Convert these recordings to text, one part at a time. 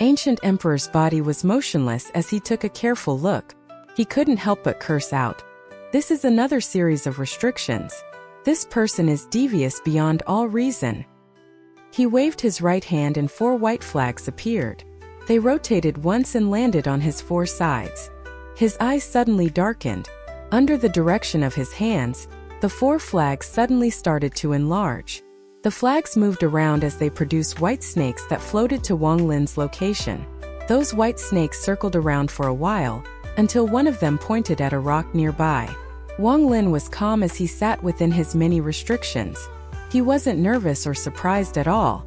Ancient Emperor's body was motionless as he took a careful look. He couldn't help but curse out. This is another series of restrictions. This person is devious beyond all reason. He waved his right hand and 4 white flags appeared. They rotated once and landed on his 4 sides. His eyes suddenly darkened. Under the direction of his hands, the 4 flags suddenly started to enlarge. The flags moved around as they produced white snakes that floated to Wang Lin's location. Those white snakes circled around for a while, until one of them pointed at a rock nearby. Wang Lin was calm as he sat within his many restrictions. He wasn't nervous or surprised at all.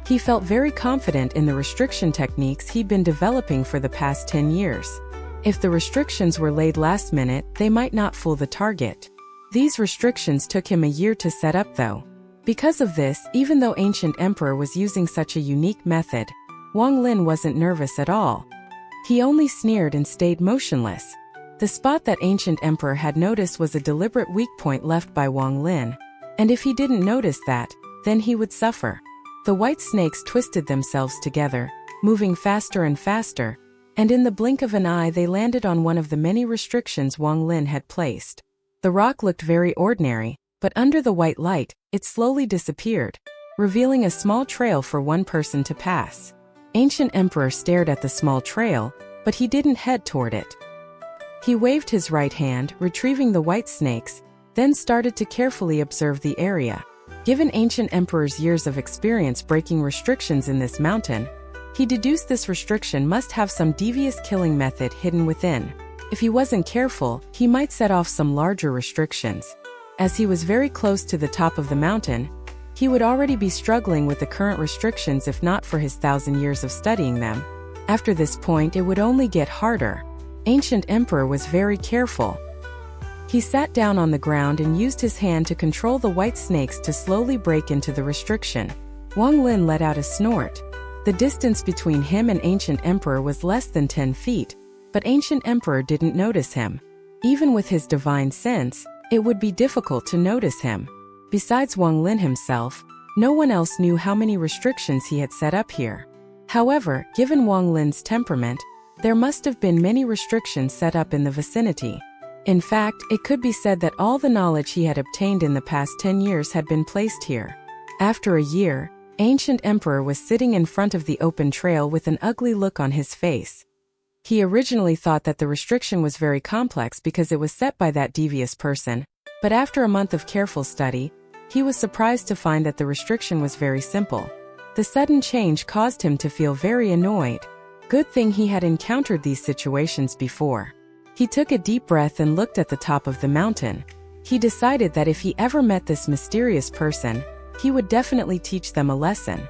He felt very confident in the restriction techniques he'd been developing for the past 10 years. If the restrictions were laid last minute, they might not fool the target. These restrictions took him a year to set up though. Because of this, even though Ancient Emperor was using such a unique method, Wang Lin wasn't nervous at all. He only sneered and stayed motionless. The spot that Ancient Emperor had noticed was a deliberate weak point left by Wang Lin, and if he didn't notice that, then he would suffer. The white snakes twisted themselves together, moving faster and faster, and in the blink of an eye they landed on one of the many restrictions Wang Lin had placed. The rock looked very ordinary, but under the white light, it slowly disappeared, revealing a small trail for one person to pass. Ancient Emperor stared at the small trail, but he didn't head toward it. He waved his right hand, retrieving the white snakes, then started to carefully observe the area. Given Ancient Emperor's years of experience breaking restrictions in this mountain, he deduced this restriction must have some devious killing method hidden within. If he wasn't careful, he might set off some larger restrictions. As he was very close to the top of the mountain, he would already be struggling with the current restrictions if not for his 1,000 years of studying them. After this point, it would only get harder. Ancient Emperor was very careful. He sat down on the ground and used his hand to control the white snakes to slowly break into the restriction. Wang Lin let out a snort. The distance between him and Ancient Emperor was less than 10 feet, but Ancient Emperor didn't notice him. Even with his divine sense, it would be difficult to notice him. Besides Wang Lin himself, no one else knew how many restrictions he had set up here. However, given Wang Lin's temperament, there must have been many restrictions set up in the vicinity. In fact, it could be said that all the knowledge he had obtained in the past 10 years had been placed here. After a year, Ancient Emperor was sitting in front of the open trail with an ugly look on his face. He originally thought that the restriction was very complex because it was set by that devious person, but after a month of careful study, he was surprised to find that the restriction was very simple. The sudden change caused him to feel very annoyed. Good thing he had encountered these situations before. He took a deep breath and looked at the top of the mountain. He decided that if he ever met this mysterious person, he would definitely teach them a lesson.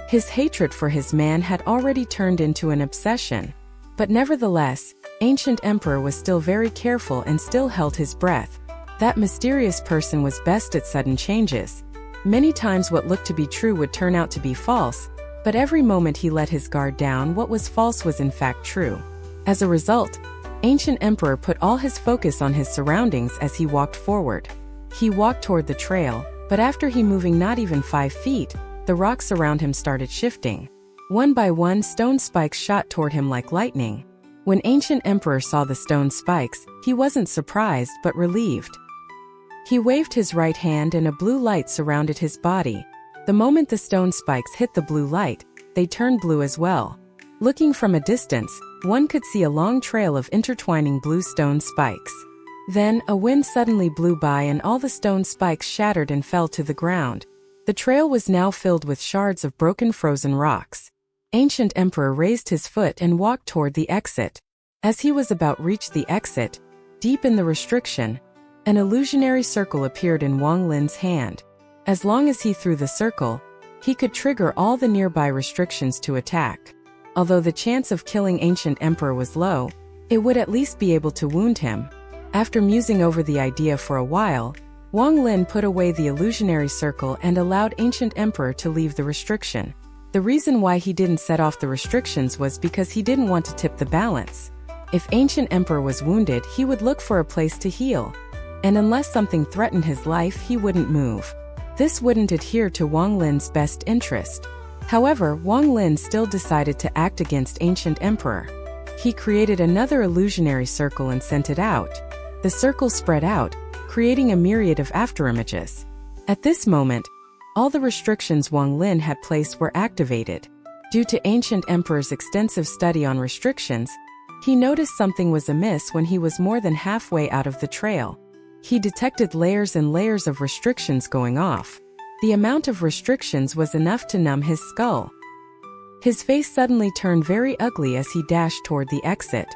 His hatred for his man had already turned into an obsession. But nevertheless, Ancient Emperor was still very careful and still held his breath. That mysterious person was best at sudden changes. Many times what looked to be true would turn out to be false, but every moment he let his guard down, what was false was in fact true. As a result, Ancient Emperor put all his focus on his surroundings as he walked forward. He walked toward the trail, but after he moving not even 5 feet, the rocks around him started shifting. One by one, stone spikes shot toward him like lightning. When Ancient Emperor saw the stone spikes, he wasn't surprised but relieved. He waved his right hand and a blue light surrounded his body. The moment the stone spikes hit the blue light, they turned blue as well. Looking from a distance, one could see a long trail of intertwining blue stone spikes. Then, a wind suddenly blew by and all the stone spikes shattered and fell to the ground. The trail was now filled with shards of broken frozen rocks. Ancient Emperor raised his foot and walked toward the exit. As he was about to reach the exit, deep in the restriction, an illusionary circle appeared in Wang Lin's hand. As long as he threw the circle, he could trigger all the nearby restrictions to attack. Although the chance of killing Ancient Emperor was low, it would at least be able to wound him. After musing over the idea for a while, Wang Lin put away the illusionary circle and allowed Ancient Emperor to leave the restriction. The reason why he didn't set off the restrictions was because he didn't want to tip the balance. If Ancient Emperor was wounded, he would look for a place to heal. And unless something threatened his life, he wouldn't move. This wouldn't adhere to Wang Lin's best interest. However, Wang Lin still decided to act against Ancient Emperor. He created another illusionary circle and sent it out. The circle spread out, creating a myriad of afterimages. At this moment, all the restrictions Wang Lin had placed were activated. Due to Ancient Emperor's extensive study on restrictions, he noticed something was amiss when he was more than halfway out of the trail. He detected layers and layers of restrictions going off. The amount of restrictions was enough to numb his skull. His face suddenly turned very ugly as he dashed toward the exit.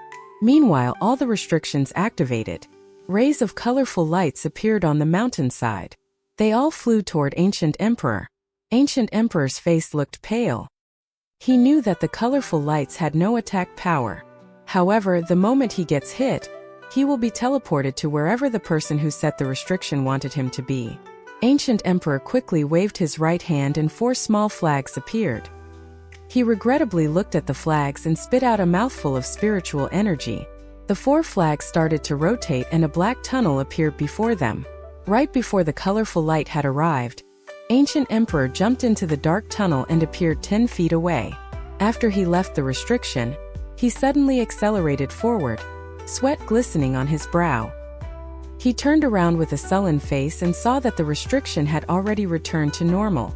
Meanwhile, all the restrictions activated. Rays of colorful lights appeared on the mountainside. They all flew toward Ancient Emperor. Ancient Emperor's face looked pale. He knew that the colorful lights had no attack power. However, the moment he gets hit, he will be teleported to wherever the person who set the restriction wanted him to be. Ancient Emperor quickly waved his right hand and 4 small flags appeared. He regrettably looked at the flags and spit out a mouthful of spiritual energy. The 4 flags started to rotate and a black tunnel appeared before them. Right before the colorful light had arrived, Ancient Emperor jumped into the dark tunnel and appeared 10 feet away. After he left the restriction, he suddenly accelerated forward, sweat glistening on his brow. He turned around with a sullen face and saw that the restriction had already returned to normal.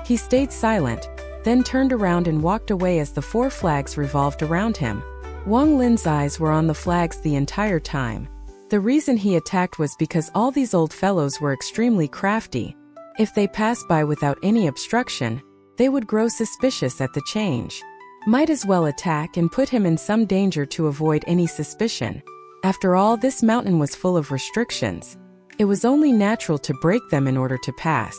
He stayed silent, then turned around and walked away as the 4 flags revolved around him. Wang Lin's eyes were on the flags the entire time. The reason he attacked was because all these old fellows were extremely crafty. If they passed by without any obstruction, they would grow suspicious at the change. Might as well attack and put him in some danger to avoid any suspicion. After all, this mountain was full of restrictions. It was only natural to break them in order to pass.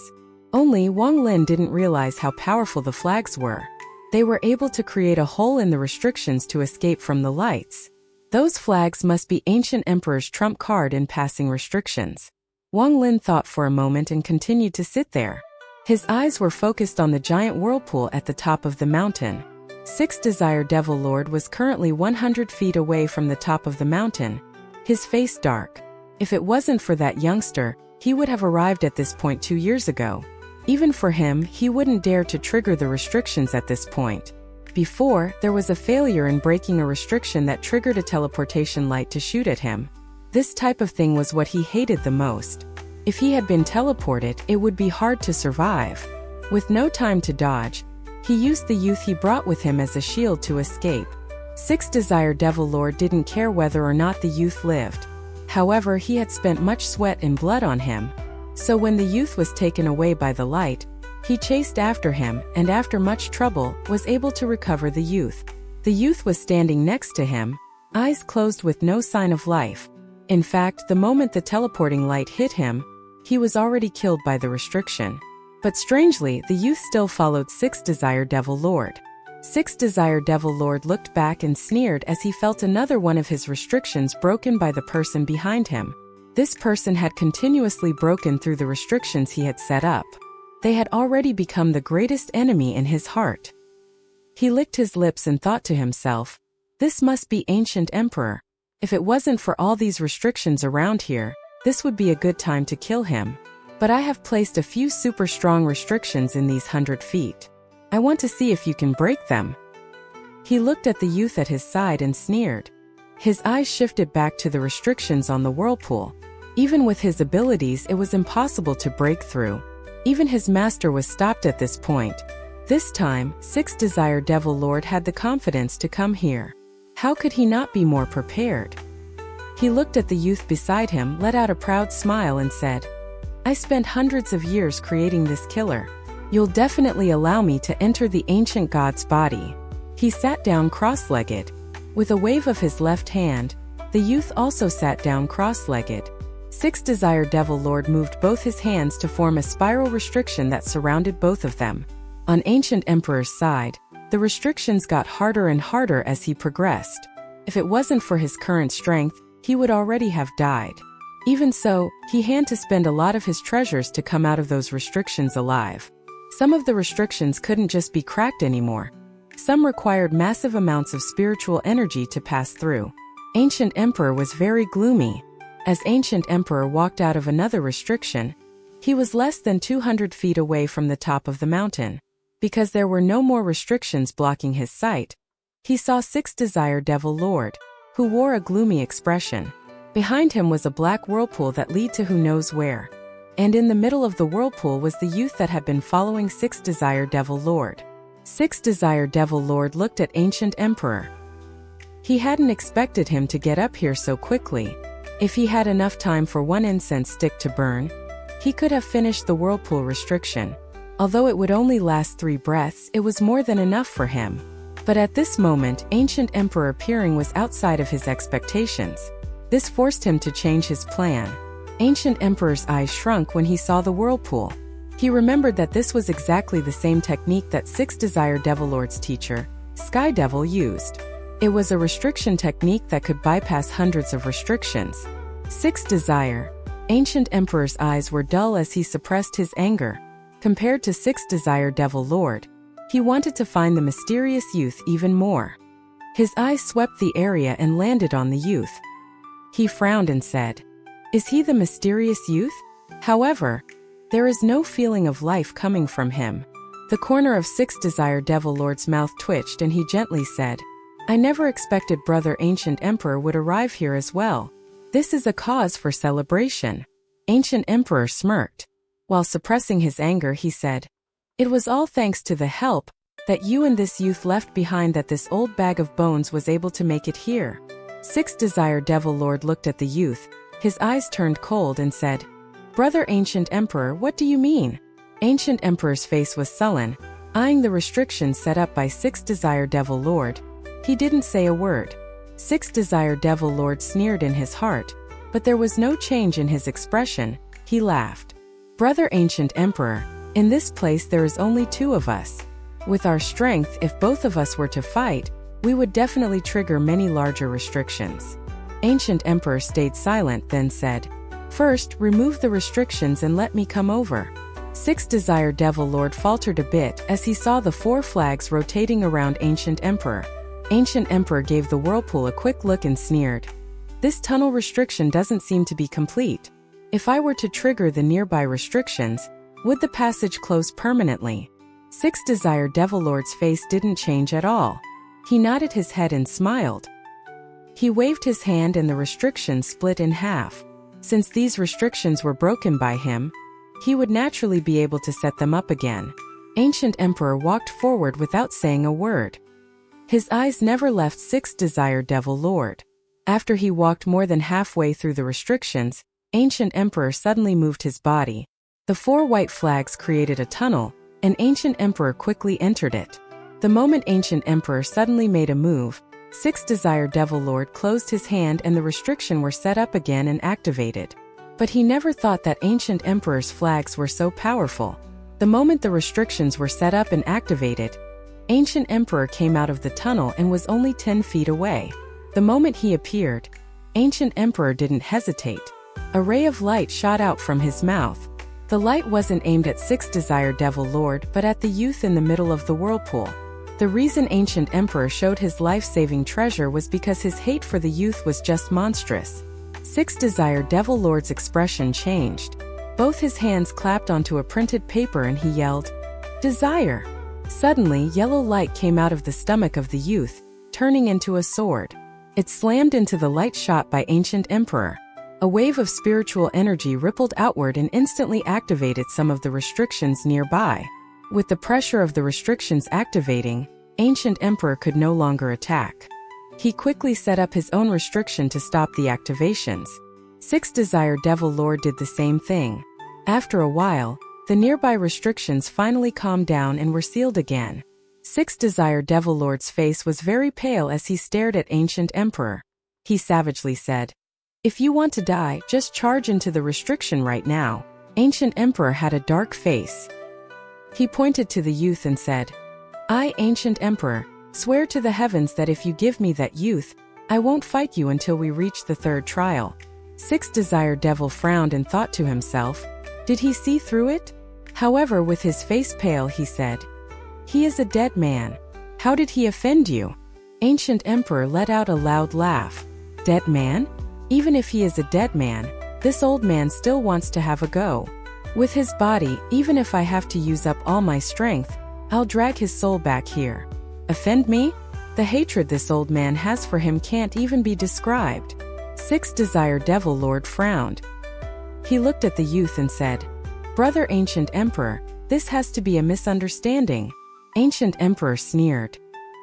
Only Wang Lin didn't realize how powerful the flags were. They were able to create a hole in the restrictions to escape from the lights. Those flags must be Ancient Emperor's trump card in passing restrictions. Wang Lin thought for a moment and continued to sit there. His eyes were focused on the giant whirlpool at the top of the mountain. 6 Desire Devil Lord was currently 100 feet away from the top of the mountain, his face dark. If it wasn't for that youngster, he would have arrived at this point 2 years ago. Even for him, he wouldn't dare to trigger the restrictions at this point. Before, there was a failure in breaking a restriction that triggered a teleportation light to shoot at him. This type of thing was what he hated the most. If he had been teleported, it would be hard to survive. With no time to dodge, he used the youth he brought with him as a shield to escape. 6 Desire Devil Lord didn't care whether or not the youth lived. However, he had spent much sweat and blood on him. So when the youth was taken away by the light, he chased after him and after much trouble was able to recover the youth. The youth was standing next to him, eyes closed with no sign of life. In fact, the moment the teleporting light hit him, he was already killed by the restriction. But strangely, the youth still followed 6 Desire Devil Lord. 6 Desire Devil Lord looked back and sneered as he felt another one of his restrictions broken by the person behind him. This person had continuously broken through the restrictions he had set up. They had already become the greatest enemy in his heart. He licked his lips and thought to himself, this must be Ancient Emperor. If it wasn't for all these restrictions around here, this would be a good time to kill him. But I have placed a few super strong restrictions in these 100 feet. I want to see if you can break them. He looked at the youth at his side and sneered. His eyes shifted back to the restrictions on the whirlpool. Even with his abilities, it was impossible to break through. Even his master was stopped at this point. This time, 6 Desire Devil Lord had the confidence to come here. How could he not be more prepared? He looked at the youth beside him, let out a proud smile and said, I spent hundreds of years creating this killer. You'll definitely allow me to enter the ancient god's body. He sat down cross-legged. With a wave of his left hand, the youth also sat down cross-legged. 6 Desire Devil Lord moved both his hands to form a spiral restriction that surrounded both of them. On Ancient Emperor's side, the restrictions got harder and harder as he progressed. If it wasn't for his current strength, he would already have died. Even so, he had to spend a lot of his treasures to come out of those restrictions alive. Some of the restrictions couldn't just be cracked anymore. Some required massive amounts of spiritual energy to pass through. Ancient Emperor was very gloomy. As Ancient Emperor walked out of another restriction, he was less than 200 feet away from the top of the mountain. Because there were no more restrictions blocking his sight, he saw Sixth Desire Devil Lord, who wore a gloomy expression. Behind him was a black whirlpool that led to who knows where. And in the middle of the whirlpool was the youth that had been following Sixth Desire Devil Lord. Sixth Desire Devil Lord looked at Ancient Emperor. He hadn't expected him to get up here so quickly. If he had enough time for one incense stick to burn, he could have finished the whirlpool restriction. Although it would only last 3 breaths, it was more than enough for him. But at this moment, Ancient Emperor appearing was outside of his expectations. This forced him to change his plan. Ancient Emperor's eyes shrunk when he saw the whirlpool. He remembered that this was exactly the same technique that Sixth Desire Devil Lord's teacher, Sky Devil, used. It was a restriction technique that could bypass hundreds of restrictions. Sixth Desire. Ancient Emperor's eyes were dull as he suppressed his anger. Compared to Sixth Desire Devil Lord, he wanted to find the mysterious youth even more. His eyes swept the area and landed on the youth. He frowned and said, "Is he the mysterious youth?" However, there is no feeling of life coming from him. The corner of Sixth Desire Devil Lord's mouth twitched and he gently said, "I never expected Brother Ancient Emperor would arrive here as well. This is a cause for celebration." Ancient Emperor smirked. While suppressing his anger, he said, "It was all thanks to the help that you and this youth left behind that this old bag of bones was able to make it here." Sixth Desire Devil Lord looked at the youth. His eyes turned cold and said, "Brother Ancient Emperor, what do you mean?" Ancient Emperor's face was sullen, eyeing the restrictions set up by Sixth Desire Devil Lord. He didn't say a word. Sixth Desire Devil Lord sneered in his heart, but there was no change in his expression. He laughed. "Brother Ancient Emperor, in this place there is only 2 of us. With our strength, if both of us were to fight, we would definitely trigger many larger restrictions." Ancient Emperor stayed silent, then said, "First, remove the restrictions and let me come over." Sixth Desire Devil Lord faltered a bit as he saw the 4 flags rotating around Ancient Emperor. Ancient Emperor gave the whirlpool a quick look and sneered. "This tunnel restriction doesn't seem to be complete. If I were to trigger the nearby restrictions, would the passage close permanently?" Sixth Desire Devil Lord's face didn't change at all. He nodded his head and smiled. He waved his hand and the restrictions split in half. Since these restrictions were broken by him, he would naturally be able to set them up again. Ancient Emperor walked forward without saying a word. His eyes never left Sixth Desire Devil Lord. After he walked more than halfway through the restrictions, Ancient Emperor suddenly moved his body. The 4 white flags created a tunnel, and Ancient Emperor quickly entered it. The moment Ancient Emperor suddenly made a move, Sixth Desire Devil Lord closed his hand and the restriction were set up again and activated. But he never thought that Ancient Emperor's flags were so powerful. The moment the restrictions were set up and activated, Ancient Emperor came out of the tunnel and was only 10 feet away. The moment he appeared, Ancient Emperor didn't hesitate. A ray of light shot out from his mouth. The light wasn't aimed at Sixth Desire Devil Lord but at the youth in the middle of the whirlpool. The reason Ancient Emperor showed his life-saving treasure was because his hate for the youth was just monstrous. Sixth Desire Devil Lord's expression changed. Both his hands clapped onto a printed paper and he yelled, "Desire!" Suddenly, yellow light came out of the stomach of the youth, turning into a sword. It slammed into the light shot by Ancient Emperor. A wave of spiritual energy rippled outward and instantly activated some of the restrictions nearby. With the pressure of the restrictions activating, Ancient Emperor could no longer attack. He quickly set up his own restriction to stop the activations. Sixth Desire Devil Lord did the same thing. After a while, the nearby restrictions finally calmed down and were sealed again. Sixth Desire Devil Lord's face was very pale as he stared at Ancient Emperor. He savagely said, "If you want to die, just charge into the restriction right now." Ancient Emperor had a dark face. He pointed to the youth and said, "I, Ancient Emperor, swear to the heavens that if you give me that youth, I won't fight you until we reach the 3rd trial." Sixth Desire Devil frowned and thought to himself, did he see through it? However, with his face pale, he said, "He is a dead man. How did he offend you?" Ancient Emperor let out a loud laugh. "Dead man? Even if he is a dead man, this old man still wants to have a go. With his body, even if I have to use up all my strength, I'll drag his soul back here. Offend me? The hatred this old man has for him can't even be described. Sixth Desire Devil Lord frowned. He looked at the youth and said, Brother Ancient Emperor, this has to be a misunderstanding. Ancient Emperor sneered.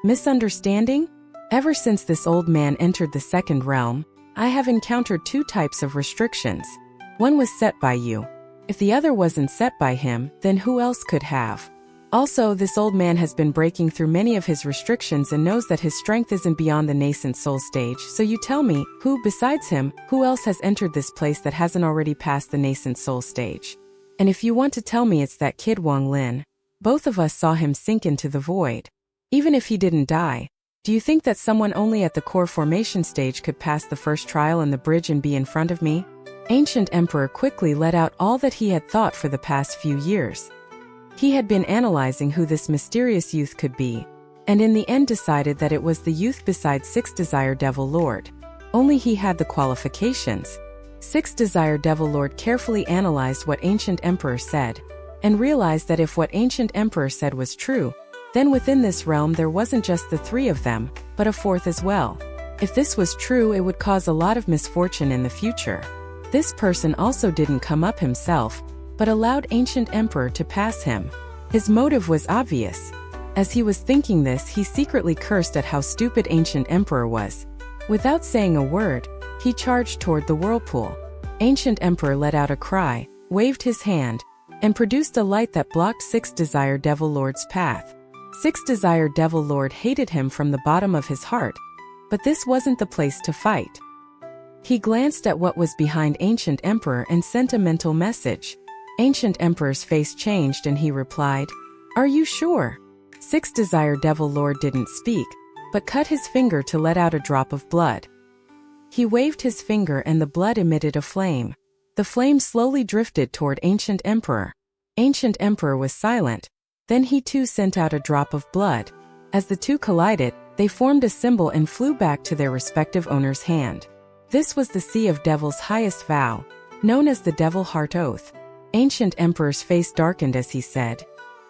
Misunderstanding? Ever since this old man entered the second realm, I have encountered two types of restrictions. One was set by you. If the other wasn't set by him, then who else could have? Also, this old man has been breaking through many of his restrictions and knows that his strength isn't beyond the nascent soul stage, so you tell me, who besides him, who else has entered this place that hasn't already passed the nascent soul stage? And if you want to tell me it's that kid Wang Lin, both of us saw him sink into the void. Even if he didn't die, do you think that someone only at the core formation stage could pass the first trial on the bridge and be in front of me? Ancient Emperor quickly let out all that he had thought for the past few years. He had been analyzing who this mysterious youth could be, and in the end decided that it was the youth beside Sixth Desire Devil Lord. Only he had the qualifications. Sixth Desire Devil Lord carefully analyzed what Ancient Emperor said, and realized that if what Ancient Emperor said was true, then within this realm there wasn't just the three of them, but a fourth as well. If this was true, it would cause a lot of misfortune in the future. This person also didn't come up himself, but allowed Ancient Emperor to pass him. His motive was obvious. As he was thinking this, he secretly cursed at how stupid Ancient Emperor was. Without saying a word, he charged toward the whirlpool. Ancient Emperor let out a cry, waved his hand, and produced a light that blocked Sixth Desire Devil Lord's path. Sixth Desire Devil Lord hated him from the bottom of his heart, but this wasn't the place to fight. He glanced at what was behind Ancient Emperor and sent a mental message. Ancient Emperor's face changed and he replied, Are you sure? Sixth Desire Devil Lord didn't speak, but cut his finger to let out a drop of blood. He waved his finger and the blood emitted a flame. The flame slowly drifted toward Ancient Emperor. Ancient Emperor was silent. Then he too sent out a drop of blood. As the two collided, they formed a symbol and flew back to their respective owner's hand. This was the Sea of Devil's highest vow, known as the Devil Heart Oath. Ancient Emperor's face darkened as he said,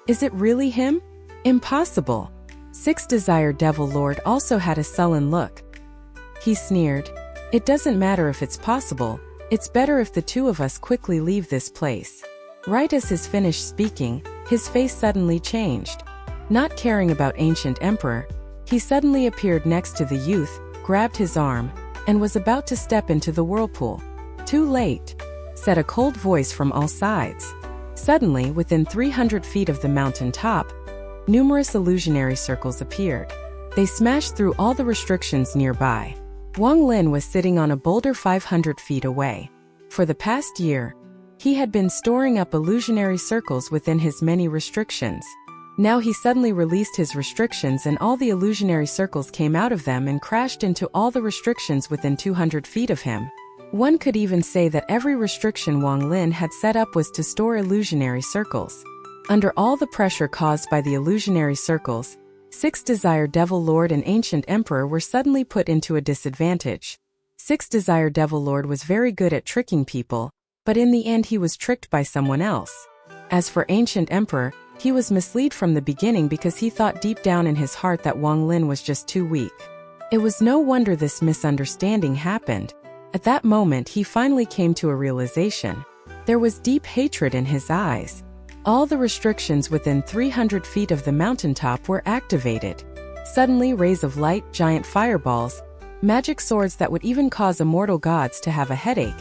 Is it really him? Impossible. Sixth Desire Devil Lord also had a sullen look. He sneered, It doesn't matter if it's possible, it's better if the two of us quickly leave this place. Right as he finished speaking, his face suddenly changed. Not caring about Ancient Emperor, he suddenly appeared next to the youth, grabbed his arm, and was about to step into the whirlpool. Too late, said a cold voice from all sides. Suddenly, within 300 feet of the mountain top, numerous illusionary circles appeared. They smashed through all the restrictions nearby. Wang Lin was sitting on a boulder 500 feet away. For the past year, he had been storing up illusionary circles within his many restrictions. Now he suddenly released his restrictions and all the illusionary circles came out of them and crashed into all the restrictions within 200 feet of him. One could even say that every restriction Wang Lin had set up was to store illusionary circles. Under all the pressure caused by the illusionary circles, Sixth Desire Devil Lord and Ancient Emperor were suddenly put into a disadvantage. Sixth Desire Devil Lord was very good at tricking people, but in the end he was tricked by someone else. As for Ancient Emperor, he was misled from the beginning because he thought deep down in his heart that Wang Lin was just too weak. It was no wonder this misunderstanding happened. At that moment he finally came to a realization. There was deep hatred in his eyes. All the restrictions within 300 feet of the mountaintop were activated. Suddenly rays of light, giant fireballs, magic swords that would even cause immortal gods to have a headache,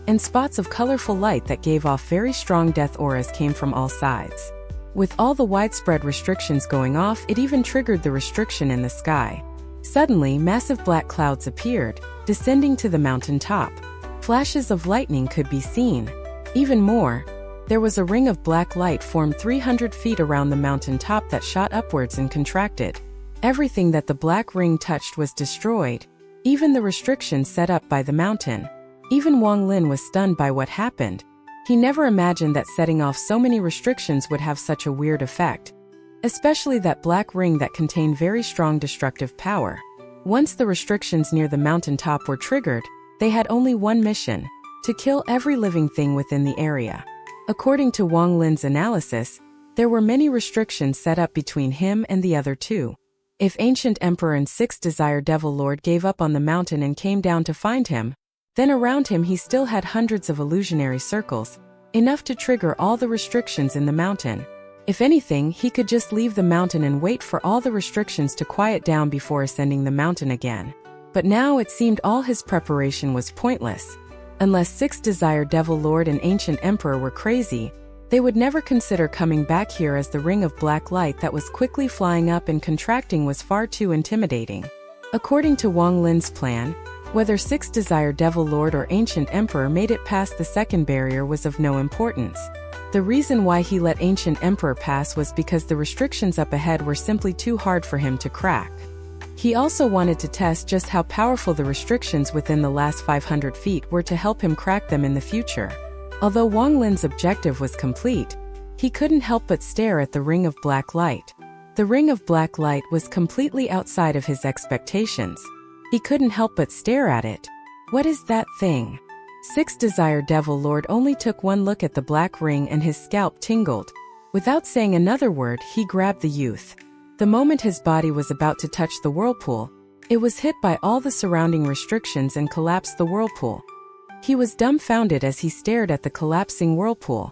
and spots of colorful light that gave off very strong death auras came from all sides. With all the widespread restrictions going off, it even triggered the restriction in the sky. Suddenly, massive black clouds appeared, descending to the mountain top. Flashes of lightning could be seen. Even more, there was a ring of black light formed 300 feet around the mountain top that shot upwards and contracted. Everything that the black ring touched was destroyed, even the restrictions set up by the mountain. Even Wang Lin was stunned by what happened. He never imagined that setting off so many restrictions would have such a weird effect. Especially that black ring that contained very strong destructive power. Once the restrictions near the mountaintop were triggered, they had only one mission: to kill every living thing within the area. According to Wang Lin's analysis, There were many restrictions set up between him and the other two. If Ancient Emperor and Sixth Desire Devil Lord gave up on the mountain and came down to find him, then around him he still had hundreds of illusionary circles, enough to trigger all the restrictions in the mountain. If anything, he could just leave the mountain and wait for all the restrictions to quiet down before ascending the mountain again. But now it seemed all his preparation was pointless. Unless Sixth Desire Devil Lord and Ancient Emperor were crazy, they would never consider coming back here, as the ring of black light that was quickly flying up and contracting was far too intimidating. According to Wang Lin's plan, whether Sixth Desire Devil Lord or Ancient Emperor made it past the second barrier was of no importance. The reason why he let Ancient Emperor pass was because the restrictions up ahead were simply too hard for him to crack. He also wanted to test just how powerful the restrictions within the last 500 feet were to help him crack them in the future. Although Wang Lin's objective was complete, he couldn't help but stare at the ring of black light. The ring of black light was completely outside of his expectations. He couldn't help but stare at it. What is that thing? Sixth Desire Devil Lord only took one look at the black ring and his scalp tingled. Without saying another word, he grabbed the youth. The moment his body was about to touch the whirlpool, it was hit by all the surrounding restrictions and collapsed the whirlpool. He was dumbfounded as he stared at the collapsing whirlpool.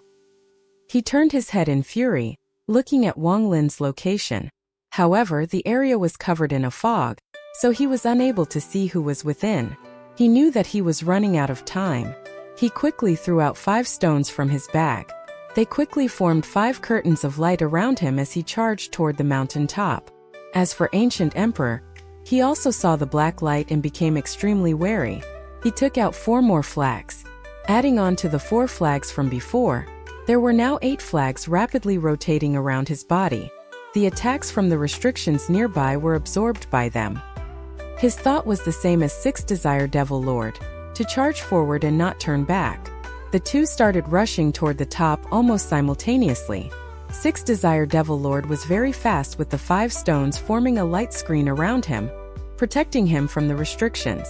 He turned his head in fury, looking at Wang Lin's location. However, the area was covered in a fog, so he was unable to see who was within. He knew that he was running out of time. He quickly threw out 5 stones from his bag. They quickly formed 5 curtains of light around him as he charged toward the mountain top. As for Ancient Emperor, he also saw the black light and became extremely wary. He took out 4 more flags. Adding on to the 4 flags from before, there were now 8 flags rapidly rotating around his body. The attacks from the restrictions nearby were absorbed by them. His thought was the same as Sixth Desire Devil Lord, to charge forward and not turn back. The two started rushing toward the top almost simultaneously. Sixth Desire Devil Lord was very fast, with the 5 stones forming a light screen around him, protecting him from the restrictions.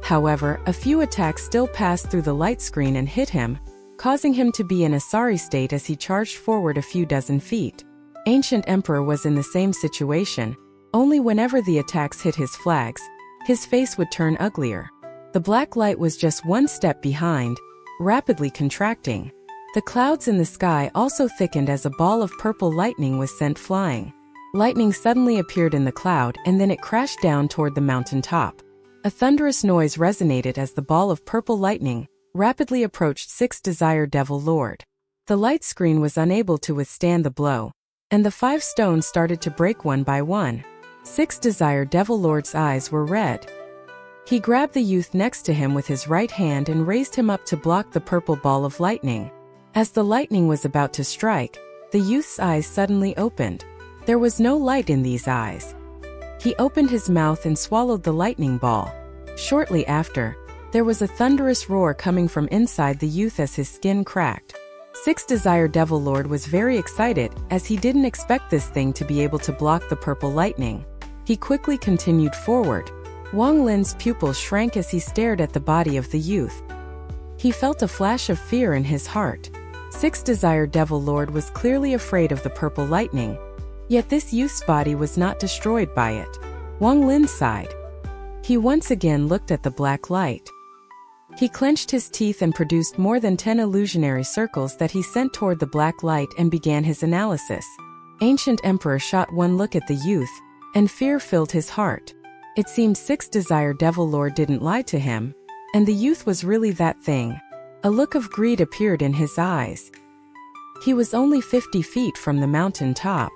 However, a few attacks still passed through the light screen and hit him, causing him to be in a sorry state as he charged forward a few dozen feet. Ancient Emperor was in the same situation, only whenever the attacks hit his flags, his face would turn uglier. The black light was just one step behind, rapidly contracting. The clouds in the sky also thickened as a ball of purple lightning was sent flying. Lightning suddenly appeared in the cloud and then it crashed down toward the mountain top. A thunderous noise resonated as the ball of purple lightning rapidly approached Sixth Desire Devil Lord. The light screen was unable to withstand the blow, and the 5 stones started to break one by one. Sixth Desire Devil Lord's eyes were red. He grabbed the youth next to him with his right hand and raised him up to block the purple ball of lightning. As the lightning was about to strike, the youth's eyes suddenly opened. There was no light in these eyes. He opened his mouth and swallowed the lightning ball. Shortly after, there was a thunderous roar coming from inside the youth as his skin cracked. Sixth Desire Devil Lord was very excited, as he didn't expect this thing to be able to block the purple lightning. He quickly continued forward. Wang Lin's pupils shrank as he stared at the body of the youth. He felt a flash of fear in his heart. Sixth Desire Devil Lord was clearly afraid of the purple lightning. Yet this youth's body was not destroyed by it. Wang Lin sighed. He once again looked at the black light. He clenched his teeth and produced more than 10 illusionary circles that he sent toward the black light and began his analysis. Ancient Emperor shot one look at the youth, and fear filled his heart. It seemed Sixth Desire Devil Lord didn't lie to him, and the youth was really that thing. A look of greed appeared in his eyes. He was only 50 feet from the mountain top.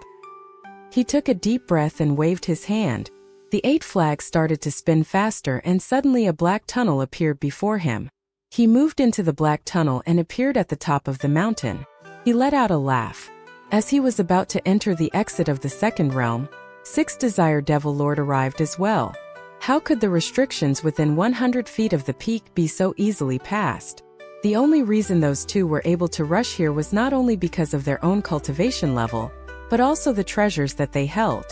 He took a deep breath and waved his hand. The 8 flags started to spin faster and suddenly a black tunnel appeared before him. He moved into the black tunnel and appeared at the top of the mountain. He let out a laugh. As he was about to enter the exit of the second realm, Sixth Desire Devil Lord arrived as well. How could the restrictions within 100 feet of the peak be so easily passed? The only reason those two were able to rush here was not only because of their own cultivation level, but also the treasures that they held.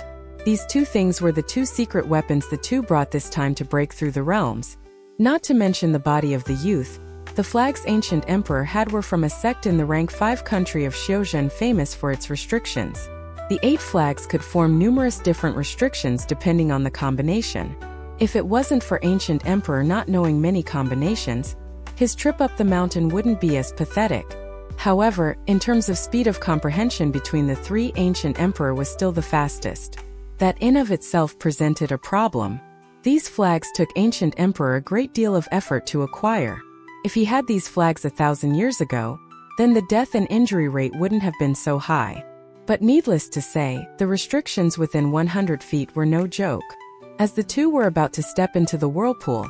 These 2 things were the 2 secret weapons the two brought this time to break through the realms. Not to mention the body of the youth, The flags ancient emperor had were from a sect in the rank 5 country of XIAN famous for its restrictions. The 8 flags could form numerous different restrictions depending on the combination. If it wasn't for ancient emperor not knowing many combinations, his trip up the mountain wouldn't be as pathetic. However, in terms of speed of comprehension between the 3, ancient emperor was still the fastest. That in of itself presented a problem. These flags took ancient emperor a great deal of effort to acquire. If he had these flags 1,000 years ago, then the death and injury rate wouldn't have been so high. But needless to say, the restrictions within 100 feet were no joke. As the two were about to step into the whirlpool,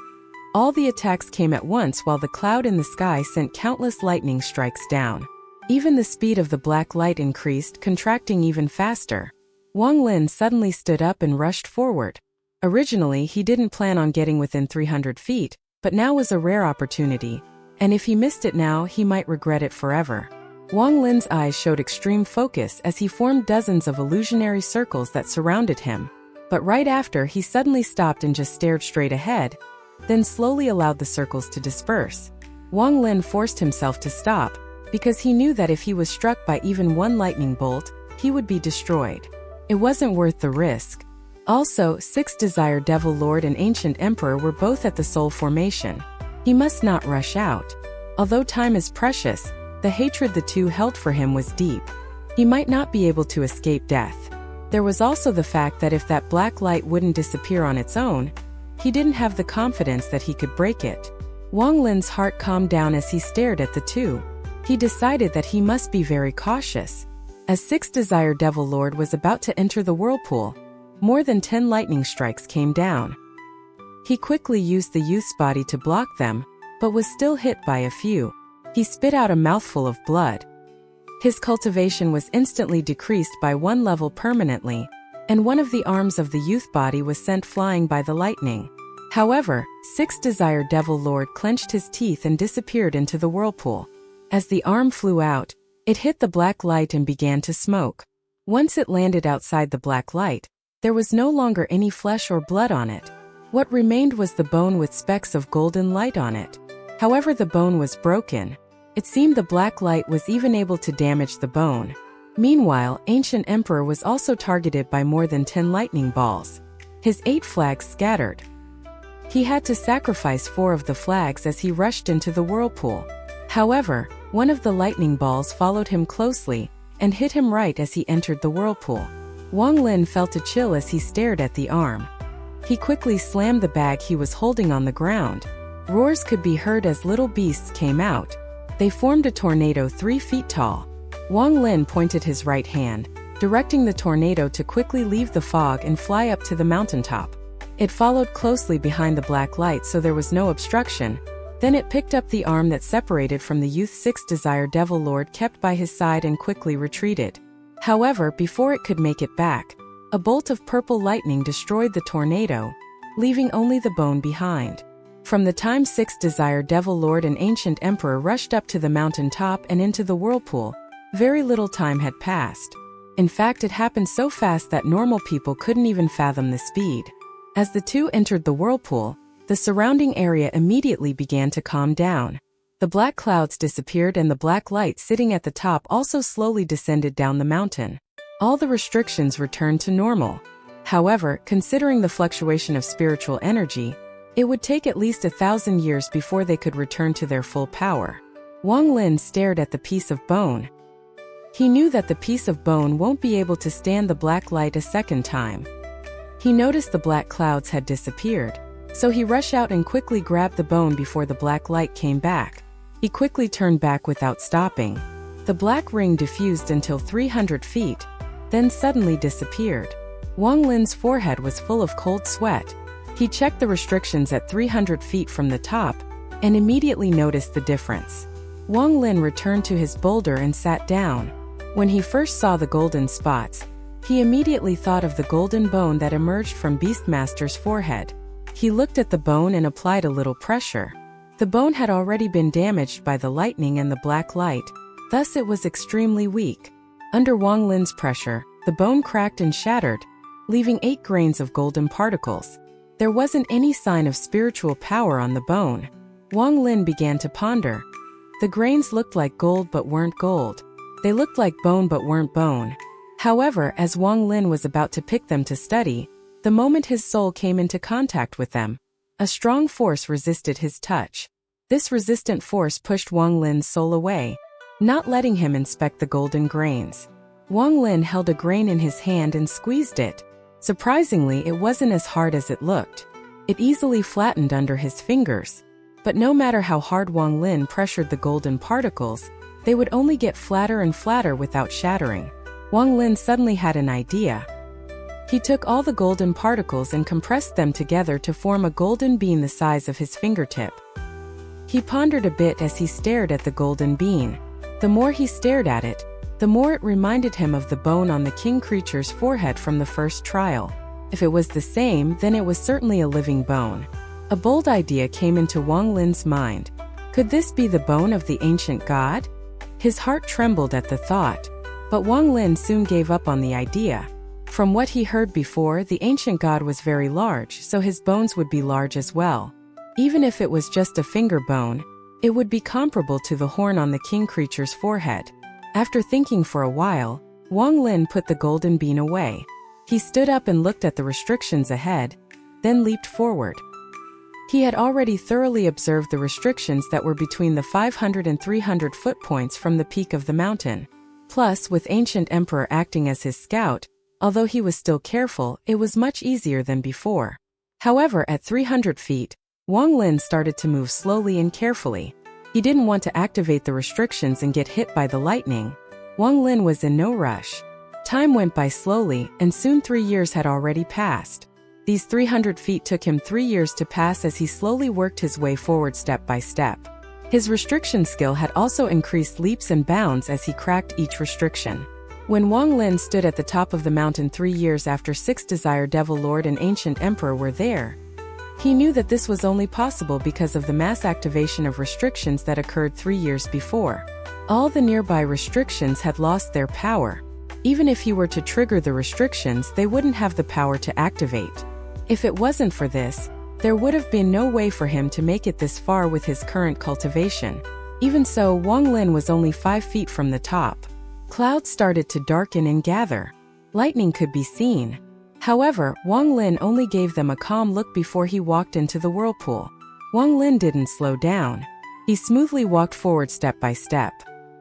all the attacks came at once while the cloud in the sky sent countless lightning strikes down. Even the speed of the black light increased, contracting even faster. Wang Lin suddenly stood up and rushed forward. Originally, he didn't plan on getting within 300 feet, but now was a rare opportunity, and if he missed it now, he might regret it forever. Wang Lin's eyes showed extreme focus as he formed dozens of illusionary circles that surrounded him. But right after, he suddenly stopped and just stared straight ahead, then slowly allowed the circles to disperse. Wang Lin forced himself to stop, because he knew that if he was struck by even one lightning bolt, he would be destroyed. It wasn't worth the risk. Also, 6 Desire Devil Lord and Ancient Emperor were both at the soul formation. He must not rush out. Although time is precious, the hatred the two held for him was deep. He might not be able to escape death. There was also the fact that if that black light wouldn't disappear on its own, he didn't have the confidence that he could break it. Wang Lin's heart calmed down as he stared at the two. He decided that he must be very cautious. As 6 Desire Devil Lord was about to enter the whirlpool, more than 10 lightning strikes came down. He quickly used the youth's body to block them, but was still hit by a few. He spit out a mouthful of blood. His cultivation was instantly decreased by 1 level permanently, and one of the arms of the youth body was sent flying by the lightning. However, 6 Desire Devil Lord clenched his teeth and disappeared into the whirlpool. As the arm flew out, it hit the black light and began to smoke. Once it landed outside the black light, there was no longer any flesh or blood on it. What remained was the bone with specks of golden light on it. However, the bone was broken. It seemed the black light was even able to damage the bone. Meanwhile, Ancient Emperor was also targeted by more than 10 lightning balls. His 8 flags scattered. He had to sacrifice 4 of the flags as he rushed into the whirlpool. However, one of the lightning balls followed him closely and hit him right as he entered the whirlpool. Wang Lin felt a chill as he stared at the arm. He quickly slammed the bag he was holding on the ground. Roars could be heard as little beasts came out. They formed a tornado 3 feet tall. Wang Lin pointed his right hand, directing the tornado to quickly leave the fog and fly up to the mountaintop. It followed closely behind the black light so there was no obstruction. Then it picked up the arm that separated from the youth 6 Desire Devil Lord kept by his side and quickly retreated. However, before it could make it back, a bolt of purple lightning destroyed the tornado, leaving only the bone behind. From the time 6 Desire Devil Lord and Ancient Emperor rushed up to the mountain top and into the whirlpool, very little time had passed. In fact, it happened so fast that normal people couldn't even fathom the speed. As the two entered the whirlpool, the surrounding area immediately began to calm down. The black clouds disappeared and the black light sitting at the top also slowly descended down the mountain. All the restrictions returned to normal. However, considering the fluctuation of spiritual energy, it would take at least 1,000 years before they could return to their full power. Wang Lin stared at the piece of bone. He knew that the piece of bone won't be able to stand the black light a second time. He noticed the black clouds had disappeared, so he rushed out and quickly grabbed the bone before the black light came back. He quickly turned back without stopping. The black ring diffused until 300 feet, then suddenly disappeared. Wang Lin's forehead was full of cold sweat. He checked the restrictions at 300 feet from the top, and immediately noticed the difference. Wang Lin returned to his boulder and sat down. When he first saw the golden spots, he immediately thought of the golden bone that emerged from Beastmaster's forehead. He looked at the bone and applied a little pressure. The bone had already been damaged by the lightning and the black light, thus it was extremely weak. Under Wang Lin's pressure, the bone cracked and shattered, leaving 8 grains of golden particles. There wasn't any sign of spiritual power on the bone. Wang Lin began to ponder. The grains looked like gold but weren't gold. They looked like bone but weren't bone. However, as Wang Lin was about to pick them to study, the moment his soul came into contact with them, a strong force resisted his touch. This resistant force pushed Wang Lin's soul away, not letting him inspect the golden grains. Wang Lin held a grain in his hand and squeezed it. Surprisingly, it wasn't as hard as it looked. It easily flattened under his fingers. But no matter how hard Wang Lin pressured the golden particles, they would only get flatter and flatter without shattering. Wang Lin suddenly had an idea. He took all the golden particles and compressed them together to form a golden bean the size of his fingertip. He pondered a bit as he stared at the golden bean. The more he stared at it, the more it reminded him of the bone on the king creature's forehead from the first trial. If it was the same, then it was certainly a living bone. A bold idea came into Wang Lin's mind. Could this be the bone of the ancient god? His heart trembled at the thought. But Wang Lin soon gave up on the idea. From what he heard before, the ancient god was very large, so his bones would be large as well. Even if it was just a finger bone, it would be comparable to the horn on the king creature's forehead. After thinking for a while, Wang Lin put the golden bean away. He stood up and looked at the restrictions ahead, then leaped forward. He had already thoroughly observed the restrictions that were between the 500 and 300 foot points from the peak of the mountain. Plus, with Ancient Emperor acting as his scout, although he was still careful, it was much easier than before. However, at 300 feet, Wang Lin started to move slowly and carefully. He didn't want to activate the restrictions and get hit by the lightning. Wang Lin was in no rush. Time went by slowly, and soon 3 years had already passed. These 300 feet took him 3 years to pass as he slowly worked his way forward step by step. His restriction skill had also increased leaps and bounds as he cracked each restriction. When Wang Lin stood at the top of the mountain 3 years after 6 Desire Devil Lord and Ancient Emperor were there, he knew that this was only possible because of the mass activation of restrictions that occurred 3 years before. All the nearby restrictions had lost their power. Even if he were to trigger the restrictions, they wouldn't have the power to activate. If it wasn't for this, there would have been no way for him to make it this far with his current cultivation. Even so, Wang Lin was only 5 feet from the top. Clouds started to darken and gather. Lightning could be seen. However, Wang Lin only gave them a calm look before he walked into the whirlpool. Wang Lin didn't slow down. He smoothly walked forward step by step.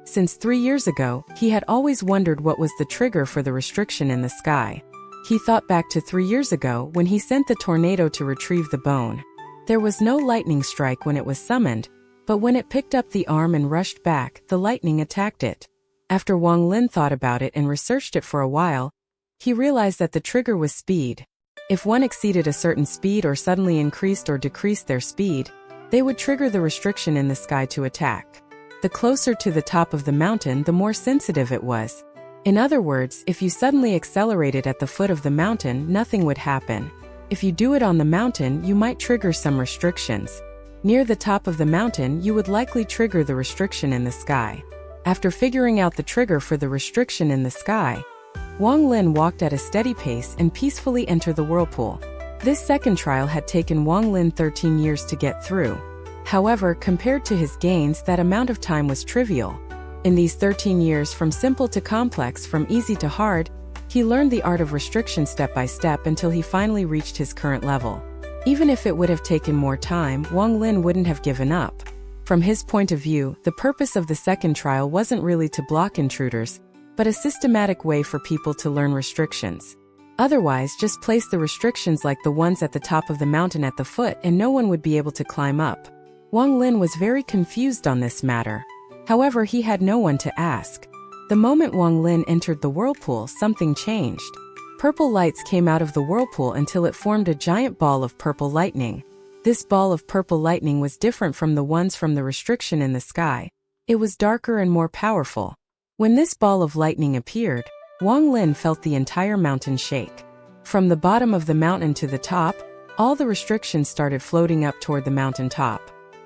Since 3 years ago, he had always wondered what was the trigger for the restriction in the sky. He thought back to 3 years ago when he sent the tornado to retrieve the bone. There was no lightning strike when it was summoned, but when it picked up the arm and rushed back, the lightning attacked it. After Wang Lin thought about it and researched it for a while, he realized that the trigger was speed. If one exceeded a certain speed or suddenly increased or decreased their speed, they would trigger the restriction in the sky to attack. The closer to the top of the mountain, the more sensitive it was. In other words, if you suddenly accelerated at the foot of the mountain, nothing would happen. If you do it on the mountain, you might trigger some restrictions. Near the top of the mountain, you would likely trigger the restriction in the sky. After figuring out the trigger for the restriction in the sky, Wang Lin walked at a steady pace and peacefully entered the whirlpool. This second trial had taken Wang Lin 13 years to get through. However, compared to his gains, that amount of time was trivial. In these 13 years, from simple to complex, from easy to hard, he learned the art of restriction step by step until he finally reached his current level. Even if it would have taken more time, Wang Lin wouldn't have given up. From his point of view, the purpose of the second trial wasn't really to block intruders, but a systematic way for people to learn restrictions. Otherwise, just place the restrictions like the ones at the top of the mountain at the foot and no one would be able to climb up. Wang Lin was very confused on this matter. However, he had no one to ask. The moment Wang Lin entered the whirlpool, something changed. Purple lights came out of the whirlpool until it formed a giant ball of purple lightning. This ball of purple lightning was different from the ones from the restriction in the sky. It was darker and more powerful. When this ball of lightning appeared, Wang Lin felt the entire mountain shake. From the bottom of the mountain to the top, all the restrictions started floating up toward the mountain top.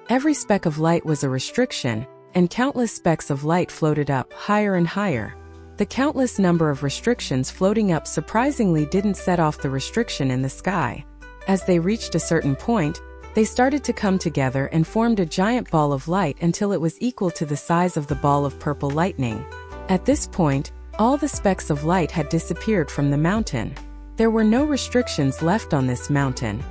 Every speck of light was a restriction, and countless specks of light floated up higher and higher. The countless number of restrictions floating up surprisingly didn't set off the restriction in the sky. As they reached a certain point, They started to come together and formed a giant ball of light until it was equal to the size of the ball of purple lightning. At this point, all the specks of light had disappeared from the mountain. There were no restrictions left on this mountain.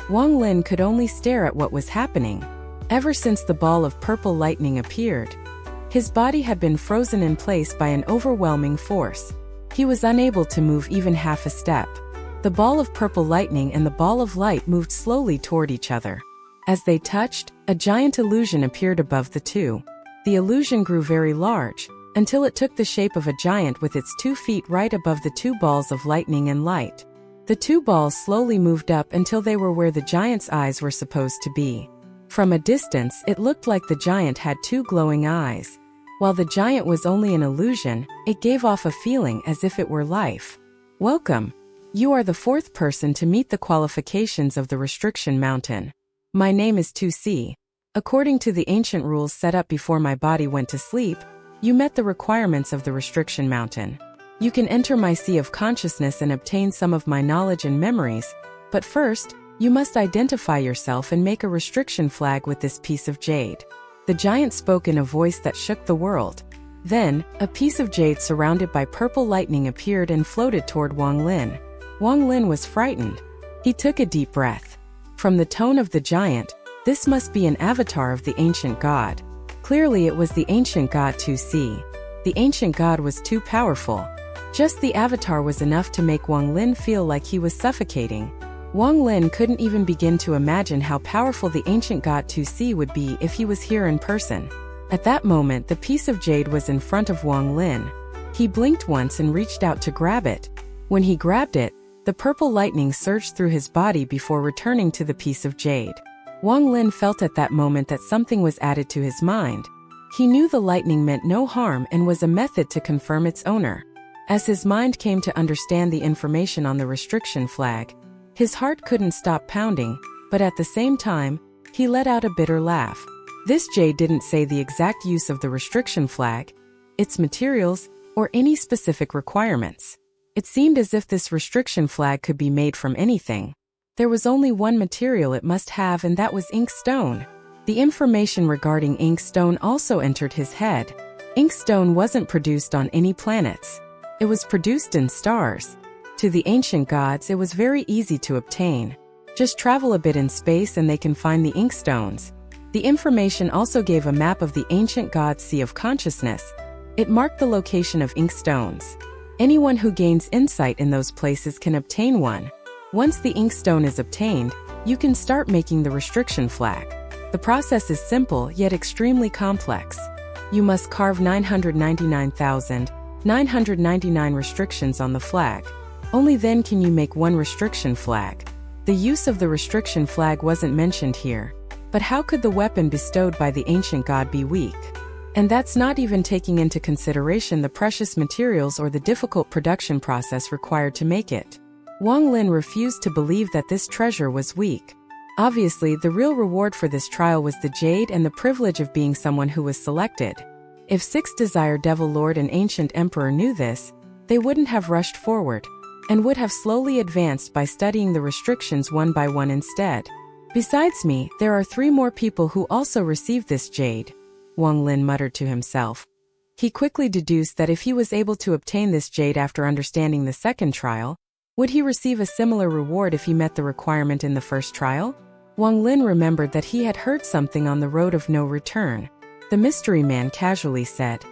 Wang Lin could only stare at what was happening. Ever since the ball of purple lightning appeared, his body had been frozen in place by an overwhelming force. He was unable to move even half a step. The ball of purple lightning and the ball of light moved slowly toward each other. As they touched, a giant illusion appeared above the two. The illusion grew very large, until it took the shape of a giant with its 2 feet right above the two balls of lightning and light. The two balls slowly moved up until they were where the giant's eyes were supposed to be. From a distance, it looked like the giant had 2 glowing eyes. While the giant was only an illusion, it gave off a feeling as if it were life. Welcome. You are the 4th person to meet the qualifications of the Restriction Mountain. My name is 2C. According to the ancient rules set up before my body went to sleep, you met the requirements of the Restriction Mountain. You can enter my sea of consciousness and obtain some of my knowledge and memories, but first, you must identify yourself and make a restriction flag with this piece of jade. The giant spoke in a voice that shook the world. Then, a piece of jade surrounded by purple lightning appeared and floated toward Wang Lin. Wang Lin was frightened. He took a deep breath. From the tone of the giant, this must be an avatar of the ancient god. Clearly it was the ancient god 2C. The ancient god was too powerful. Just the avatar was enough to make Wang Lin feel like he was suffocating. Wang Lin couldn't even begin to imagine how powerful the ancient god 2C would be if he was here in person. At that moment, the piece of jade was in front of Wang Lin. He blinked once and reached out to grab it. When he grabbed it, the purple lightning surged through his body before returning to the piece of jade. Wang Lin felt at that moment that something was added to his mind. He knew the lightning meant no harm and was a method to confirm its owner. As his mind came to understand the information on the restriction flag, his heart couldn't stop pounding, but at the same time, he let out a bitter laugh. This jade didn't say the exact use of the restriction flag, its materials, or any specific requirements. It seemed as if this restriction flag could be made from anything. There was only one material it must have, and that was ink stone. The information regarding ink stone also entered his head. Ink stone wasn't produced on any planets. It was produced in stars. To the ancient gods, it was very easy to obtain. Just travel a bit in space and they can find the ink stones. The information also gave a map of the ancient god's sea of consciousness. It marked the location of ink stones. Anyone who gains insight in those places can obtain one. Once the ink stone is obtained, you can start making the restriction flag. The process is simple yet extremely complex. You must carve 999,999 restrictions on the flag. Only then can you make one restriction flag. The use of the restriction flag wasn't mentioned here. But how could the weapon bestowed by the ancient god be weak? And that's not even taking into consideration the precious materials or the difficult production process required to make it. Wang Lin refused to believe that this treasure was weak. Obviously, the real reward for this trial was the jade and the privilege of being someone who was selected. If 6 Desire Devil Lord and Ancient Emperor knew this, they wouldn't have rushed forward, and would have slowly advanced by studying the restrictions one by one instead. Besides me, there are 3 more people who also received this jade, Wang Lin muttered to himself. He quickly deduced that if he was able to obtain this jade after understanding the second trial, would he receive a similar reward if he met the requirement in the first trial? Wang Lin remembered that he had heard something on the road of no return. The mystery man casually said,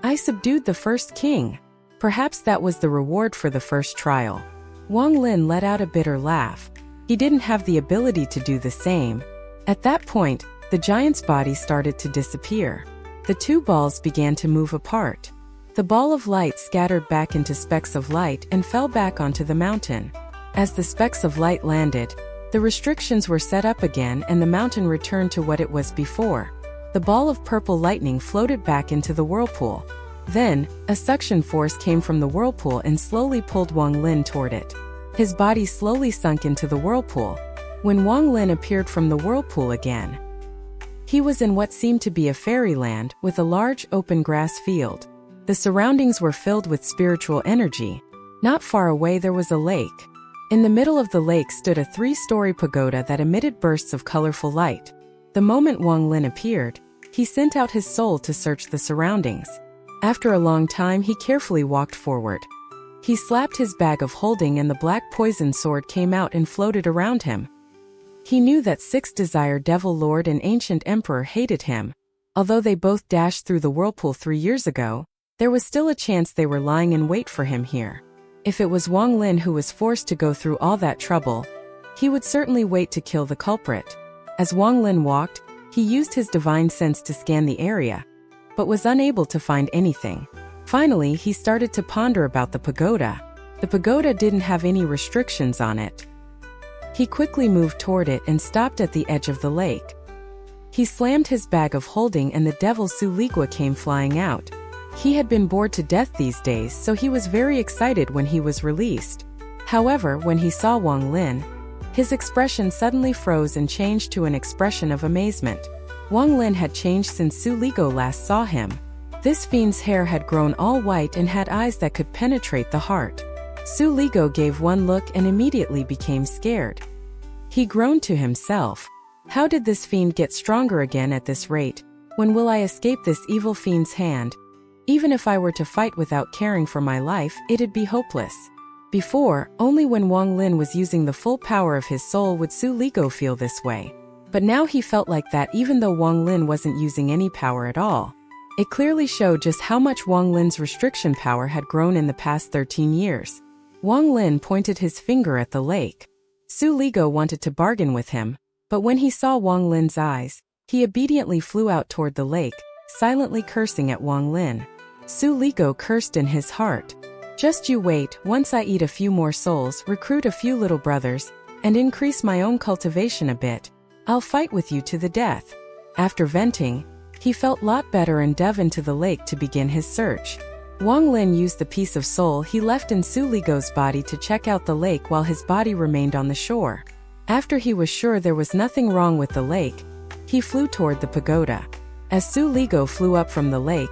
"I subdued the first king. Perhaps that was the reward for the first trial." Wang Lin let out a bitter laugh. He didn't have the ability to do the same. At that point, the giant's body started to disappear. The 2 balls began to move apart. The ball of light scattered back into specks of light and fell back onto the mountain. As the specks of light landed, the restrictions were set up again and the mountain returned to what it was before. The ball of purple lightning floated back into the whirlpool. Then, a suction force came from the whirlpool and slowly pulled Wang Lin toward it. His body slowly sunk into the whirlpool. When Wang Lin appeared from the whirlpool again, he was in what seemed to be a fairyland with a large open grass field. The surroundings were filled with spiritual energy. Not far away there was a lake. In the middle of the lake stood a 3-story pagoda that emitted bursts of colorful light. The moment Wang Lin appeared, he sent out his soul to search the surroundings. After a long time, he carefully walked forward. He slapped his bag of holding and the black poison sword came out and floated around him. He knew that 6th Desire Devil Lord and Ancient Emperor hated him. Although they both dashed through the whirlpool 3 years ago, there was still a chance they were lying in wait for him here. If it was Wang Lin who was forced to go through all that trouble, he would certainly wait to kill the culprit. As Wang Lin walked, he used his divine sense to scan the area, but was unable to find anything. Finally, he started to ponder about the pagoda. The pagoda didn't have any restrictions on it. He quickly moved toward it and stopped at the edge of the lake. He slammed his bag of holding and the devil Su Ligua came flying out. He had been bored to death these days, so he was very excited when he was released. However, when he saw Wang Lin, his expression suddenly froze and changed to an expression of amazement. Wang Lin had changed since Su Ligua last saw him. This fiend's hair had grown all white and had eyes that could penetrate the heart. Su Ligua gave one look and immediately became scared. He groaned to himself. How did this fiend get stronger again at this rate? When will I escape this evil fiend's hand? Even if I were to fight without caring for my life, it'd be hopeless. Before, only when Wang Lin was using the full power of his soul would Su Ligua feel this way. But now he felt like that even though Wang Lin wasn't using any power at all. It clearly showed just how much Wang Lin's restriction power had grown in the past 13 years. Wang Lin pointed his finger at the lake. Su Ligua wanted to bargain with him, but when he saw Wang Lin's eyes, he obediently flew out toward the lake, silently cursing at Wang Lin. Su Ligua cursed in his heart. Just you wait, once I eat a few more souls, recruit a few little brothers, and increase my own cultivation a bit, I'll fight with you to the death. After venting, he felt a lot better and dove into the lake to begin his search. Wang Lin used the piece of soul he left in Su Liguo's body to check out the lake while his body remained on the shore. After he was sure there was nothing wrong with the lake, he flew toward the pagoda. As Su Ligua flew up from the lake,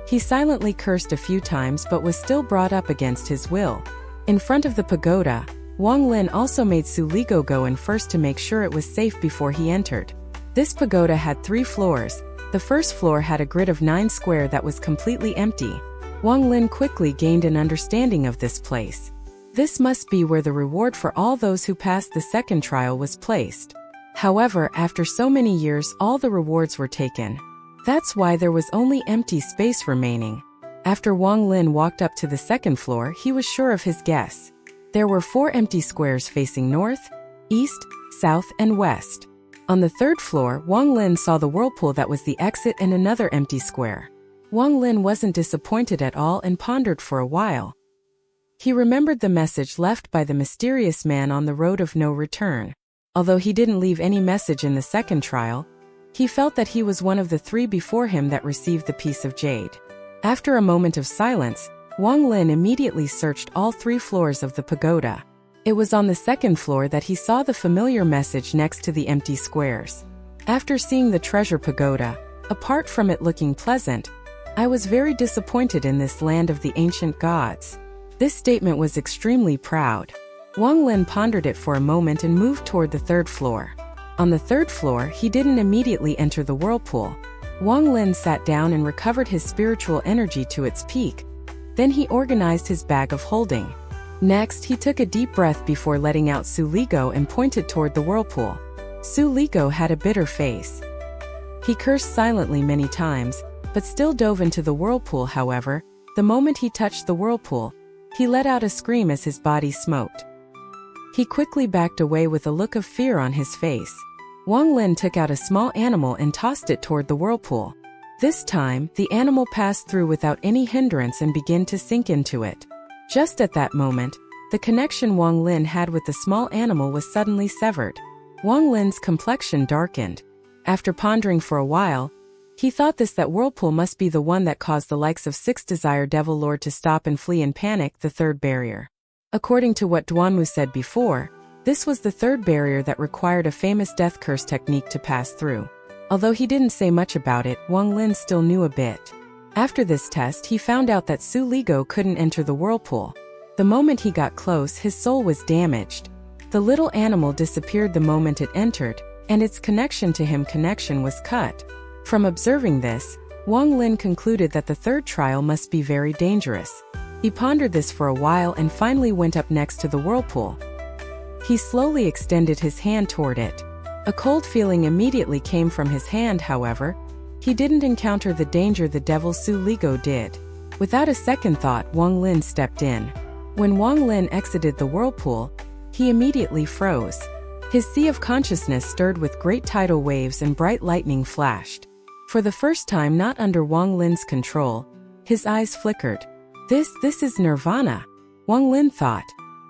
he silently cursed a few times but was still brought up against his will. In front of the pagoda, Wang Lin also made Su Ligua go in first to make sure it was safe before he entered. This pagoda had 3 floors. The first floor had a grid of 9 square that was completely empty. Wang Lin quickly gained an understanding of this place. This must be where the reward for all those who passed the second trial was placed. However, after so many years, all the rewards were taken. That's why there was only empty space remaining. After Wang Lin walked up to the second floor, he was sure of his guess. There were 4 empty squares facing north, east, south, and west. On the third floor, Wang Lin saw the whirlpool that was the exit and another empty square. Wang Lin wasn't disappointed at all and pondered for a while. He remembered the message left by the mysterious man on the road of no return. Although he didn't leave any message in the second trial, he felt that he was one of the 3 before him that received the piece of jade. After a moment of silence, Wang Lin immediately searched all 3 floors of the pagoda. It was on the second floor that he saw the familiar message next to the empty squares. After seeing the treasure pagoda, apart from it looking pleasant, I was very disappointed in this land of the ancient gods. This statement was extremely proud. Wang Lin pondered it for a moment and moved toward the third floor. On the third floor, he didn't immediately enter the whirlpool. Wang Lin sat down and recovered his spiritual energy to its peak. Then he organized his bag of holding. Next, he took a deep breath before letting out Su Ligua and pointed toward the whirlpool. Su Ligua had a bitter face. He cursed silently many times, but still dove into the whirlpool. However, the moment he touched the whirlpool, he let out a scream as his body smoked. He quickly backed away with a look of fear on his face. Wang Lin took out a small animal and tossed it toward the whirlpool. This time, the animal passed through without any hindrance and began to sink into it. Just at that moment, the connection Wang Lin had with the small animal was suddenly severed. Wang Lin's complexion darkened. After pondering for a while, he thought that whirlpool must be the one that caused the likes of 6th Desire Devil Lord to stop and flee in panic, the third barrier. According to what Donghua said before, this was the third barrier that required a famous death curse technique to pass through. Although he didn't say much about it, Wang Lin still knew a bit. After this test, he found out that Su Ligua couldn't enter the whirlpool. The moment he got close, his soul was damaged. The little animal disappeared the moment it entered, and its connection to him was cut. From observing this, Wang Lin concluded that the third trial must be very dangerous. He pondered this for a while and finally went up next to the whirlpool. He slowly extended his hand toward it. A cold feeling immediately came from his hand, however. He didn't encounter the danger the devil Su Ligo did. Without a second thought, Wang Lin stepped in. When Wang Lin exited the whirlpool, he immediately froze. His sea of consciousness stirred with great tidal waves and bright lightning flashed. For the first time not under Wang Lin's control, his eyes flickered. This is nirvana, Wang Lin thought.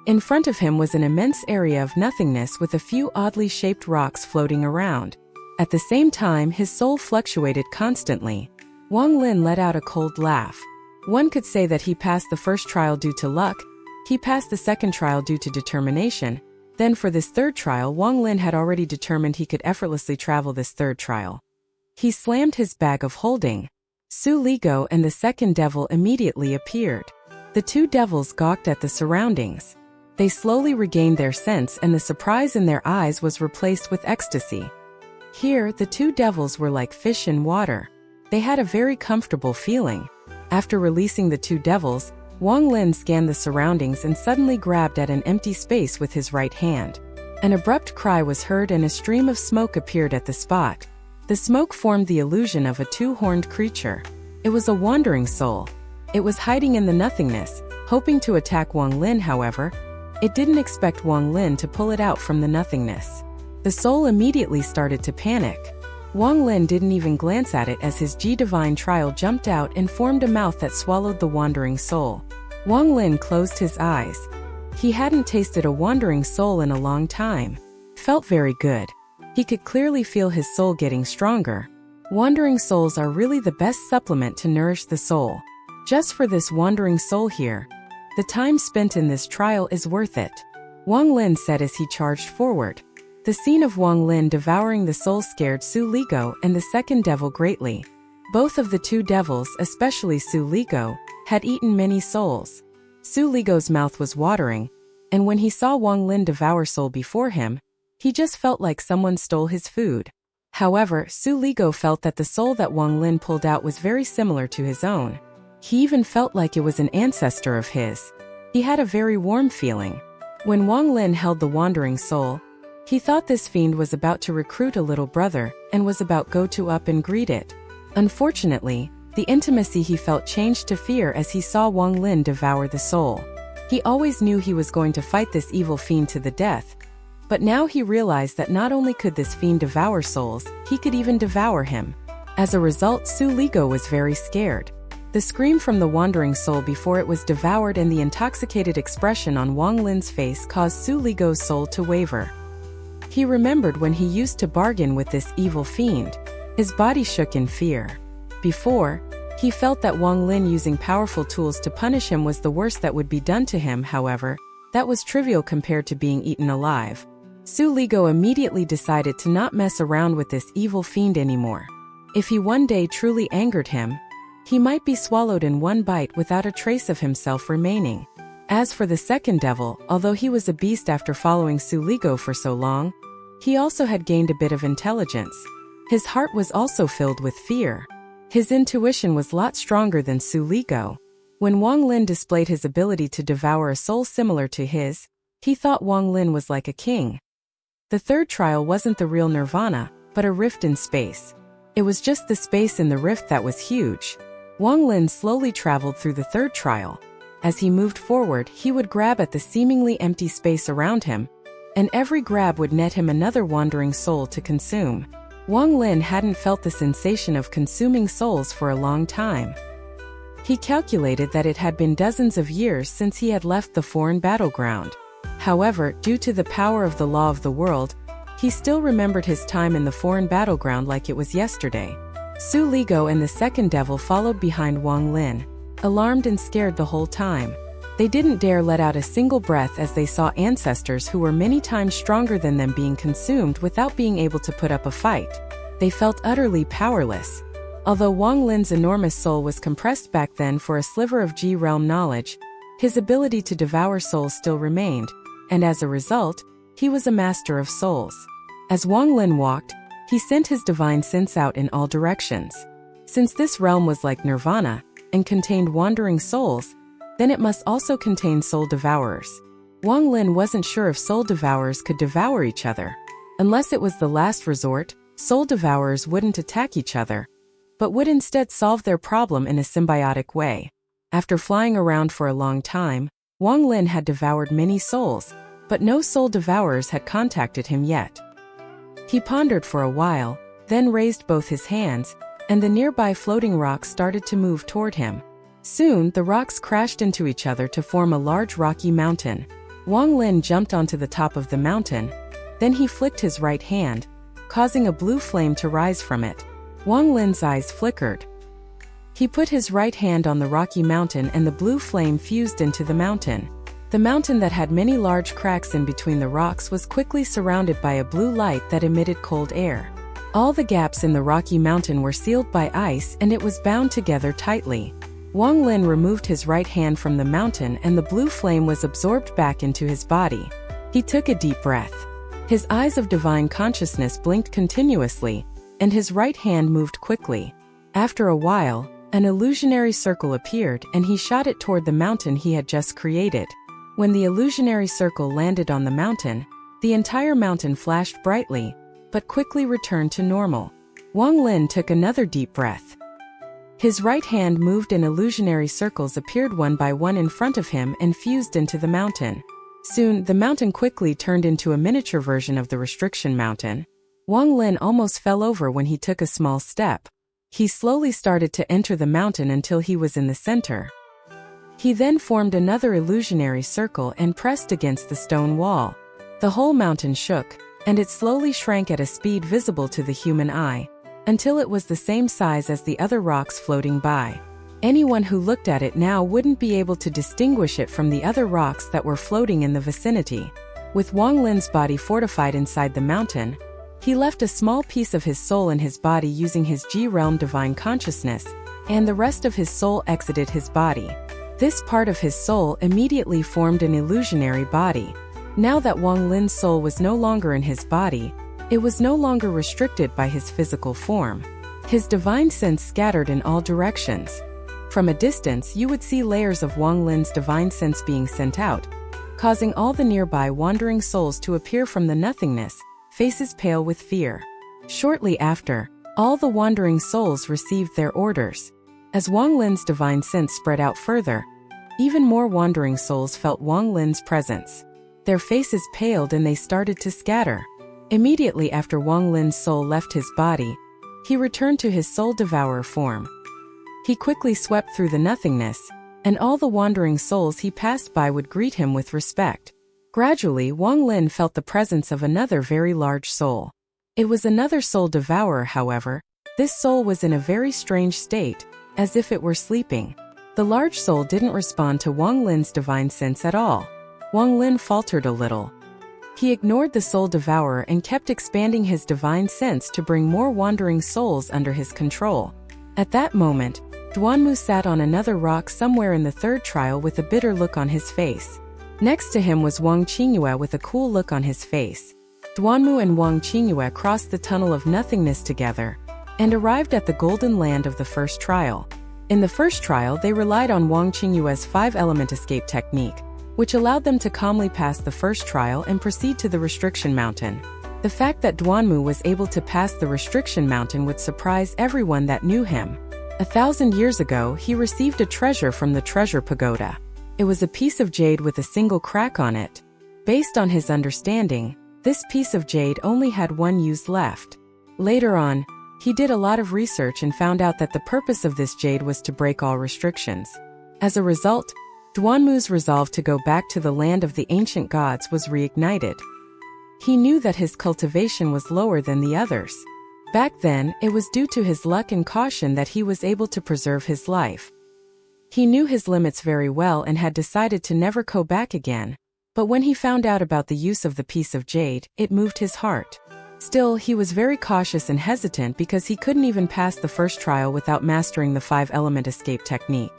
In front of him was an immense area of nothingness with a few oddly shaped rocks floating around. At the same time, his soul fluctuated constantly. Wang Lin let out a cold laugh. One could say that he passed the first trial due to luck, he passed the second trial due to determination. Then for this third trial, Wang Lin had already determined he could effortlessly travel this third trial. He slammed his bag of holding. Su Ligo and the second devil immediately appeared. The two devils gawked at the surroundings. They slowly regained their sense, and the surprise in their eyes was replaced with ecstasy. Here, the two devils were like fish in water. They had a very comfortable feeling. After releasing the two devils, Wang Lin scanned the surroundings and suddenly grabbed at an empty space with his right hand. An abrupt cry was heard and a stream of smoke appeared at the spot. The smoke formed the illusion of a two-horned creature. It was a wandering soul. It was hiding in the nothingness, hoping to attack Wang Lin. However, it didn't expect Wang Lin to pull it out from the nothingness. The soul immediately started to panic. Wang Lin didn't even glance at it as his G-Divine Trial jumped out and formed a mouth that swallowed the wandering soul. Wang Lin closed his eyes. He hadn't tasted a wandering soul in a long time. Felt very good. He could clearly feel his soul getting stronger. Wandering souls are really the best supplement to nourish the soul. Just for this wandering soul here, the time spent in this trial is worth it, Wang Lin said as he charged forward. The scene of Wang Lin devouring the soul scared Su Ligo and the second devil greatly. Both of the two devils, especially Su Ligo, had eaten many souls. Su Ligo's mouth was watering, and when he saw Wang Lin devour soul before him, he just felt like someone stole his food. However, Su Ligo felt that the soul that Wang Lin pulled out was very similar to his own. He even felt like it was an ancestor of his. He had a very warm feeling. When Wang Lin held the wandering soul, he thought this fiend was about to recruit a little brother and was about to up and greet it. Unfortunately, the intimacy he felt changed to fear as he saw Wang Lin devour the soul. He always knew he was going to fight this evil fiend to the death, but now he realized that not only could this fiend devour souls, he could even devour him. As a result, Su Ligo was very scared. The scream from the wandering soul before it was devoured and the intoxicated expression on Wang Lin's face caused Su Ligo's soul to waver. He remembered when he used to bargain with this evil fiend. His body shook in fear. Before, he felt that Wang Lin using powerful tools to punish him was the worst that would be done to him. However, that was trivial compared to being eaten alive. Su Ligo immediately decided to not mess around with this evil fiend anymore. If he one day truly angered him, he might be swallowed in one bite without a trace of himself remaining. As for the second devil, although he was a beast after following Su Ligo for so long, he also had gained a bit of intelligence. His heart was also filled with fear. His intuition was a lot stronger than Su Ligo. When Wang Lin displayed his ability to devour a soul similar to his, he thought Wang Lin was like a king. The third trial wasn't the real nirvana, but a rift in space. It was just the space in the rift that was huge. Wang Lin slowly traveled through the third trial. As he moved forward, he would grab at the seemingly empty space around him, and every grab would net him another wandering soul to consume. Wang Lin hadn't felt the sensation of consuming souls for a long time. He calculated that it had been dozens of years since he had left the foreign battleground. However, due to the power of the law of the world, he still remembered his time in the foreign battleground like it was yesterday. Su Ligo and the second devil followed behind Wang Lin, alarmed and scared the whole time. They didn't dare let out a single breath as they saw ancestors who were many times stronger than them being consumed without being able to put up a fight. They felt utterly powerless. Although Wang Lin's enormous soul was compressed back then for a sliver of G-realm knowledge, His ability to devour souls still remained, and as a result, he was a master of souls. As Wang Lin walked, he sent his divine sense out in all directions. Since this realm was like nirvana, and contained wandering souls, then it must also contain soul devourers. Wang Lin wasn't sure if soul devourers could devour each other. Unless it was the last resort, soul devourers wouldn't attack each other, but would instead solve their problem in a symbiotic way. After flying around for a long time, Wang Lin had devoured many souls, but no soul devourers had contacted him yet. He pondered for a while, then raised both his hands, and the nearby floating rocks started to move toward him. Soon, the rocks crashed into each other to form a large rocky mountain. Wang Lin jumped onto the top of the mountain, then he flicked his right hand, causing a blue flame to rise from it. Wang Lin's eyes flickered. He put his right hand on the rocky mountain and the blue flame fused into the mountain. The mountain that had many large cracks in between the rocks was quickly surrounded by a blue light that emitted cold air. All the gaps in the rocky mountain were sealed by ice and it was bound together tightly. Wang Lin removed his right hand from the mountain and the blue flame was absorbed back into his body. He took a deep breath. His eyes of divine consciousness blinked continuously, and his right hand moved quickly. After a while, an illusionary circle appeared and he shot it toward the mountain he had just created. When the illusionary circle landed on the mountain, the entire mountain flashed brightly, but quickly returned to normal. Wang Lin took another deep breath. His right hand moved and illusionary circles appeared one by one in front of him and fused into the mountain. Soon, the mountain quickly turned into a miniature version of the restriction mountain. Wang Lin almost fell over when he took a small step. He slowly started to enter the mountain until he was in the center. He then formed another illusionary circle and pressed against the stone wall. The whole mountain shook, and it slowly shrank at a speed visible to the human eye, until it was the same size as the other rocks floating by. Anyone who looked at it now wouldn't be able to distinguish it from the other rocks that were floating in the vicinity. With Wang Lin's body fortified inside the mountain, he left a small piece of his soul in his body using his G-realm divine consciousness, and the rest of his soul exited his body. This part of his soul immediately formed an illusionary body. Now that Wang Lin's soul was no longer in his body, it was no longer restricted by his physical form. His divine sense scattered in all directions. From a distance, you would see layers of Wang Lin's divine sense being sent out, causing all the nearby wandering souls to appear from the nothingness, faces pale with fear. Shortly after, all the wandering souls received their orders. As Wang Lin's divine sense spread out further, even more wandering souls felt Wang Lin's presence. Their faces paled and they started to scatter. Immediately after Wang Lin's soul left his body, he returned to his soul devourer form. He quickly swept through the nothingness, and all the wandering souls he passed by would greet him with respect. Gradually, Wang Lin felt the presence of another very large soul. It was another soul devourer, however. This soul was in a very strange state, as if it were sleeping. The large soul didn't respond to Wang Lin's divine sense at all. Wang Lin faltered a little. He ignored the soul devourer and kept expanding his divine sense to bring more wandering souls under his control. At that moment, Duanmu sat on another rock somewhere in the third trial with a bitter look on his face. Next to him was Wang Qingyue with a cool look on his face. Duanmu and Wang Qingyue crossed the tunnel of nothingness together and arrived at the golden land of the first trial. In the first trial, they relied on Wang Qingyue's 5-element escape technique, which allowed them to calmly pass the first trial and proceed to the restriction mountain. The fact that Duanmu was able to pass the restriction mountain would surprise everyone that knew him. 1,000 years ago, he received a treasure from the treasure pagoda. It was a piece of jade with a single crack on it. Based on his understanding, this piece of jade only had one use left. Later on, he did a lot of research and found out that the purpose of this jade was to break all restrictions. As a result, Duanmu's resolve to go back to the land of the ancient gods was reignited. He knew that his cultivation was lower than the others. Back then, it was due to his luck and caution that he was able to preserve his life. He knew his limits very well and had decided to never go back again. But when he found out about the use of the piece of jade, it moved his heart. Still, he was very cautious and hesitant because he couldn't even pass the first trial without mastering the 5-element escape technique.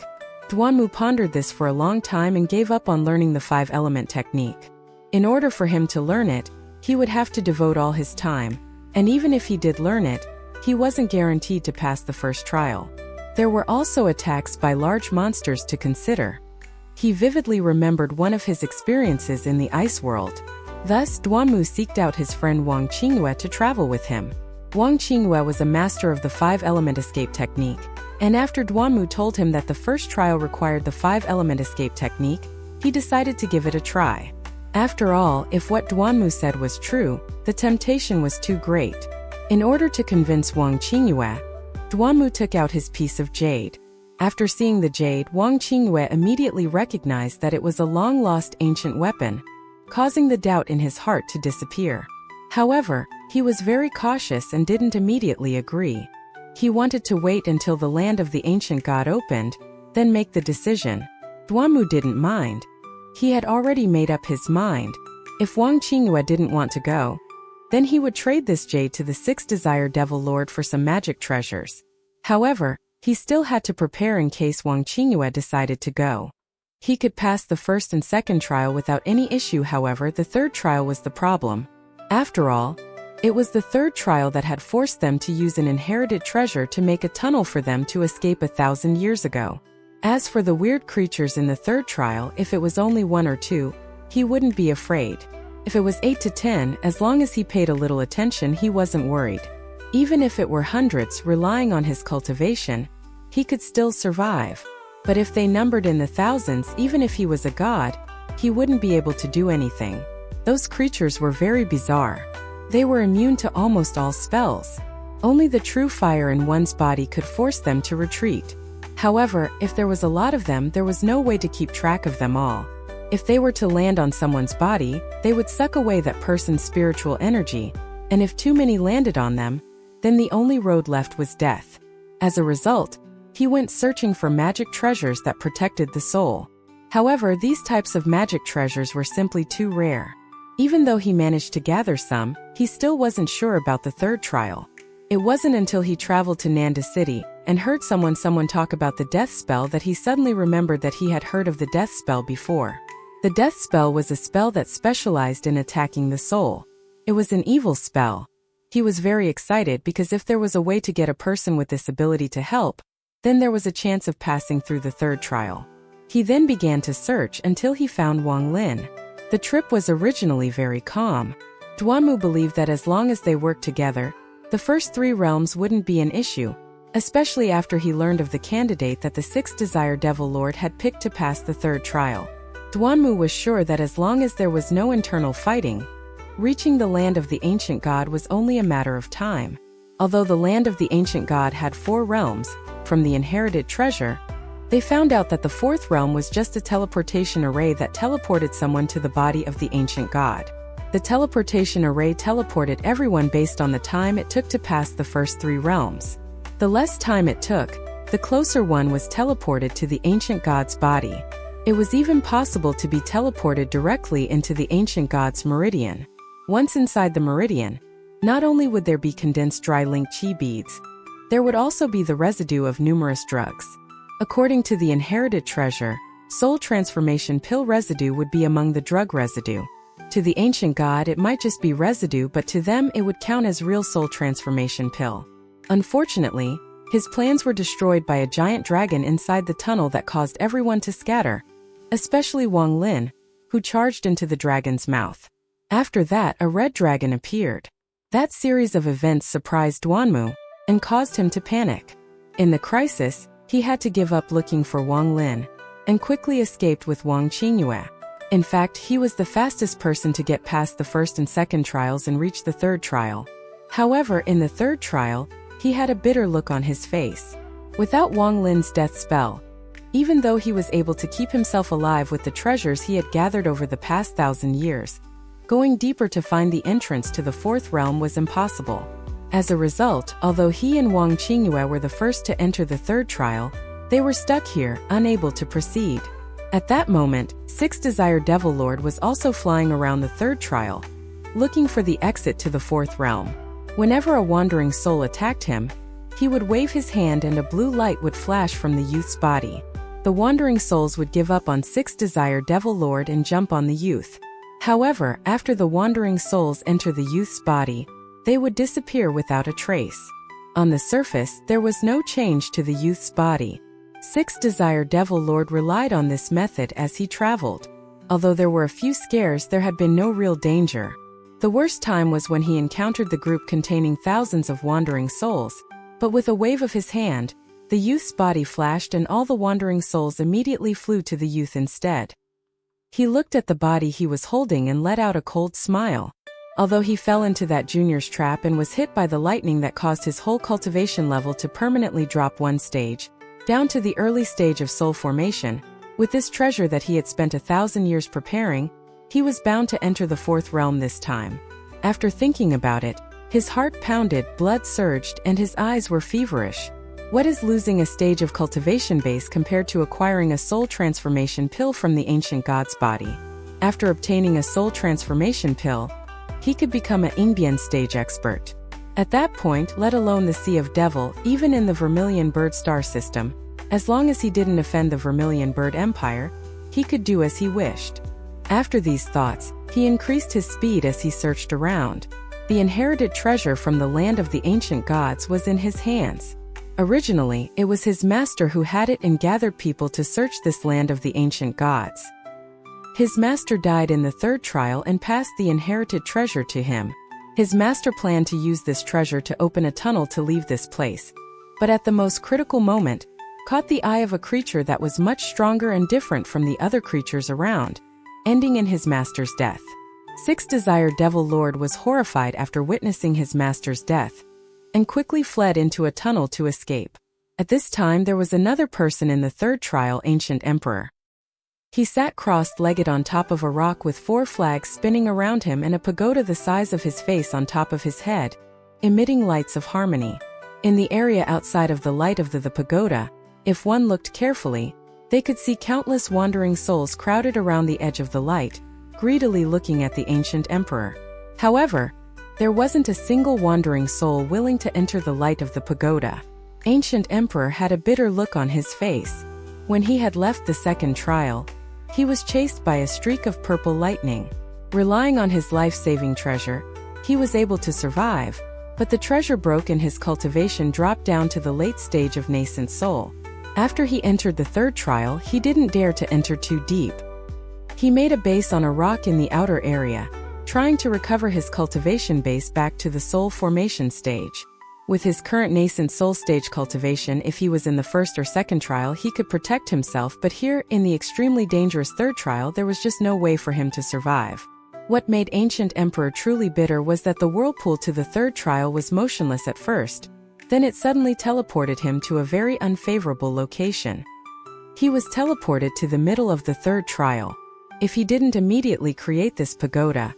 Duanmu pondered this for a long time and gave up on learning the 5-element technique. In order for him to learn it, he would have to devote all his time, and even if he did learn it, he wasn't guaranteed to pass the first trial. There were also attacks by large monsters to consider. He vividly remembered one of his experiences in the ice world. Thus, Duanmu sought out his friend Wang to travel with him. Wang was a master of the 5-element escape technique, and after Duanmu told him that the first trial required the 5-element escape technique, he decided to give it a try. After all, if what Duanmu said was true, the temptation was too great. In order to convince Wang Duanmu took out his piece of jade. After seeing the jade, Wang immediately recognized that it was a long-lost ancient weapon, causing the doubt in his heart to disappear. However, he was very cautious and didn't immediately agree. He wanted to wait until the land of the ancient god opened, then make the decision. Duanmu didn't mind. He had already made up his mind. If Wang didn't want to go, then he would trade this jade to the 6th Desire Devil Lord for some magic treasures. However, he still had to prepare in case Wang decided to go. He could pass the first and second trial without any issue, however, the third trial was the problem. After all, it was the third trial that had forced them to use an inherited treasure to make a tunnel for them to escape 1,000 years ago. As for the weird creatures in the third trial, if it was only 1 or 2, he wouldn't be afraid. If it was 8 to 10, as long as he paid a little attention, he wasn't worried. Even if it were hundreds, relying on his cultivation, he could still survive. But if they numbered in the thousands, even if he was a god, he wouldn't be able to do anything. Those creatures were very bizarre. They were immune to almost all spells. Only the true fire in one's body could force them to retreat. However, if there was a lot of them, there was no way to keep track of them all. If they were to land on someone's body, they would suck away that person's spiritual energy, and if too many landed on them, then the only road left was death. As a result, he went searching for magic treasures that protected the soul. However, these types of magic treasures were simply too rare. Even though he managed to gather some, he still wasn't sure about the third trial. It wasn't until he traveled to Nanda City and heard someone talk about the death spell that he suddenly remembered that he had heard of the death spell before. The death spell was a spell that specialized in attacking the soul. It was an evil spell. He was very excited because if there was a way to get a person with this ability to help, then there was a chance of passing through the third trial. He then began to search until he found Wang Lin. The trip was originally very calm. Duanmu believed that as long as they worked together, the first 3 realms wouldn't be an issue, especially after he learned of the candidate that the 6th Desire Devil Lord had picked to pass the third trial. Duanmu was sure that as long as there was no internal fighting, reaching the land of the ancient god was only a matter of time. Although the land of the ancient god had 4 realms, from the inherited treasure, they found out that the 4th realm was just a teleportation array that teleported someone to the body of the ancient god. The teleportation array teleported everyone based on the time it took to pass the first 3 realms. The less time it took, the closer one was teleported to the ancient god's body. It was even possible to be teleported directly into the ancient god's meridian. Once inside the meridian, not only would there be condensed dry link chi beads, there would also be the residue of numerous drugs. According to the inherited treasure, soul transformation pill residue would be among the drug residue. To the ancient god it might just be residue, but to them it would count as real soul transformation pill. Unfortunately, his plans were destroyed by a giant dragon inside the tunnel that caused everyone to scatter, especially Wang Lin, who charged into the dragon's mouth. After that, a red dragon appeared. That series of events surprised Duanmu and caused him to panic. In the crisis, he had to give up looking for Wang Lin and quickly escaped with Wang Qingyue. In fact, he was the fastest person to get past the first and second trials and reach the third trial. However, in the third trial, he had a bitter look on his face. Without Wang Lin's death spell, even though he was able to keep himself alive with the treasures he had gathered over the past 1,000 years, going deeper to find the entrance to the 4th realm was impossible. As a result, although he and Wang Qingyue were the first to enter the third trial, they were stuck here, unable to proceed. At that moment, 6th Desire Devil Lord was also flying around the third trial, looking for the exit to the 4th realm. Whenever a wandering soul attacked him, he would wave his hand and a blue light would flash from the youth's body. the wandering souls would give up on 6 Desire Devil Lord and jump on the youth. However, after the wandering souls enter the youth's body, they would disappear without a trace. On the surface, there was no change to the youth's body. 6 Desire Devil Lord relied on this method as he traveled. Although there were a few scares, there had been no real danger. The worst time was when he encountered the group containing thousands of wandering souls, but with a wave of his hand, the youth's body flashed and all the wandering souls immediately flew to the youth instead. He looked at the body he was holding and let out a cold smile. Although he fell into that junior's trap and was hit by the lightning that caused his whole cultivation level to permanently drop 1 stage, down to the early stage of soul formation, with this treasure that he had spent 1,000 years preparing, he was bound to enter the 4th realm this time. After thinking about it, his heart pounded, blood surged, and his eyes were feverish. What is losing a stage of cultivation base compared to acquiring a soul transformation pill from the ancient god's body? After obtaining a soul transformation pill, he could become an ENGSUB stage expert. At that point, let alone the Sea of Devil, even in the Vermilion Bird star system, as long as he didn't offend the Vermilion Bird Empire, he could do as he wished. After these thoughts, he increased his speed as he searched around. The inherited treasure from the land of the ancient gods was in his hands. Originally, it was his master who had it and gathered people to search this land of the ancient gods. His master died in the 3rd trial and passed the inherited treasure to him. His master planned to use this treasure to open a tunnel to leave this place, but at the most critical moment, caught the eye of a creature that was much stronger and different from the other creatures around, ending in his master's death. 6 Desire Devil Lord was horrified after witnessing his master's death, and quickly fled into a tunnel to escape. At this time there was another person in the 3rd trial, Ancient Emperor. He sat crossed-legged on top of a rock with 4 flags spinning around him and a pagoda the size of his face on top of his head, emitting lights of harmony. In the area outside of the light of the pagoda, if one looked carefully, they could see countless wandering souls crowded around the edge of the light, greedily looking at the ancient emperor. However, there wasn't a single wandering soul willing to enter the light of the pagoda. Ancient Emperor had a bitter look on his face. When he had left the 2nd trial, he was chased by a streak of purple lightning. Relying on his life-saving treasure, he was able to survive, but the treasure broke and his cultivation dropped down to the late stage of nascent soul. After he entered the 3rd trial, he didn't dare to enter too deep. He made a base on a rock in the outer area, trying to recover his cultivation base back to the soul formation stage. With his current nascent soul stage cultivation, if he was in the 1st or 2nd trial, he could protect himself, but here, in the extremely dangerous 3rd trial, there was just no way for him to survive. What made Ancient Emperor truly bitter was that the whirlpool to the 3rd trial was motionless at first, then it suddenly teleported him to a very unfavorable location. He was teleported to the middle of the 3rd trial. If he didn't immediately create this pagoda,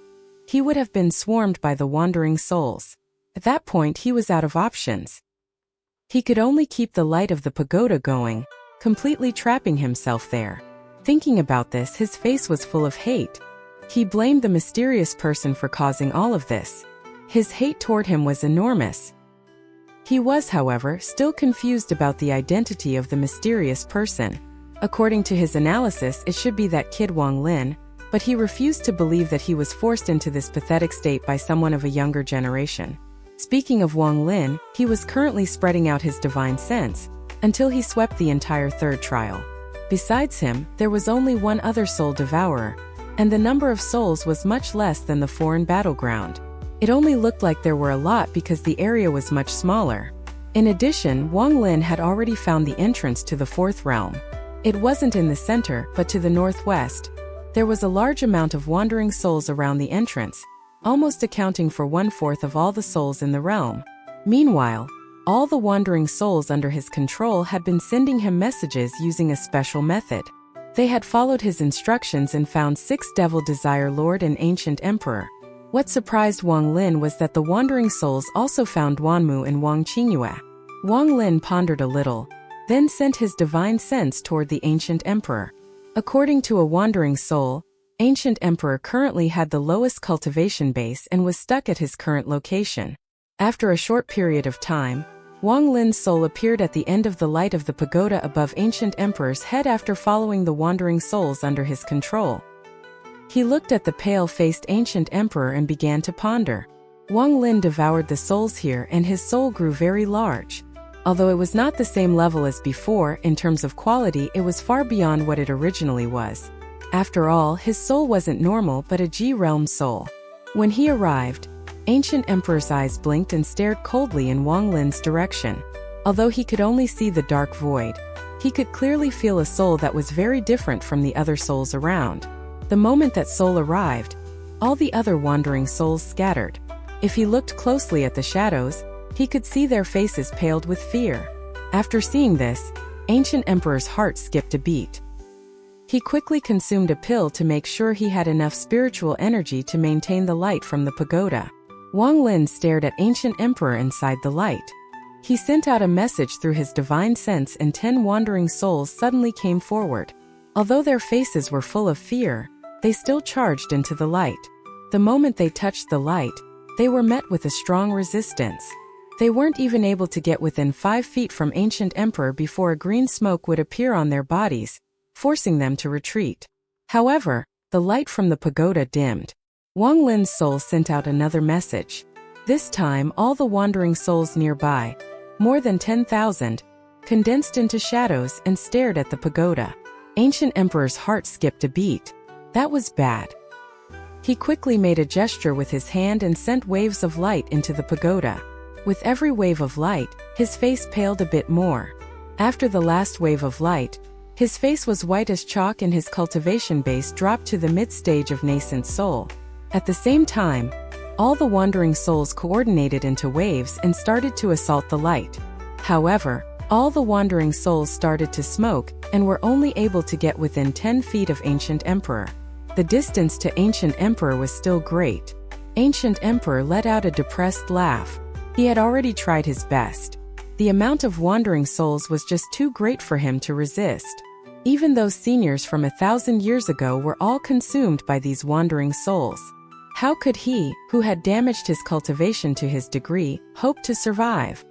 he would have been swarmed by the wandering souls. At that point, he was out of options. He could only keep the light of the pagoda going, completely trapping himself there. Thinking about this, his face was full of hate. He blamed the mysterious person for causing all of this. His hate toward him was enormous. He was, however, still confused about the identity of the mysterious person. According to his analysis, it should be that kid Wang Lin, but he refused to believe that he was forced into this pathetic state by someone of a younger generation. Speaking of Wang Lin, he was currently spreading out his divine sense, until he swept the entire 3rd trial. Besides him, there was only one other soul devourer, and the number of souls was much less than the foreign battleground. It only looked like there were a lot because the area was much smaller. In addition, Wang Lin had already found the entrance to the 4th realm. It wasn't in the center, but to the northwest. There was a large amount of wandering souls around the entrance, almost accounting for 1/4 of all the souls in the realm. Meanwhile, all the wandering souls under his control had been sending him messages using a special method. They had followed his instructions and found 6 Devil Desire Lord and Ancient Emperor. What surprised Wang Lin was that the wandering souls also found Wanmu and Wang Qingyue. Wang Lin pondered a little, then sent his divine sense toward the Ancient Emperor. According to a wandering soul, Ancient Emperor currently had the lowest cultivation base and was stuck at his current location. After a short period of time, Wang Lin's soul appeared at the end of the light of the pagoda above Ancient Emperor's head after following the wandering souls under his control. He looked at the pale-faced Ancient Emperor and began to ponder. Wang Lin devoured the souls here and his soul grew very large. Although it was not the same level as before, in terms of quality it was far beyond what it originally was. After all, his soul wasn't normal but a G-realm soul. When he arrived, Ancient Emperor's eyes blinked and stared coldly in Wang Lin's direction. Although he could only see the dark void, he could clearly feel a soul that was very different from the other souls around. The moment that soul arrived, all the other wandering souls scattered. If he looked closely at the shadows, he could see their faces paled with fear. After seeing this, Ancient Emperor's heart skipped a beat. He quickly consumed a pill to make sure he had enough spiritual energy to maintain the light from the pagoda. Wang Lin stared at Ancient Emperor inside the light. He sent out a message through his divine sense and 10 wandering souls suddenly came forward. Although their faces were full of fear, they still charged into the light. The moment they touched the light, they were met with a strong resistance. They weren't even able to get within 5 feet from Ancient Emperor before a green smoke would appear on their bodies, forcing them to retreat. However, the light from the pagoda dimmed. Wang Lin's soul sent out another message. This time all the wandering souls nearby, more than 10,000, condensed into shadows and stared at the pagoda. Ancient Emperor's heart skipped a beat. That was bad. He quickly made a gesture with his hand and sent waves of light into the pagoda. With every wave of light, his face paled a bit more. After the last wave of light, his face was white as chalk and his cultivation base dropped to the mid-stage of nascent soul. At the same time, all the wandering souls coordinated into waves and started to assault the light. However, all the wandering souls started to smoke and were only able to get within 10 feet of Ancient Emperor. The distance to Ancient Emperor was still great. Ancient Emperor let out a depressed laugh. He had already tried his best. The amount of wandering souls was just too great for him to resist. Even those seniors from 1,000 years ago were all consumed by these wandering souls. How could he, who had damaged his cultivation to his degree, hope to survive?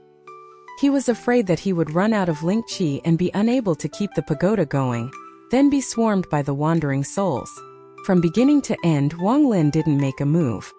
He was afraid that he would run out of link chi and be unable to keep the pagoda going, then be swarmed by the wandering souls. From beginning to end, Wang Lin didn't make a move.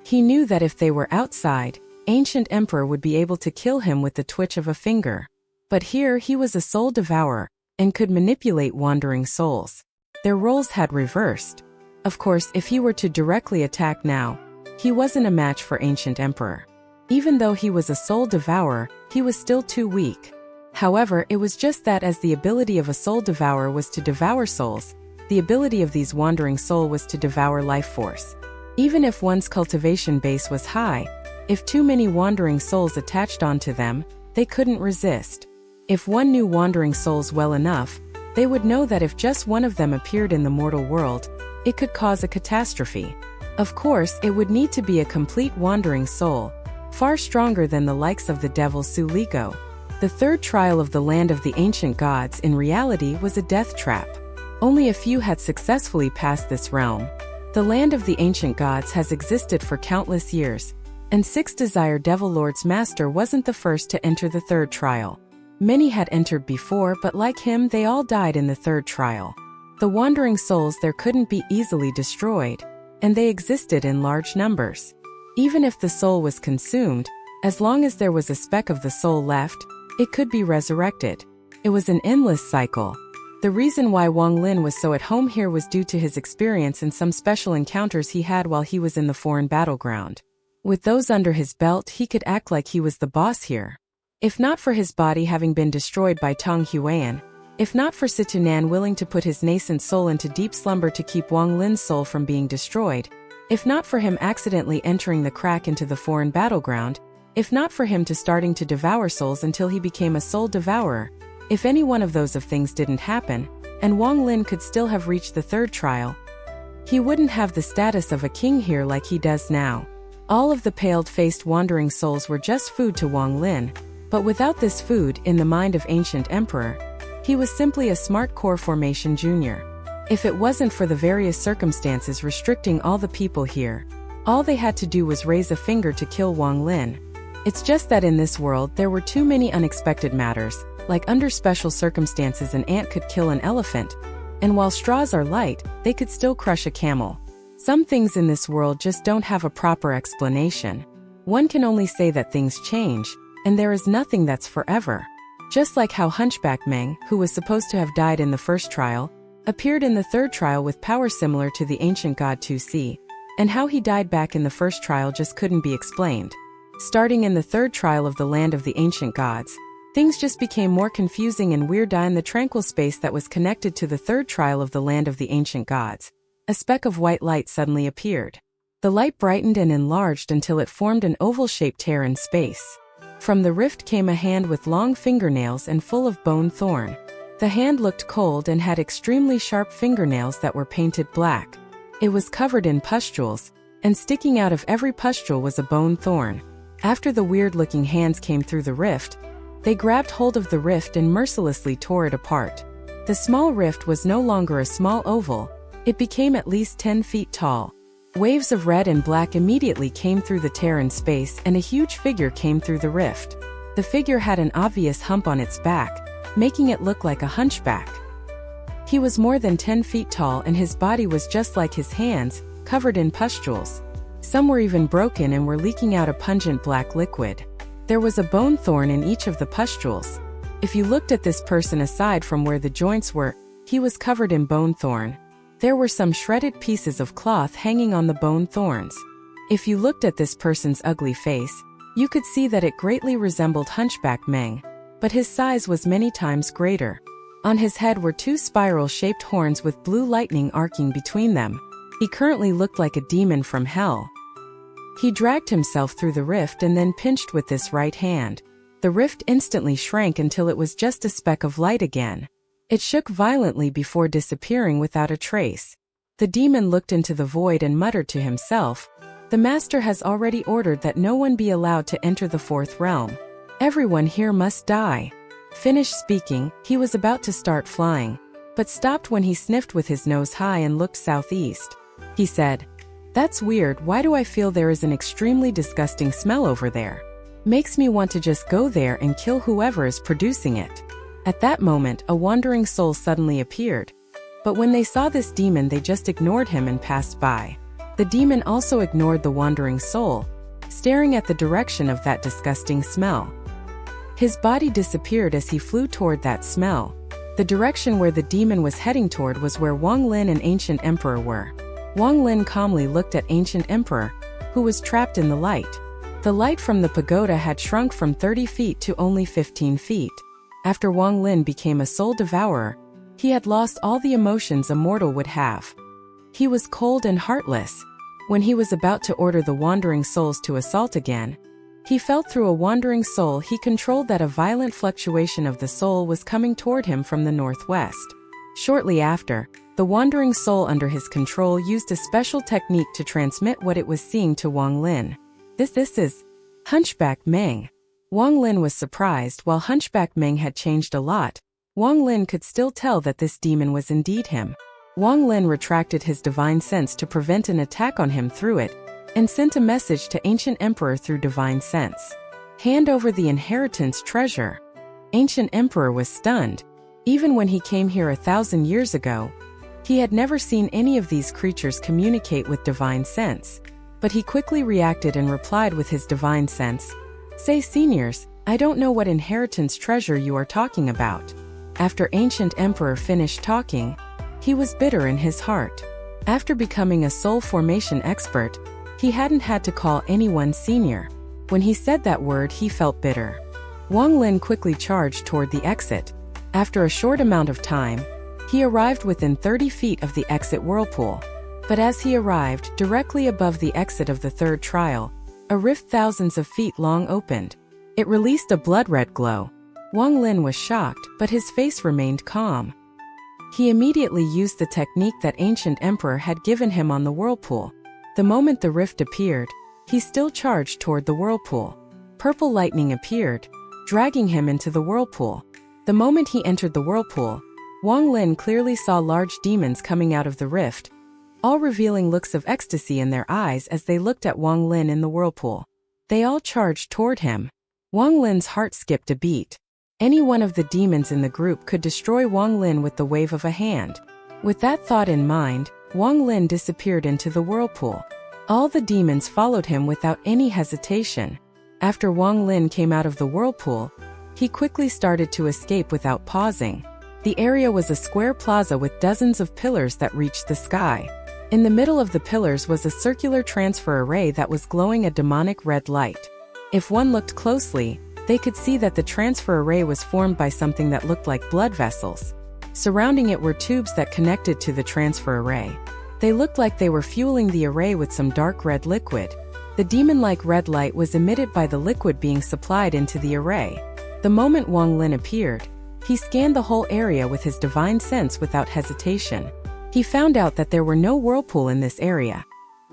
He knew that if they were outside, Ancient Emperor would be able to kill him with the twitch of a finger. But here he was a soul devourer, and could manipulate wandering souls. Their roles had reversed. Of course, if he were to directly attack now, he wasn't a match for Ancient Emperor. Even though he was a soul devourer, he was still too weak. However, it was just that as the ability of a soul devourer was to devour souls, the ability of these wandering soul was to devour life force. Even if one's cultivation base was high, if too many wandering souls attached onto them, they couldn't resist. If one knew wandering souls well enough, they would know that if just one of them appeared in the mortal world, it could cause a catastrophe. Of course, it would need to be a complete wandering soul, far stronger than the likes of the devil Suliko. The third trial of the land of the ancient gods in reality was a death trap. Only a few had successfully passed this realm. The land of the ancient gods has existed for countless years, and 6 Desire Devil Lord's master wasn't the first to enter the third trial. Many had entered before, but like him, they all died in the third trial. The wandering souls there couldn't be easily destroyed, and they existed in large numbers. Even if the soul was consumed, as long as there was a speck of the soul left, it could be resurrected. It was an endless cycle. The reason why Wang Lin was so at home here was due to his experience and some special encounters he had while he was in the foreign battleground. With those under his belt, he could act like he was the boss here. If not for his body having been destroyed by XIAN, if not for Situnan willing to put his nascent soul into deep slumber to keep Wang Lin's soul from being destroyed, if not for him accidentally entering the crack into the foreign battleground, if not for him to starting to devour souls until he became a soul devourer, if any one of those things didn't happen, and Wang Lin could still have reached the third trial, he wouldn't have the status of a king here like he does now. All of the paled-faced wandering souls were just food to Wang Lin, but without this food in the mind of Ancient Emperor, he was simply a smart core formation junior. If it wasn't for the various circumstances restricting all the people here, all they had to do was raise a finger to kill Wang Lin. It's just that in this world there were too many unexpected matters, like under special circumstances an ant could kill an elephant, and while straws are light, they could still crush a camel. Some things in this world just don't have a proper explanation. One can only say that things change, and there is nothing that's forever. Just like how Hunchback Meng, who was supposed to have died in the first trial, appeared in the third trial with power similar to the ancient god 2C, and how he died back in the first trial just couldn't be explained. Starting in the third trial of the land of the ancient gods, things just became more confusing and weird in the tranquil space that was connected to the third trial of the land of the ancient gods. A speck of white light suddenly appeared. The light brightened and enlarged until it formed an oval-shaped tear in space. From the rift came a hand with long fingernails and full of bone thorn. The hand looked cold and had extremely sharp fingernails that were painted black. It was covered in pustules, and sticking out of every pustule was a bone thorn. After the weird-looking hands came through the rift, they grabbed hold of the rift and mercilessly tore it apart. The small rift was no longer a small oval, it became at least 10 feet tall. Waves of red and black immediately came through the tear in space and a huge figure came through the rift. The figure had an obvious hump on its back, making it look like a hunchback. He was more than 10 feet tall and his body was just like his hands, covered in pustules. Some were even broken and were leaking out a pungent black liquid. There was a bone thorn in each of the pustules. If you looked at this person aside from where the joints were, he was covered in bone thorn. There were some shredded pieces of cloth hanging on the bone thorns. If you looked at this person's ugly face, you could see that it greatly resembled Hunchback Meng, but his size was many times greater. On his head were two spiral-shaped horns with blue lightning arcing between them. He currently looked like a demon from hell. He dragged himself through the rift and then pinched with this right hand. The rift instantly shrank until it was just a speck of light again. It shook violently before disappearing without a trace. The demon looked into the void and muttered to himself, "The master has already ordered that no one be allowed to enter the fourth realm. Everyone here must die." Finished speaking, he was about to start flying, but stopped when he sniffed with his nose high and looked southeast. He said, "That's weird, why do I feel there is an extremely disgusting smell over there? Makes me want to just go there and kill whoever is producing it." At that moment, a wandering soul suddenly appeared. But when they saw this demon they just ignored him and passed by. The demon also ignored the wandering soul, staring at the direction of that disgusting smell. His body disappeared as he flew toward that smell. The direction where the demon was heading toward was where Wang Lin and Ancient Emperor were. Wang Lin calmly looked at Ancient Emperor, who was trapped in the light. The light from the pagoda had shrunk from 30 feet to only 15 feet. After Wang Lin became a soul devourer, he had lost all the emotions a mortal would have. He was cold and heartless. When he was about to order the wandering souls to assault again, he felt through a wandering soul he controlled that a violent fluctuation of the soul was coming toward him from the northwest. Shortly after, the wandering soul under his control used a special technique to transmit what it was seeing to Wang Lin. This is Hunchback Meng. Wang Lin was surprised. While Hunchback Meng had changed a lot, Wang Lin could still tell that this demon was indeed him. Wang Lin retracted his divine sense to prevent an attack on him through it, and sent a message to Ancient Emperor through divine sense. "Hand over the inheritance treasure." Ancient Emperor was stunned. Even when he came here 1,000 years ago, he had never seen any of these creatures communicate with divine sense. But he quickly reacted and replied with his divine sense, "Say, seniors, I don't know what inheritance treasure you are talking about." After Ancient Emperor finished talking, he was bitter in his heart. After becoming a soul formation expert, he hadn't had to call anyone senior. When he said that word, he felt bitter. Wang Lin quickly charged toward the exit. After a short amount of time, he arrived within 30 feet of the exit whirlpool. But as he arrived directly above the exit of the third trial, a rift thousands of feet long opened. It released a blood-red glow. Wang Lin was shocked, but his face remained calm. He immediately used the technique that Ancient Emperor had given him on the whirlpool. The moment the rift appeared, he still charged toward the whirlpool. Purple lightning appeared, dragging him into the whirlpool. The moment he entered the whirlpool, Wang Lin clearly saw large demons coming out of the rift, all revealing looks of ecstasy in their eyes as they looked at Wang Lin in the whirlpool. They all charged toward him. Wang Lin's heart skipped a beat. Any one of the demons in the group could destroy Wang Lin with the wave of a hand. With that thought in mind, Wang Lin disappeared into the whirlpool. All the demons followed him without any hesitation. After Wang Lin came out of the whirlpool, he quickly started to escape without pausing. The area was a square plaza with dozens of pillars that reached the sky. In the middle of the pillars was a circular transfer array that was glowing a demonic red light. If one looked closely, they could see that the transfer array was formed by something that looked like blood vessels. Surrounding it were tubes that connected to the transfer array. They looked like they were fueling the array with some dark red liquid. The demon-like red light was emitted by the liquid being supplied into the array. The moment Wang Lin appeared, he scanned the whole area with his divine sense without hesitation. He found out that there were no whirlpool in this area,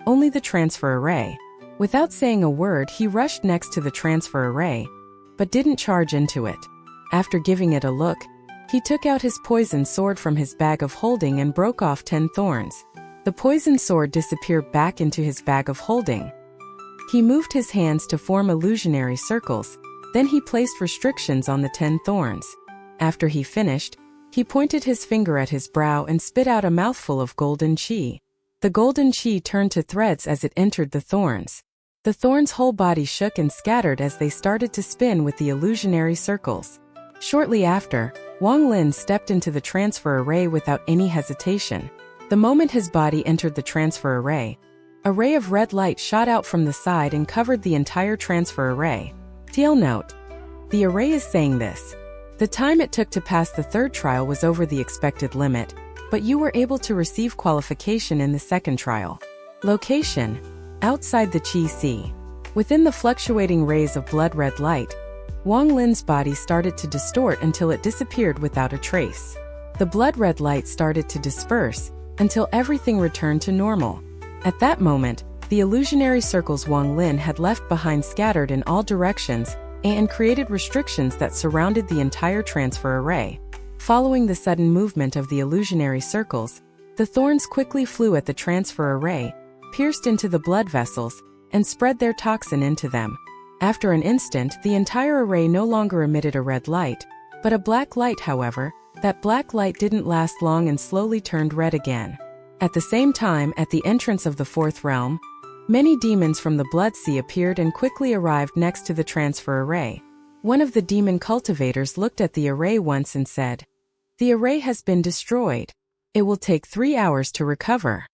only the transfer array. Without saying a word, he rushed next to the transfer array, but didn't charge into it. After giving it a look, he took out his poison sword from his bag of holding and broke off 10 thorns. The poison sword disappeared back into his bag of holding. He moved his hands to form illusionary circles, then he placed restrictions on the 10 thorns. After he finished, he pointed his finger at his brow and spit out a mouthful of golden qi. The golden qi turned to threads as it entered the thorns. The thorns' whole body shook and scattered as they started to spin with the illusionary circles. Shortly after, Wang Lin stepped into the transfer array without any hesitation. The moment his body entered the transfer array, a ray of red light shot out from the side and covered the entire transfer array. TL note: the array is saying this. The time it took to pass the third trial was over the expected limit, but you were able to receive qualification in the second trial. Location: outside the Qi Sea. Within the fluctuating rays of blood red light, Wang Lin's body started to distort until it disappeared without a trace. The blood red light started to disperse until everything returned to normal. At that moment, the illusionary circles Wang Lin had left behind scattered in all directions and created restrictions that surrounded the entire transfer array. Following the sudden movement of the illusionary circles, the thorns quickly flew at the transfer array, pierced into the blood vessels, and spread their toxin into them. After an instant, the entire array no longer emitted a red light, but a black light. However, that black light didn't last long and slowly turned red again. At the same time, at the entrance of the fourth realm, many demons from the Blood Sea appeared and quickly arrived next to the transfer array. One of the demon cultivators looked at the array once and said, "The array has been destroyed. It will take 3 hours to recover."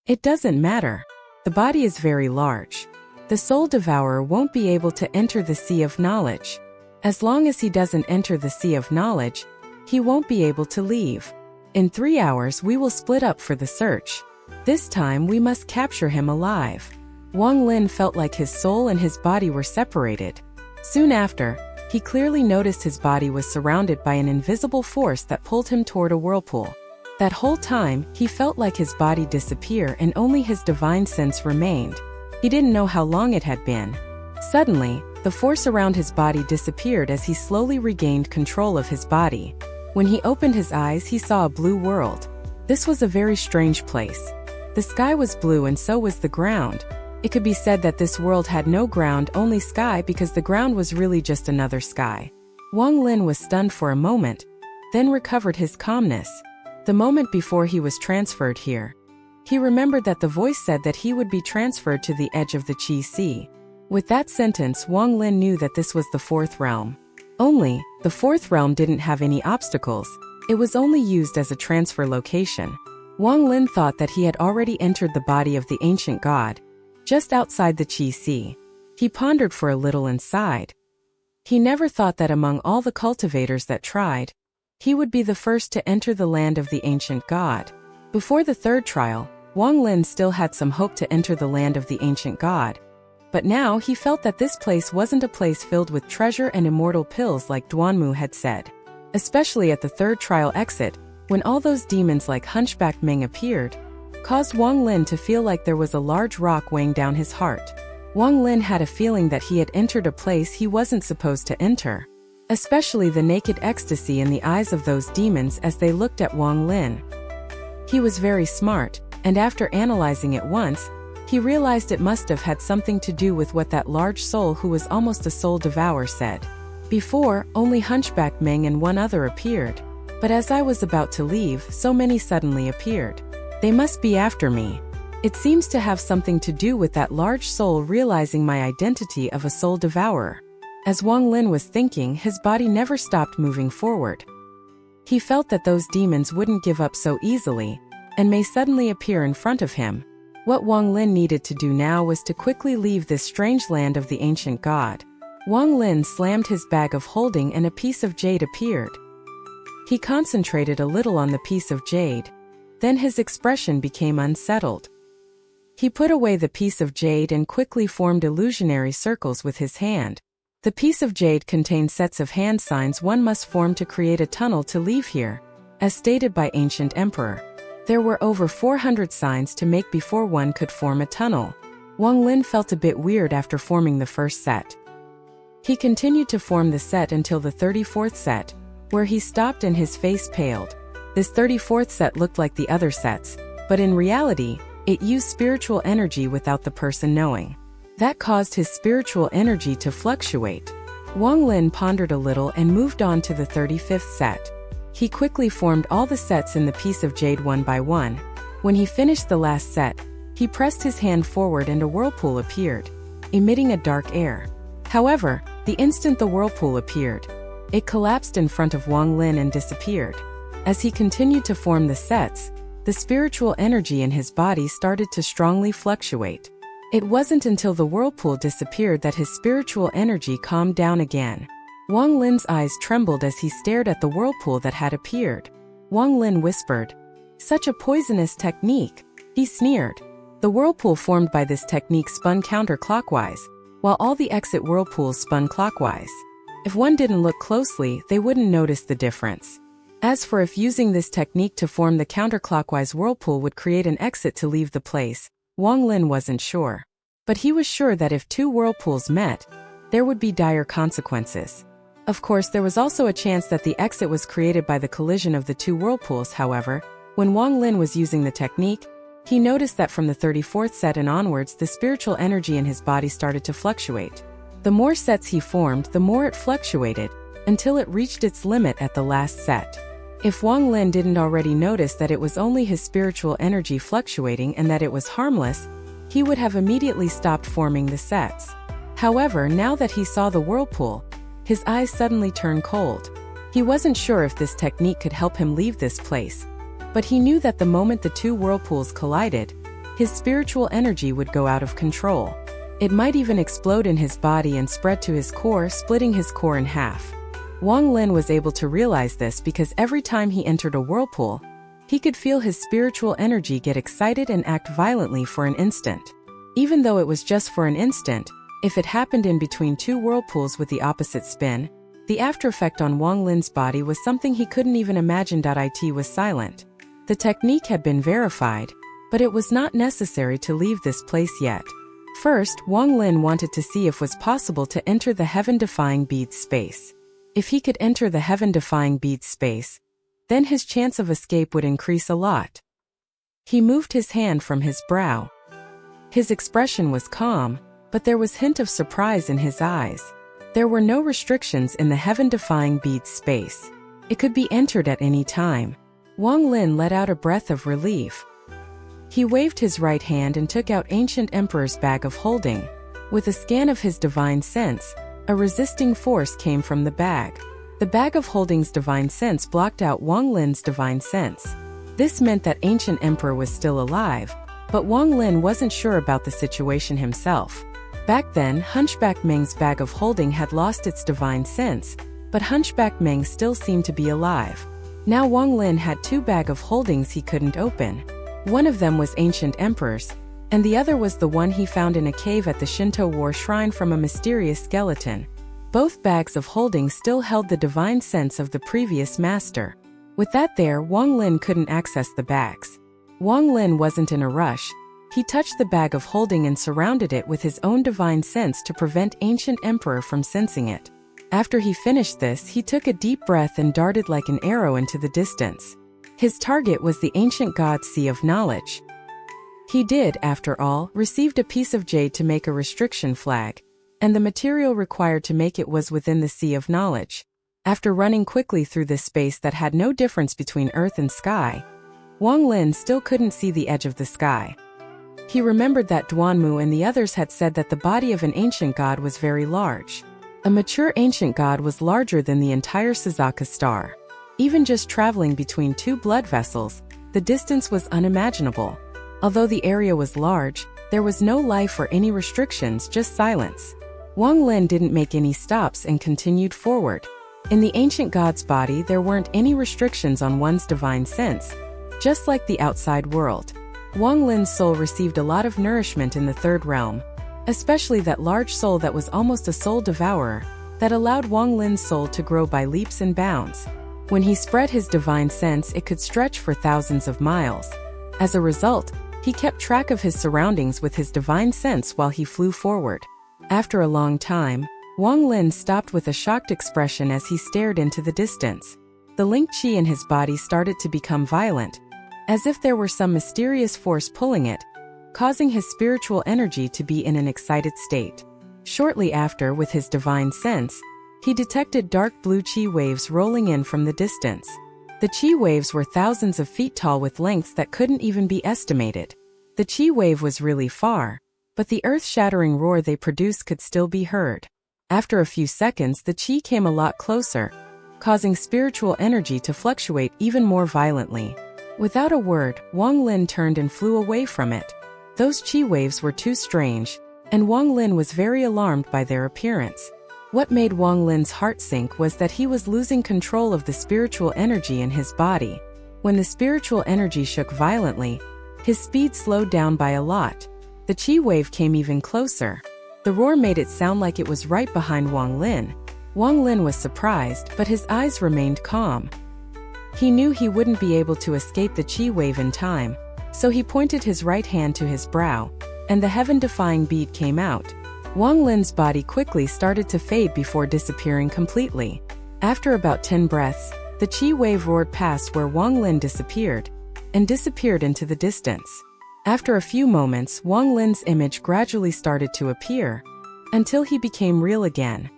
It doesn't matter. The body is very large. The soul devourer won't be able to enter the sea of knowledge. As long as he doesn't enter the sea of knowledge, he won't be able to leave. In 3 hours we will split up for the search. This time we must capture him alive. Wang Lin felt like his soul and his body were separated. Soon after, he clearly noticed his body was surrounded by an invisible force that pulled him toward a whirlpool. That whole time, he felt like his body disappear and only his divine sense remained. He didn't know how long it had been. Suddenly, the force around his body disappeared as he slowly regained control of his body. When he opened his eyes, he saw a blue world. This was a very strange place. The sky was blue and so was the ground. It could be said that this world had no ground, only sky, because the ground was really just another sky. Wang Lin was stunned for a moment, then recovered his calmness. The moment before he was transferred here, he remembered that the voice said that he would be transferred to the edge of the Qi Sea. With that sentence, Wang Lin knew that this was the fourth realm. Only, the fourth realm didn't have any obstacles. It was only used as a transfer location. Wang Lin thought that he had already entered the body of the ancient god, just outside the Qi Sea. He pondered for a little and sighed. He never thought that among all the cultivators that tried, he would be the first to enter the land of the ancient god. Before the third trial, Wang Lin still had some hope to enter the land of the ancient god. But now he felt that this place wasn't a place filled with treasure and immortal pills like Donghua had said. Especially at the third trial exit, when all those demons like Hunchback Ming appeared, caused Wang Lin to feel like there was a large rock weighing down his heart. Wang Lin had a feeling that he had entered a place he wasn't supposed to enter. Especially the naked ecstasy in the eyes of those demons as they looked at Wang Lin. He was very smart, and after analyzing it once, He realized it must have had something to do with what that large soul who was almost a soul devourer said. Before, only Hunchback Meng and one other appeared. But as I was about to leave, so many suddenly appeared. They must be after me. It seems to have something to do with that large soul realizing my identity of a soul devourer. As Wang Lin was thinking, his body never stopped moving forward. He felt that those demons wouldn't give up so easily, and may suddenly appear in front of him. What Wang Lin needed to do now was to quickly leave this strange land of the ancient god. Wang Lin slammed his bag of holding and a piece of jade appeared. He concentrated a little on the piece of jade. Then his expression became unsettled. He put away the piece of jade and quickly formed illusionary circles with his hand. The piece of jade contained sets of hand signs one must form to create a tunnel to leave here, as stated by Ancient Emperor. There were over 400 signs to make before one could form a tunnel. Wang Lin felt a bit weird after forming the first set. He continued to form the set until the 34th set, where he stopped and his face paled. This 34th set looked like the other sets, but in reality, it used spiritual energy without the person knowing. That caused his spiritual energy to fluctuate. Wang Lin pondered a little and moved on to the 35th set. He quickly formed all the sets in the piece of jade one by one. When he finished the last set, he pressed his hand forward and a whirlpool appeared, emitting a dark air. However, the instant the whirlpool appeared, it collapsed in front of Wang Lin and disappeared. As he continued to form the sets, the spiritual energy in his body started to strongly fluctuate. It wasn't until the whirlpool disappeared that his spiritual energy calmed down again. Wang Lin's eyes trembled as he stared at the whirlpool that had appeared. Wang Lin whispered, "Such a poisonous technique," he sneered. The whirlpool formed by this technique spun counterclockwise, while all the exit whirlpools spun clockwise. If one didn't look closely, they wouldn't notice the difference. As for if using this technique to form the counterclockwise whirlpool would create an exit to leave the place, Wang Lin wasn't sure. But he was sure that if two whirlpools met, there would be dire consequences. Of course, there was also a chance that the exit was created by the collision of the two whirlpools. However, when Wang Lin was using the technique, he noticed that from the 34th set and onwards the spiritual energy in his body started to fluctuate. The more sets he formed, the more it fluctuated, until it reached its limit at the last set. If Wang Lin didn't already notice that it was only his spiritual energy fluctuating and that it was harmless, he would have immediately stopped forming the sets. However, now that he saw the whirlpool, his eyes suddenly turned cold. He wasn't sure if this technique could help him leave this place, but he knew that the moment the two whirlpools collided, his spiritual energy would go out of control. It might even explode in his body and spread to his core, splitting his core in half. Wang Lin was able to realize this because every time he entered a whirlpool, he could feel his spiritual energy get excited and act violently for an instant. Even though it was just for an instant, if it happened in between two whirlpools with the opposite spin, the after effect on Wang Lin's body was something he couldn't even imagine. It was silent. The technique had been verified, but it was not necessary to leave this place yet. First, Wang Lin wanted to see if it was possible to enter the heaven-defying bead space. If he could enter the heaven-defying bead space, then his chance of escape would increase a lot. He moved his hand from his brow. His expression was calm, but there was a hint of surprise in his eyes. There were no restrictions in the heaven-defying bead space. It could be entered at any time. Wang Lin let out a breath of relief. He waved his right hand and took out Ancient Emperor's bag of holding. With a scan of his divine sense, a resisting force came from the bag. The bag of holding's divine sense blocked out Wang Lin's divine sense. This meant that Ancient Emperor was still alive, but Wang Lin wasn't sure about the situation himself. Back then, Hunchback Meng's bag of holding had lost its divine sense, but Hunchback Meng still seemed to be alive. Now Wang Lin had two bag of holdings he couldn't open. One of them was Ancient Emperor's, and the other was the one he found in a cave at the Shinto War Shrine from a mysterious skeleton. Both bags of holding still held the divine sense of the previous master. With that there, Wang Lin couldn't access the bags. Wang Lin wasn't in a rush. He touched the bag of holding and surrounded it with his own divine sense to prevent Ancient Emperor from sensing it. After he finished this, he took a deep breath and darted like an arrow into the distance. His target was the ancient god Sea of Knowledge. He did, after all, received a piece of jade to make a restriction flag, and the material required to make it was within the sea of knowledge. After running quickly through this space that had no difference between earth and sky, Wang Lin still couldn't see the edge of the sky. He remembered that Duanmu and the others had said that the body of an ancient god was very large. A mature ancient god was larger than the entire Suzaka star. Even just traveling between two blood vessels, the distance was unimaginable. Although the area was large, there was no life or any restrictions, just silence. Wang Lin didn't make any stops and continued forward. In the ancient god's body, there weren't any restrictions on one's divine sense, just like the outside world. Wang Lin's soul received a lot of nourishment in the third realm, especially that large soul that was almost a soul devourer, that allowed Wang Lin's soul to grow by leaps and bounds. When he spread his divine sense, it could stretch for thousands of miles. As a result, he kept track of his surroundings with his divine sense while he flew forward. After a long time, Wang Lin stopped with a shocked expression as he stared into the distance. The linked qi in his body started to become violent, as if there were some mysterious force pulling it, causing his spiritual energy to be in an excited state. Shortly after, with his divine sense, he detected dark blue qi waves rolling in from the distance. The qi waves were thousands of feet tall with lengths that couldn't even be estimated. The qi wave was really far, but the earth-shattering roar they produced could still be heard. After a few seconds, the qi came a lot closer, causing spiritual energy to fluctuate even more violently. Without a word, Wang Lin turned and flew away from it. Those qi waves were too strange, and Wang Lin was very alarmed by their appearance. What made Wang Lin's heart sink was that he was losing control of the spiritual energy in his body. When the spiritual energy shook violently, his speed slowed down by a lot. The qi wave came even closer. The roar made it sound like it was right behind Wang Lin. Wang Lin was surprised, but his eyes remained calm. He knew he wouldn't be able to escape the qi wave in time, so he pointed his right hand to his brow, and the heaven-defying bead came out. Wang Lin's body quickly started to fade before disappearing completely. After about 10 breaths, the qi wave roared past where Wang Lin disappeared, and disappeared into the distance. After a few moments, Wang Lin's image gradually started to appear, until he became real again.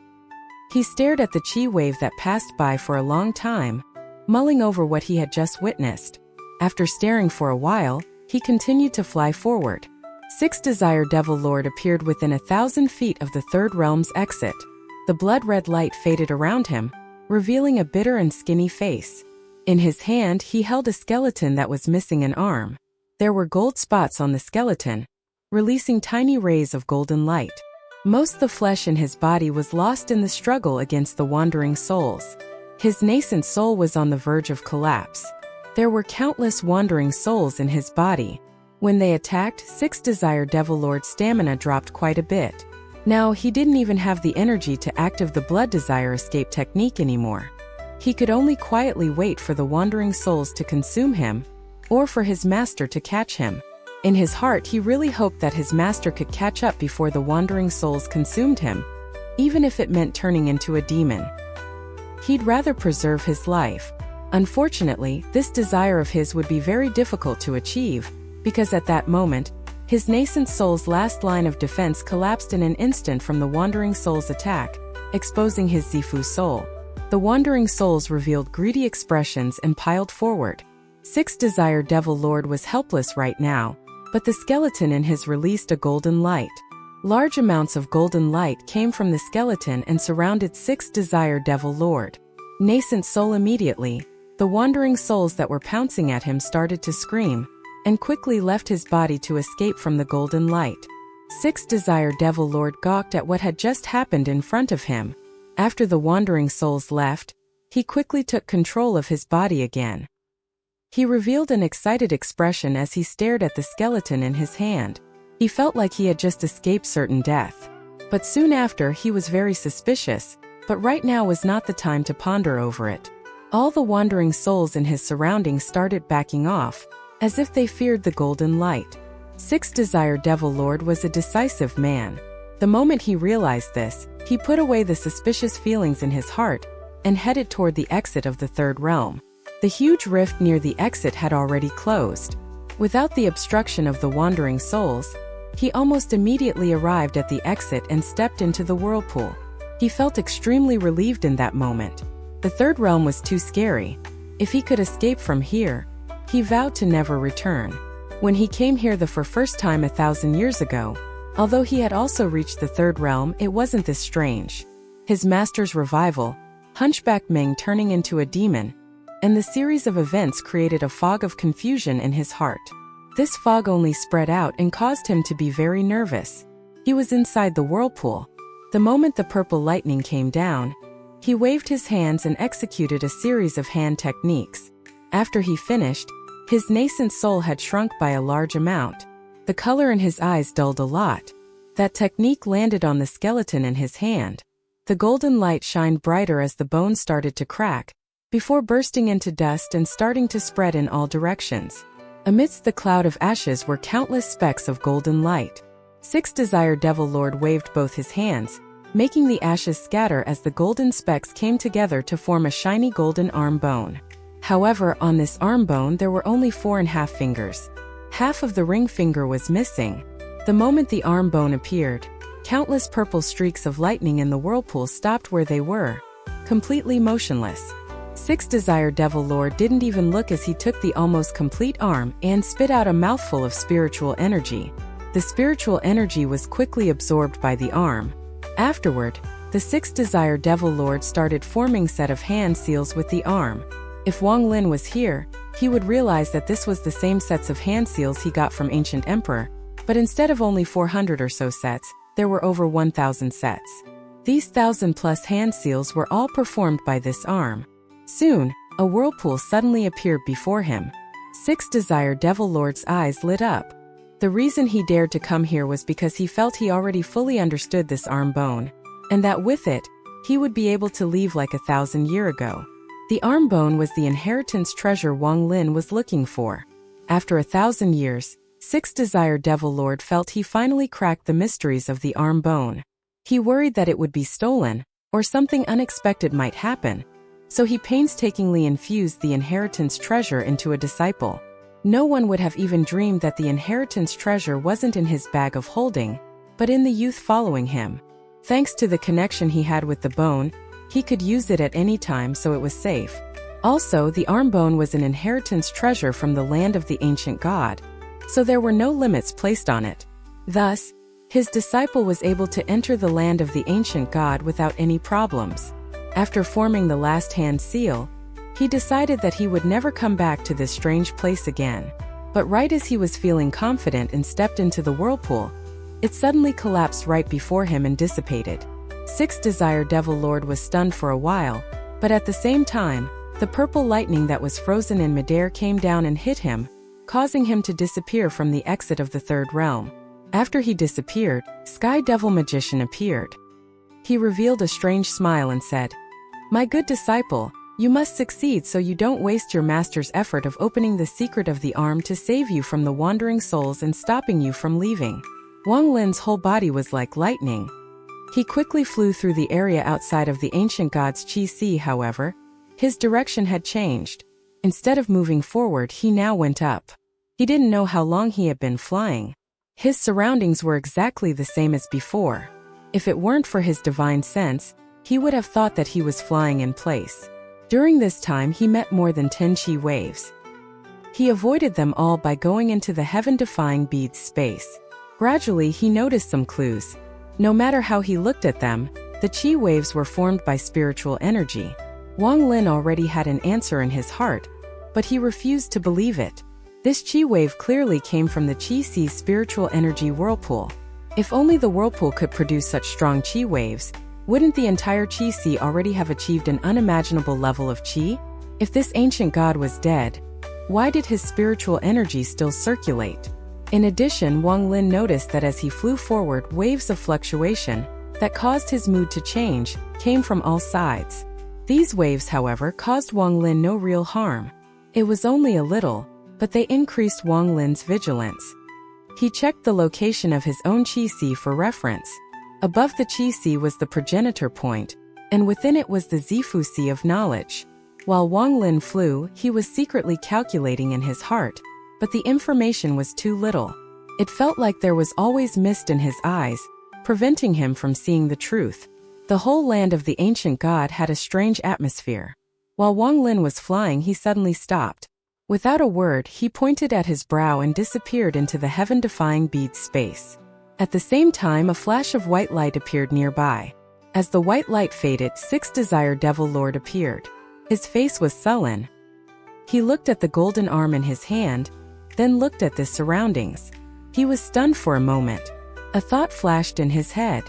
He stared at the qi wave that passed by for a long time, mulling over what he had just witnessed. After staring for a while, he continued to fly forward. 6 Desire Devil Lord appeared within 1,000 feet of the third realm's exit. The blood-red light faded around him, revealing a bitter and skinny face. In his hand, he held a skeleton that was missing an arm. There were gold spots on the skeleton, releasing tiny rays of golden light. Most of the flesh in his body was lost in the struggle against the wandering souls. His nascent soul was on the verge of collapse. There were countless wandering souls in his body. When they attacked, 6 Desire Devil Lord's stamina dropped quite a bit. Now, he didn't even have the energy to activate the Blood Desire escape technique anymore. He could only quietly wait for the wandering souls to consume him, or for his master to catch him. In his heart, he really hoped that his master could catch up before the wandering souls consumed him, even if it meant turning into a demon. He'd rather preserve his life. Unfortunately, this desire of his would be very difficult to achieve, because at that moment, his nascent soul's last line of defense collapsed in an instant from the wandering soul's attack, exposing his Zifu soul. The wandering souls revealed greedy expressions and piled forward. 6 Desire Devil Lord was helpless right now, but the skeleton in his released a golden light. Large amounts of golden light came from the skeleton and surrounded 6 Desire Devil Lord. Nascent soul immediately, the wandering souls that were pouncing at him started to scream, and quickly left his body to escape from the golden light. 6 Desire Devil Lord gawked at what had just happened in front of him. After the wandering souls left, he quickly took control of his body again. He revealed an excited expression as he stared at the skeleton in his hand. He felt like he had just escaped certain death. But soon after, he was very suspicious, but right now was not the time to ponder over it. All the wandering souls in his surroundings started backing off, as if they feared the golden light. 6 Desire Devil Lord was a decisive man. The moment he realized this, he put away the suspicious feelings in his heart and headed toward the exit of the third realm. The huge rift near the exit had already closed. Without the obstruction of the wandering souls, he almost immediately arrived at the exit and stepped into the whirlpool. He felt extremely relieved in that moment. The third realm was too scary. If he could escape from here, he vowed to never return. When he came here the first time 1,000 years ago, although he had also reached the third realm, it wasn't this strange. His master's revival, Hunchback Ming turning into a demon, and the series of events created a fog of confusion in his heart. This fog only spread out and caused him to be very nervous. He was inside the whirlpool. The moment the purple lightning came down, he waved his hands and executed a series of hand techniques. After he finished, his nascent soul had shrunk by a large amount. The color in his eyes dulled a lot. That technique landed on the skeleton in his hand. The golden light shined brighter as the bones started to crack, before bursting into dust and starting to spread in all directions. Amidst the cloud of ashes were countless specks of golden light. Six Desire Devil Lord waved both his hands, making the ashes scatter as the golden specks came together to form a shiny golden arm bone. However, on this arm bone there were only 4½ fingers. Half of the ring finger was missing. The moment the arm bone appeared, countless purple streaks of lightning in the whirlpool stopped where they were, completely motionless. Six Desire Devil Lord didn't even look as he took the almost complete arm and spit out a mouthful of spiritual energy. The spiritual energy was quickly absorbed by the arm. Afterward, the Six Desire Devil Lord started forming set of hand seals with the arm. If Wang Lin was here, he would realize that this was the same sets of hand seals he got from Ancient Emperor, but instead of only 400 or so sets, there were over 1,000 sets. These 1,000+ hand seals were all performed by this arm. Soon, a whirlpool suddenly appeared before him. Six Desire Devil Lord's eyes lit up. The reason he dared to come here was because he felt he already fully understood this arm bone, and that with it, he would be able to leave like 1,000 years ago. The arm bone was the inheritance treasure Wang Lin was looking for. After 1,000 years, Six Desire Devil Lord felt he finally cracked the mysteries of the arm bone. He worried that it would be stolen, or something unexpected might happen, so he painstakingly infused the inheritance treasure into a disciple. No one would have even dreamed that the inheritance treasure wasn't in his bag of holding, but in the youth following him. Thanks to the connection he had with the bone, he could use it at any time, so it was safe. Also, the arm bone was an inheritance treasure from the land of the ancient god, so there were no limits placed on it. Thus, his disciple was able to enter the land of the ancient god without any problems. After forming the last hand seal, he decided that he would never come back to this strange place again. But right as he was feeling confident and stepped into the whirlpool, it suddenly collapsed right before him and dissipated. Six Desire Devil Lord was stunned for a while, but at the same time, the purple lightning that was frozen in midair came down and hit him, causing him to disappear from the exit of the third realm. After he disappeared, Sky Devil Magician appeared. He revealed a strange smile and said, "My good disciple, you must succeed so you don't waste your master's effort of opening the secret of the arm to save you from the wandering souls and stopping you from leaving." Wang Lin's whole body was like lightning. He quickly flew through the area outside of the ancient god's Qi Si. However, his direction had changed. Instead of moving forward, he now went up. He didn't know how long he had been flying. His surroundings were exactly the same as before. If it weren't for his divine sense, he would have thought that he was flying in place. During this time, he met more than 10 Qi waves. He avoided them all by going into the heaven-defying beads space. Gradually, he noticed some clues. No matter how he looked at them, the Qi waves were formed by spiritual energy. Wang Lin already had an answer in his heart, but he refused to believe it. This Qi wave clearly came from the Qi Si's spiritual energy whirlpool. If only the whirlpool could produce such strong Qi waves, wouldn't the entire Qi Si already have achieved an unimaginable level of Qi? If this ancient god was dead, why did his spiritual energy still circulate? In addition, Wang Lin noticed that as he flew forward, waves of fluctuation that caused his mood to change came from all sides. These waves, however, caused Wang Lin no real harm. It was only a little, but they increased Wang Lin's vigilance. He checked the location of his own Qi Si for reference. Above the Qi Si was the progenitor point, and within it was the Zifu Si of knowledge. While Wang Lin flew, he was secretly calculating in his heart. but the information was too little. It felt like there was always mist in his eyes, preventing him from seeing the truth. The whole land of the ancient god had a strange atmosphere. While Wang Lin was flying, he suddenly stopped. Without a word, he pointed at his brow and disappeared into the heaven-defying bead space. At the same time, a flash of white light appeared nearby. As the white light faded, Sixth Desire Devil Lord appeared. His face was sullen. He looked at the golden arm in his hand, then looked at the surroundings. He was stunned for a moment. A thought flashed in his head.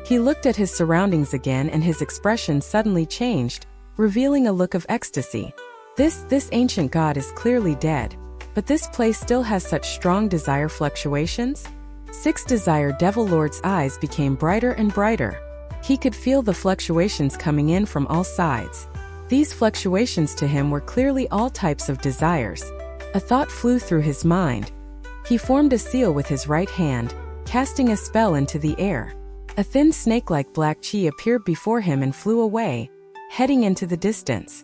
He looked at his surroundings again and his expression suddenly changed, revealing a look of ecstasy. This ancient god is clearly dead, but this place still has such strong desire fluctuations? Sixth Desire Devil Lord's eyes became brighter and brighter. He could feel the fluctuations coming in from all sides. These fluctuations to him were clearly all types of desires. A thought flew through his mind. He formed a seal with his right hand, casting a spell into the air. A thin snake-like black chi appeared before him and flew away, heading into the distance.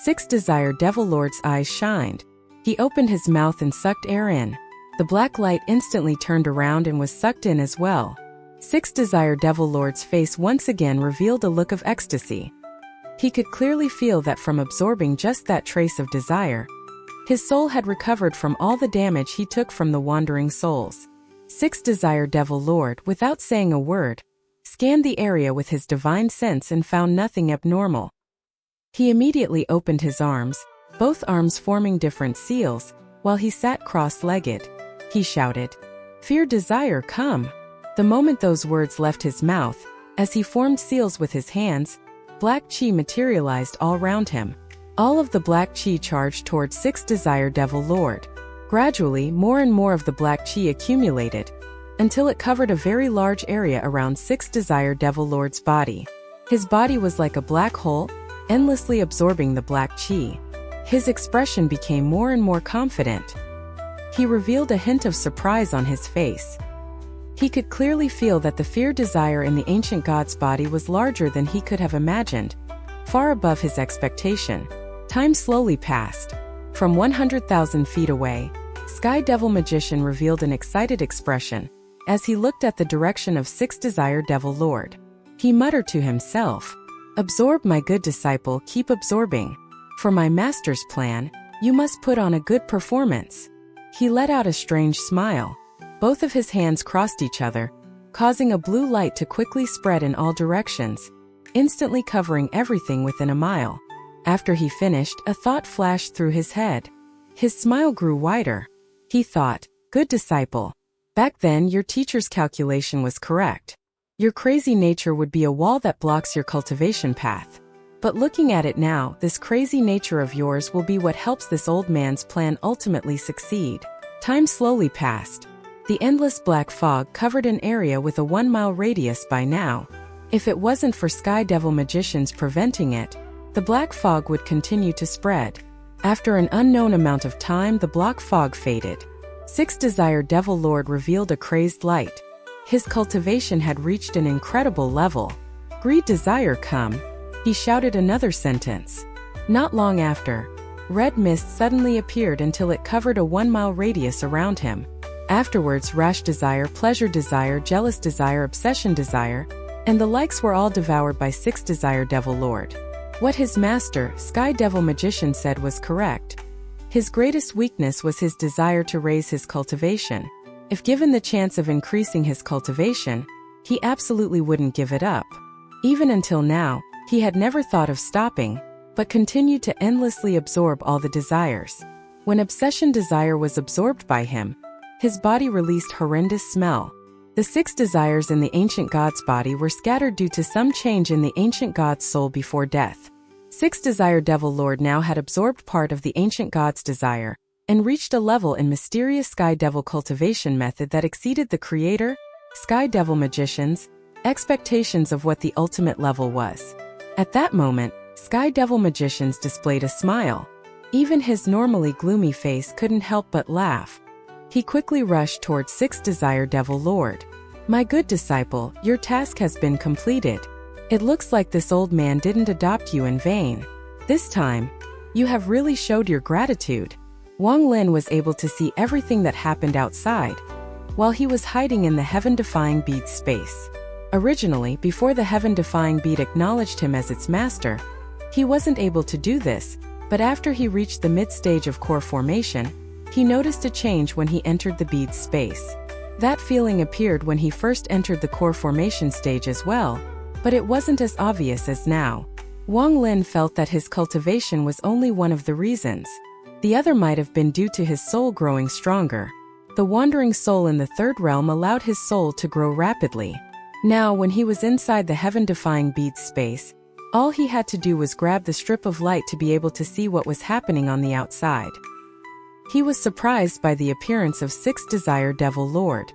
Sixth Desire Devil Lord's eyes shined. He opened his mouth and sucked air in. The black light instantly turned around and was sucked in as well. Sixth Desire Devil Lord's face once again revealed a look of ecstasy. He could clearly feel that from absorbing just that trace of desire, his soul had recovered from all the damage he took from the wandering souls. Sixth Desire Devil Lord, without saying a word, scanned the area with his divine sense and found nothing abnormal. He immediately opened his arms, both arms forming different seals, while he sat cross-legged. He shouted, "Fear Desire, come!" The moment those words left his mouth, as he formed seals with his hands, black chi materialized all around him. All of the black chi charged towards Sixth Desire Devil Lord. Gradually, more and more of the black chi accumulated, until it covered a very large area around Sixth Desire Devil Lord's body. His body was like a black hole, endlessly absorbing the black chi. His expression became more and more confident. He revealed a hint of surprise on his face. He could clearly feel that the fear desire in the ancient god's body was larger than he could have imagined, far above his expectation. Time slowly passed. From 100,000 feet away, Sky Devil Magician revealed an excited expression as he looked at the direction of Sixth Desire Devil Lord. He muttered to himself, "Absorb, my good disciple, keep absorbing. For my master's plan, you must put on a good performance." He let out a strange smile. Both of his hands crossed each other, causing a blue light to quickly spread in all directions, instantly covering everything within a mile. After he finished, a thought flashed through his head. His smile grew wider. He thought, "Good disciple. Back then, your teacher's calculation was correct. Your crazy nature would be a wall that blocks your cultivation path. But looking at it now, this crazy nature of yours will be what helps this old man's plan ultimately succeed." Time slowly passed. The endless black fog covered an area with a 1-mile radius by now. If it wasn't for Sky Devil Magicians preventing it, the black fog would continue to spread. After an unknown amount of time, the black fog faded. Sixth Desire Devil Lord revealed a crazed light. His cultivation had reached an incredible level. "Greed Desire, come!" He shouted another sentence. Not long after, red mist suddenly appeared until it covered a 1-mile radius around him. Afterwards, rash desire, pleasure desire, jealous desire, obsession desire, and the likes were all devoured by Sixth Desire Devil Lord. What his master, Sky Devil Magician, said was correct. His greatest weakness was his desire to raise his cultivation. If given the chance of increasing his cultivation, he absolutely wouldn't give it up. Even until now, he had never thought of stopping, but continued to endlessly absorb all the desires. When obsession desire was absorbed by him, his body released horrendous smell. The 6 desires in the ancient god's body were scattered due to some change in the ancient god's soul before death. 6 Desire Devil Lord now had absorbed part of the ancient god's desire, and reached a level in mysterious Sky Devil cultivation method that exceeded the creator, Sky Devil Magician's, expectations of what the ultimate level was. At that moment, Sky Devil Magicians displayed a smile. Even his normally gloomy face couldn't help but laugh. He quickly rushed towards 6 Desire Devil Lord. "My good disciple, your task has been completed. It looks like this old man didn't adopt you in vain. This time, you have really showed your gratitude." Wang Lin was able to see everything that happened outside, while he was hiding in the heaven-defying bead's space. Originally, before the heaven-defying bead acknowledged him as its master, he wasn't able to do this, but after he reached the mid-stage of core formation, he noticed a change when he entered the bead's space. That feeling appeared when he first entered the core formation stage as well, but it wasn't as obvious as now. Wang Lin felt that his cultivation was only one of the reasons. The other might have been due to his soul growing stronger. The wandering soul in the third realm allowed his soul to grow rapidly. Now, when he was inside the heaven-defying bead's space, all he had to do was grab the strip of light to be able to see what was happening on the outside. He was surprised by the appearance of Sixth Desire Devil Lord.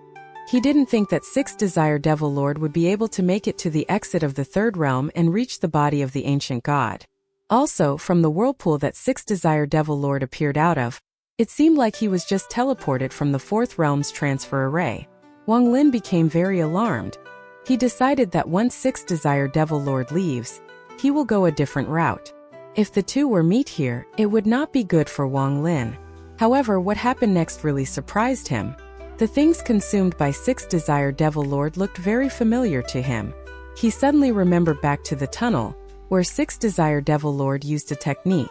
He didn't think that Sixth Desire Devil Lord would be able to make it to the exit of the third realm and reach the body of the ancient god. Also, from the whirlpool that Sixth Desire Devil Lord appeared out of, it seemed like he was just teleported from the fourth realm's transfer array. Wang Lin became very alarmed. He decided that once Sixth Desire Devil Lord leaves, he will go a different route. If the two were meet here, it would not be good for Wang Lin. However, what happened next really surprised him. The things consumed by Sixth Desire Devil Lord looked very familiar to him. He suddenly remembered back to the tunnel, where Sixth Desire Devil Lord used a technique.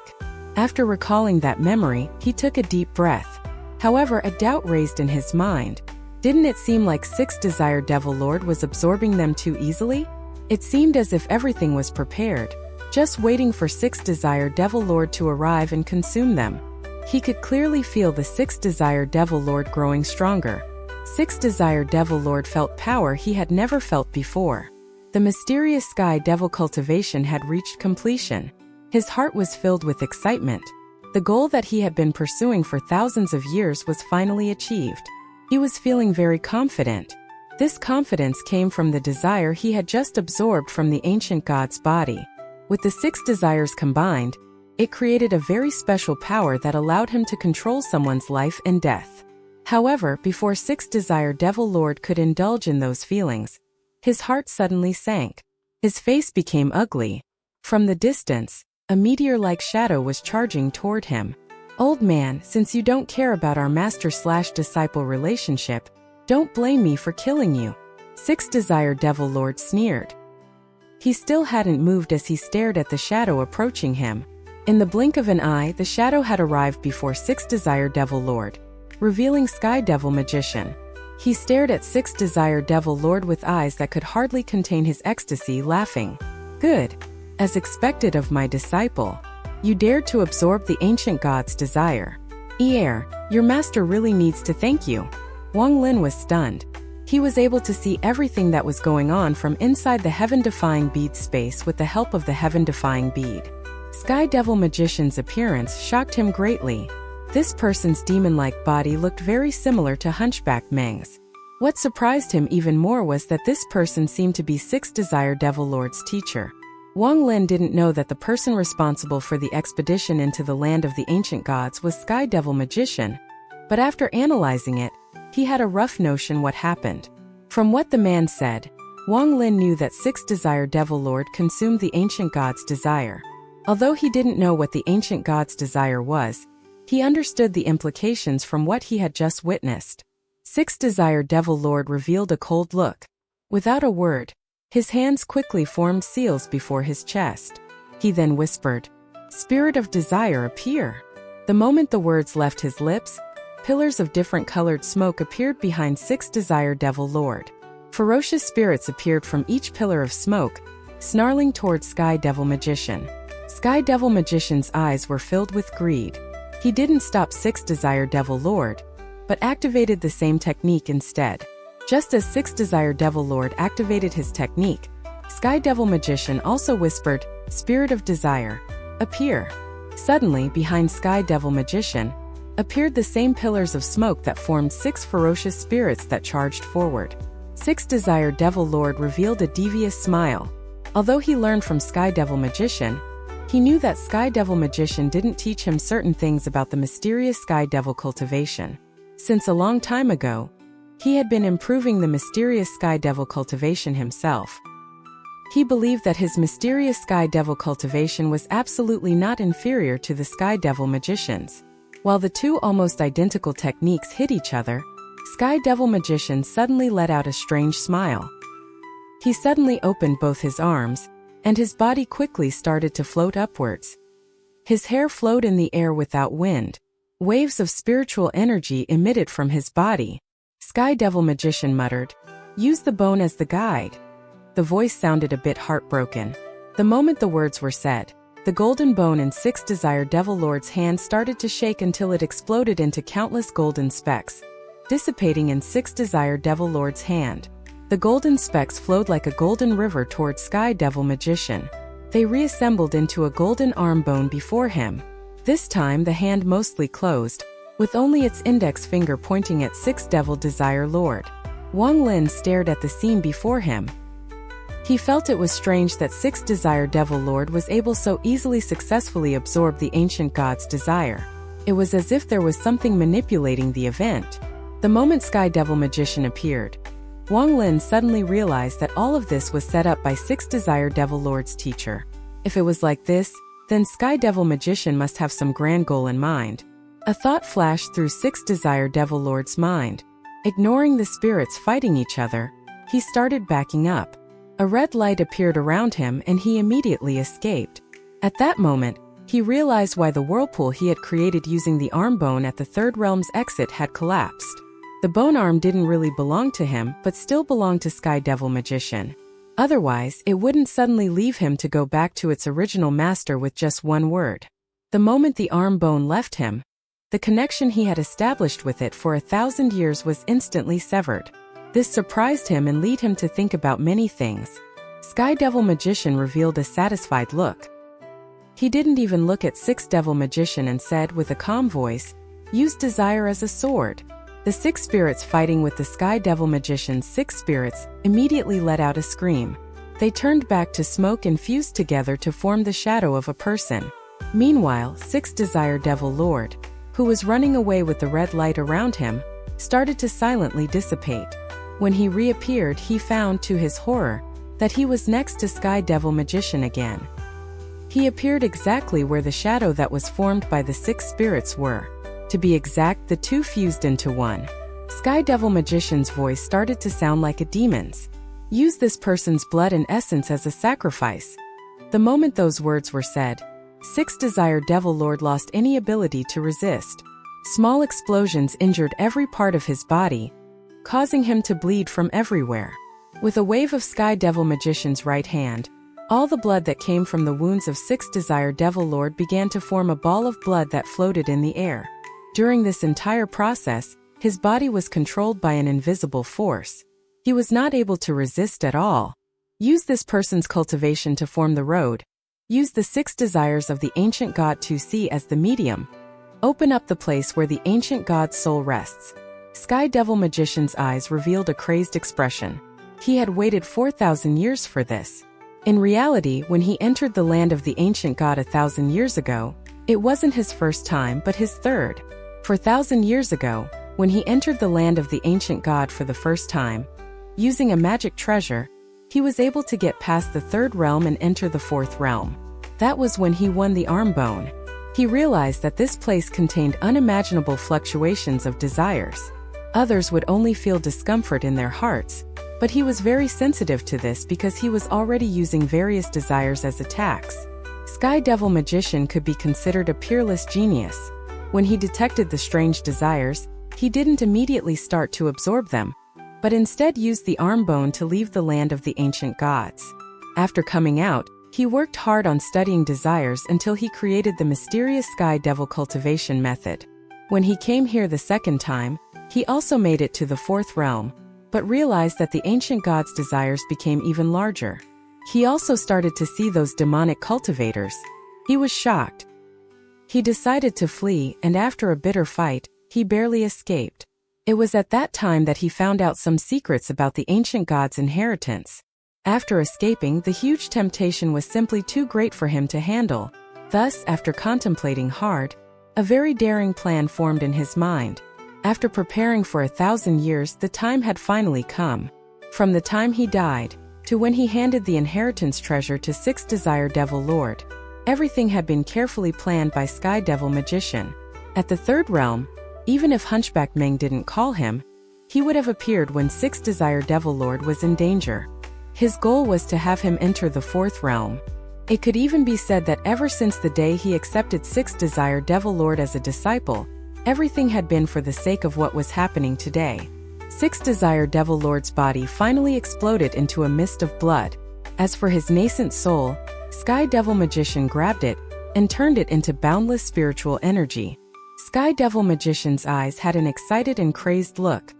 After recalling that memory, he took a deep breath. However, a doubt raised in his mind. Didn't it seem like Sixth Desire Devil Lord was absorbing them too easily? It seemed as if everything was prepared, just waiting for Sixth Desire Devil Lord to arrive and consume them. He could clearly feel the Sixth Desire Devil Lord growing stronger. Sixth Desire Devil Lord felt power he had never felt before. The mysterious Sky Devil cultivation had reached completion. His heart was filled with excitement. The goal that he had been pursuing for thousands of years was finally achieved. He was feeling very confident. This confidence came from the desire he had just absorbed from the ancient god's body. With the six desires combined, it created a very special power that allowed him to control someone's life and death. However, before Sixth Desire Devil Lord could indulge in those feelings, his heart suddenly sank. His face became ugly. From the distance, a meteor-like shadow was charging toward him. "Old man, since you don't care about our master/disciple relationship, don't blame me for killing you," Sixth Desire Devil Lord sneered. He still hadn't moved as he stared at the shadow approaching him. In the blink of an eye, the shadow had arrived before Sixth Desire Devil Lord, revealing Sky Devil Magician. He stared at Sixth Desire Devil Lord with eyes that could hardly contain his ecstasy, laughing. "Good. As expected of my disciple. You dared to absorb the ancient god's desire. Your master really needs to thank you." Wang Lin was stunned. He was able to see everything that was going on from inside the heaven-defying bead space with the help of the heaven-defying bead. Sky Devil Magician's appearance shocked him greatly. This person's demon-like body looked very similar to Hunchback Meng's. What surprised him even more was that this person seemed to be Sixth Desire Devil Lord's teacher. Wang Lin didn't know that the person responsible for the expedition into the land of the ancient gods was Sky Devil Magician, but after analyzing it, he had a rough notion what happened. From what the man said, Wang Lin knew that Sixth Desire Devil Lord consumed the ancient god's desire. Although he didn't know what the ancient god's desire was, he understood the implications from what he had just witnessed. Sixth Desire Devil Lord revealed a cold look. Without a word, his hands quickly formed seals before his chest. He then whispered, "Spirit of Desire, appear." The moment the words left his lips, pillars of different colored smoke appeared behind Sixth Desire Devil Lord. Ferocious spirits appeared from each pillar of smoke, snarling towards Sky Devil Magician. Sky Devil Magician's eyes were filled with greed. He didn't stop Sixth Desire Devil Lord, but activated the same technique instead. Just as Sixth Desire Devil Lord activated his technique, Sky Devil Magician also whispered, "Spirit of Desire, appear." Suddenly, behind Sky Devil Magician, appeared the same pillars of smoke that formed six ferocious spirits that charged forward. Sixth Desire Devil Lord revealed a devious smile. Although he learned from Sky Devil Magician, he knew that Sky Devil Magician didn't teach him certain things about the mysterious Sky Devil cultivation. Since a long time ago, he had been improving the mysterious Sky Devil cultivation himself. He believed that his mysterious Sky Devil cultivation was absolutely not inferior to the Sky Devil Magician's. While the two almost identical techniques hit each other, Sky Devil Magician suddenly let out a strange smile. He suddenly opened both his arms, and his body quickly started to float upwards. His hair flowed in the air without wind. Waves of spiritual energy emitted from his body. Sky Devil Magician muttered, "Use the bone as the guide." The voice sounded a bit heartbroken. The moment the words were said, the golden bone in 6 Desire Devil Lord's hand started to shake until it exploded into countless golden specks, dissipating in 6 Desire Devil Lord's hand. The golden specks flowed like a golden river towards Sky Devil Magician. They reassembled into a golden arm bone before him. This time the hand mostly closed, with only its index finger pointing at 6 Devil Desire Lord. Wang Lin stared at the scene before him. He felt it was strange that 6 Desire Devil Lord was able so easily successfully absorb the ancient god's desire. It was as if there was something manipulating the event. The moment Sky Devil Magician appeared, Wang Lin suddenly realized that all of this was set up by 6 Desire Devil Lord's teacher. If it was like this, then Sky Devil Magician must have some grand goal in mind. A thought flashed through 6 Desire Devil Lord's mind. Ignoring the spirits fighting each other, he started backing up. A red light appeared around him and he immediately escaped. At that moment, he realized why the whirlpool he had created using the arm bone at the third realm's exit had collapsed. The bone arm didn't really belong to him but still belonged to Sky Devil Magician. Otherwise, it wouldn't suddenly leave him to go back to its original master with just one word. The moment the arm bone left him, the connection he had established with it for 1,000 years was instantly severed. This surprised him and led him to think about many things. Sky Devil Magician revealed a satisfied look. He didn't even look at 6 Devil Magician and said with a calm voice, "Use desire as a sword." The 6 spirits fighting with the Sky Devil Magician's 6 spirits immediately let out a scream. They turned back to smoke and fused together to form the shadow of a person. Meanwhile, 6 Desire Devil Lord, who was running away with the red light around him, started to silently dissipate. When he reappeared, he found, to his horror, that he was next to Sky Devil Magician again. He appeared exactly where the shadow that was formed by the 6 spirits were. To be exact, the two fused into one. Sky Devil Magician's voice started to sound like a demon's. "Use this person's blood and essence as a sacrifice." The moment those words were said, 6 Desire Devil Lord lost any ability to resist. Small explosions injured every part of his body, causing him to bleed from everywhere. With a wave of Sky Devil Magician's right hand, all the blood that came from the wounds of 6 Desire Devil Lord began to form a ball of blood that floated in the air. During this entire process, his body was controlled by an invisible force. He was not able to resist at all. Use this person's cultivation to form the road. Use the 6 desires of the ancient god to see as the medium. Open up the place where the ancient god's soul rests. Sky Devil Magician's eyes revealed a crazed expression. He had waited 4,000 years for this. In reality, when he entered the land of the ancient god 1,000 years ago, it wasn't his first time but his third. 4,000 years ago, when he entered the land of the ancient god for the first time, using a magic treasure, he was able to get past the 3rd realm and enter the 4th realm. That was when he won the arm bone. He realized that this place contained unimaginable fluctuations of desires. Others would only feel discomfort in their hearts, but he was very sensitive to this because he was already using various desires as attacks. Sky Devil Magician could be considered a peerless genius. When he detected the strange desires, he didn't immediately start to absorb them, but instead used the arm bone to leave the land of the ancient gods. After coming out, he worked hard on studying desires until he created the mysterious Sky Devil cultivation method. When he came here the second time, he also made it to the 4th realm, but realized that the ancient god's desires became even larger. He also started to see those demonic cultivators. He was shocked. He decided to flee, and after a bitter fight, he barely escaped. It was at that time that he found out some secrets about the ancient god's inheritance. After escaping, the huge temptation was simply too great for him to handle. Thus, after contemplating hard, a very daring plan formed in his mind. After preparing for 1,000 years, the time had finally come. From the time he died, to when he handed the inheritance treasure to 6 Desire Devil Lord, everything had been carefully planned by Sky Devil Magician. At the third realm, even if Hunchback Meng didn't call him, he would have appeared when Sixth Desire Devil Lord was in danger. His goal was to have him enter the fourth realm. It could even be said that ever since the day he accepted Sixth Desire Devil Lord as a disciple, everything had been for the sake of what was happening today. Sixth Desire Devil Lord's body finally exploded into a mist of blood. As for his nascent soul, Sky Devil Magician grabbed it and turned it into boundless spiritual energy. Sky Devil Magician's eyes had an excited and crazed look.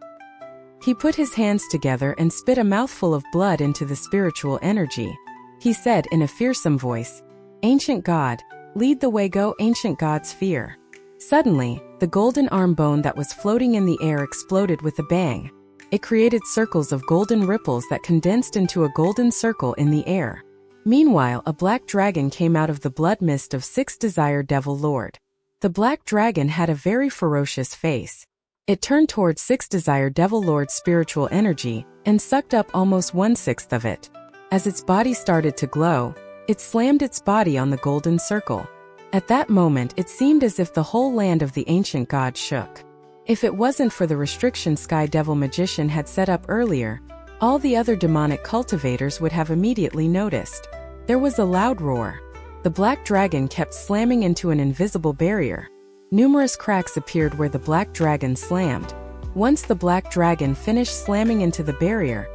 He put his hands together and spit a mouthful of blood into the spiritual energy. He said in a fearsome voice, "Ancient God, lead the way, go ancient God's fear." Suddenly, the golden arm bone that was floating in the air exploded with a bang. It created circles of golden ripples that condensed into a golden circle in the air. Meanwhile, a black dragon came out of the blood mist of Sixth Desire Devil Lord. The black dragon had a very ferocious face. It turned towards Sixth Desire Devil Lord's spiritual energy and sucked up almost 1/6 of it. As its body started to glow, it slammed its body on the golden circle. At that moment, it seemed as if the whole land of the ancient god shook. If it wasn't for the restriction Sky Devil Magician had set up earlier, all the other demonic cultivators would have immediately noticed. There was a loud roar. The black dragon kept slamming into an invisible barrier. Numerous cracks appeared where the black dragon slammed. Once the black dragon finished slamming into the barrier,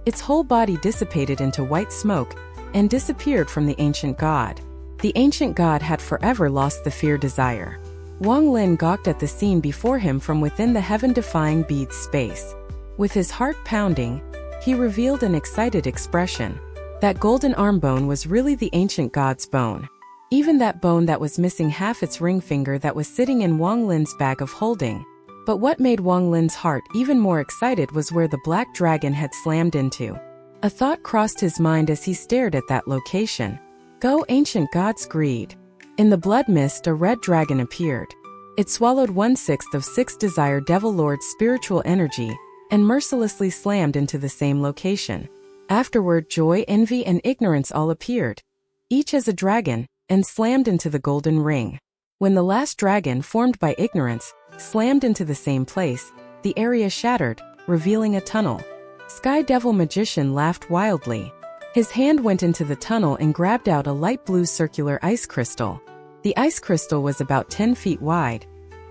its whole body dissipated into white smoke and disappeared from the ancient god. The ancient god had forever lost the fear desire. Wang Lin gawked at the scene before him from within the heaven-defying bead's space. With his heart pounding, he revealed an excited expression. That golden arm bone was really the ancient god's bone. Even that bone that was missing half its ring finger that was sitting in Wang Lin's bag of holding. But what made Wang Lin's heart even more excited was where the black dragon had slammed into. A thought crossed his mind as he stared at that location. Go ancient god's greed. In the blood mist, a red dragon appeared. It swallowed 1/6 of Sixth Desire Devil Lord's spiritual energy and mercilessly slammed into the same location. Afterward, joy, envy, and ignorance all appeared, each as a dragon, and slammed into the golden ring. When the last dragon, formed by ignorance, slammed into the same place, the area shattered, revealing a tunnel. Sky Devil Magician laughed wildly. His hand went into the tunnel and grabbed out a light blue circular ice crystal. The ice crystal was about 10 feet wide,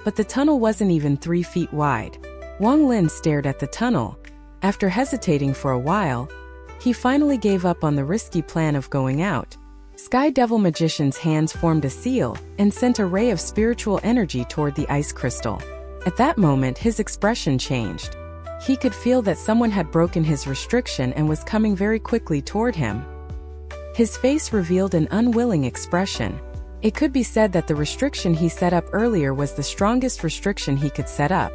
but the tunnel wasn't even 3 feet wide. Wang Lin stared at the tunnel. After hesitating for a while, he finally gave up on the risky plan of going out. Sky Devil Magician's hands formed a seal and sent a ray of spiritual energy toward the ice crystal. At that moment, his expression changed. He could feel that someone had broken his restriction and was coming very quickly toward him. His face revealed an unwilling expression. It could be said that the restriction he set up earlier was the strongest restriction he could set up.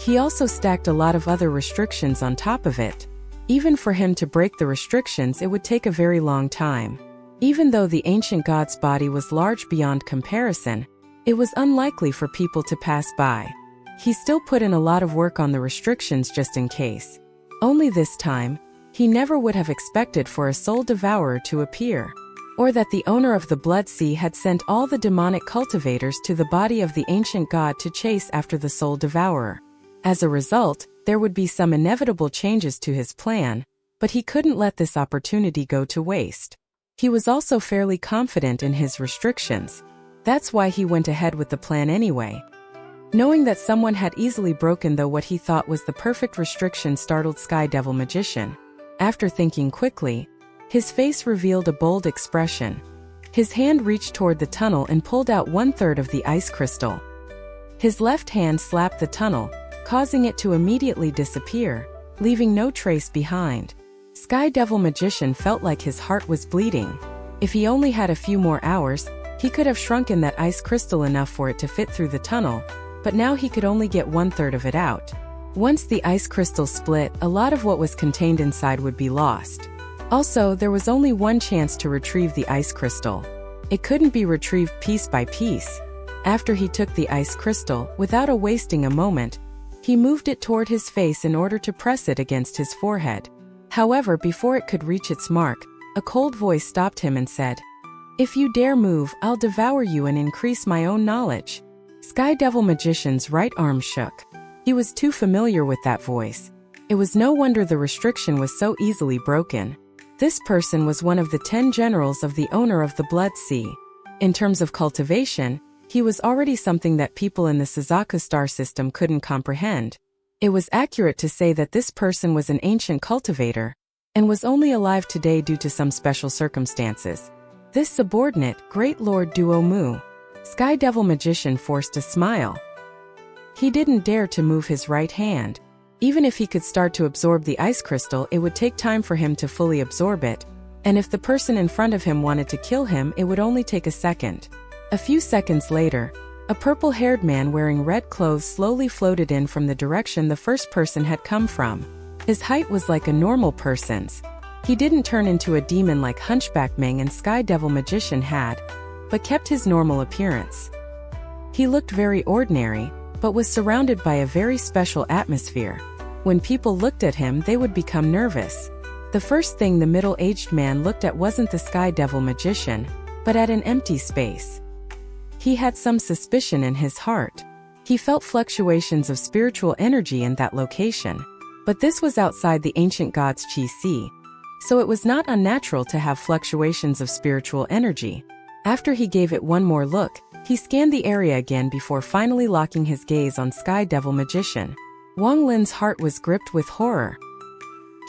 He also stacked a lot of other restrictions on top of it. Even for him to break the restrictions, it would take a very long time. Even though the ancient god's body was large beyond comparison, it was unlikely for people to pass by. He still put in a lot of work on the restrictions just in case. Only this time, he never would have expected for a soul devourer to appear, or that the owner of the Blood Sea had sent all the demonic cultivators to the body of the ancient god to chase after the soul devourer. As a result, there would be some inevitable changes to his plan, but he couldn't let this opportunity go to waste. He was also fairly confident in his restrictions. That's why he went ahead with the plan anyway. Knowing that someone had easily broken what he thought was the perfect restriction startled Sky Devil Magician. After thinking quickly, his face revealed a bold expression. His hand reached toward the tunnel and pulled out 1/3 of the ice crystal. His left hand slapped the tunnel, causing it to immediately disappear, leaving no trace behind. Sky Devil Magician felt like his heart was bleeding. If he only had a few more hours, he could have shrunken that ice crystal enough for it to fit through the tunnel, but now he could only get 1/3 of it out. Once the ice crystal split, a lot of what was contained inside would be lost. Also, there was only one chance to retrieve the ice crystal. It couldn't be retrieved piece by piece. After he took the ice crystal, without wasting a moment, he moved it toward his face in order to press it against his forehead. However, before it could reach its mark, a cold voice stopped him and said, "If you dare move, I'll devour you and increase my own knowledge." Sky Devil Magician's right arm shook. He was too familiar with that voice. It was no wonder the restriction was so easily broken. This person was one of the 10 generals of the owner of the Blood Sea. In terms of cultivation, he was already something that people in the Suzaku star system couldn't comprehend. It was accurate to say that this person was an ancient cultivator, and was only alive today due to some special circumstances. This subordinate, Great Lord Duomu, Sky Devil Magician forced a smile. He didn't dare to move his right hand. Even if he could start to absorb the ice crystal, it would take time for him to fully absorb it, and if the person in front of him wanted to kill him, it would only take a second. A few seconds later, a purple-haired man wearing red clothes slowly floated in from the direction the first person had come from. His height was like a normal person's. He didn't turn into a demon like Hunchback Ming and Sky Devil Magician had, but kept his normal appearance. He looked very ordinary, but was surrounded by a very special atmosphere. When people looked at him, they would become nervous. The first thing the middle-aged man looked at wasn't the Sky Devil Magician, but at an empty space. He had some suspicion in his heart. He felt fluctuations of spiritual energy in that location. But this was outside the ancient god's Qi Si, so it was not unnatural to have fluctuations of spiritual energy. After he gave it one more look, he scanned the area again before finally locking his gaze on Sky Devil Magician. Wang Lin's heart was gripped with horror.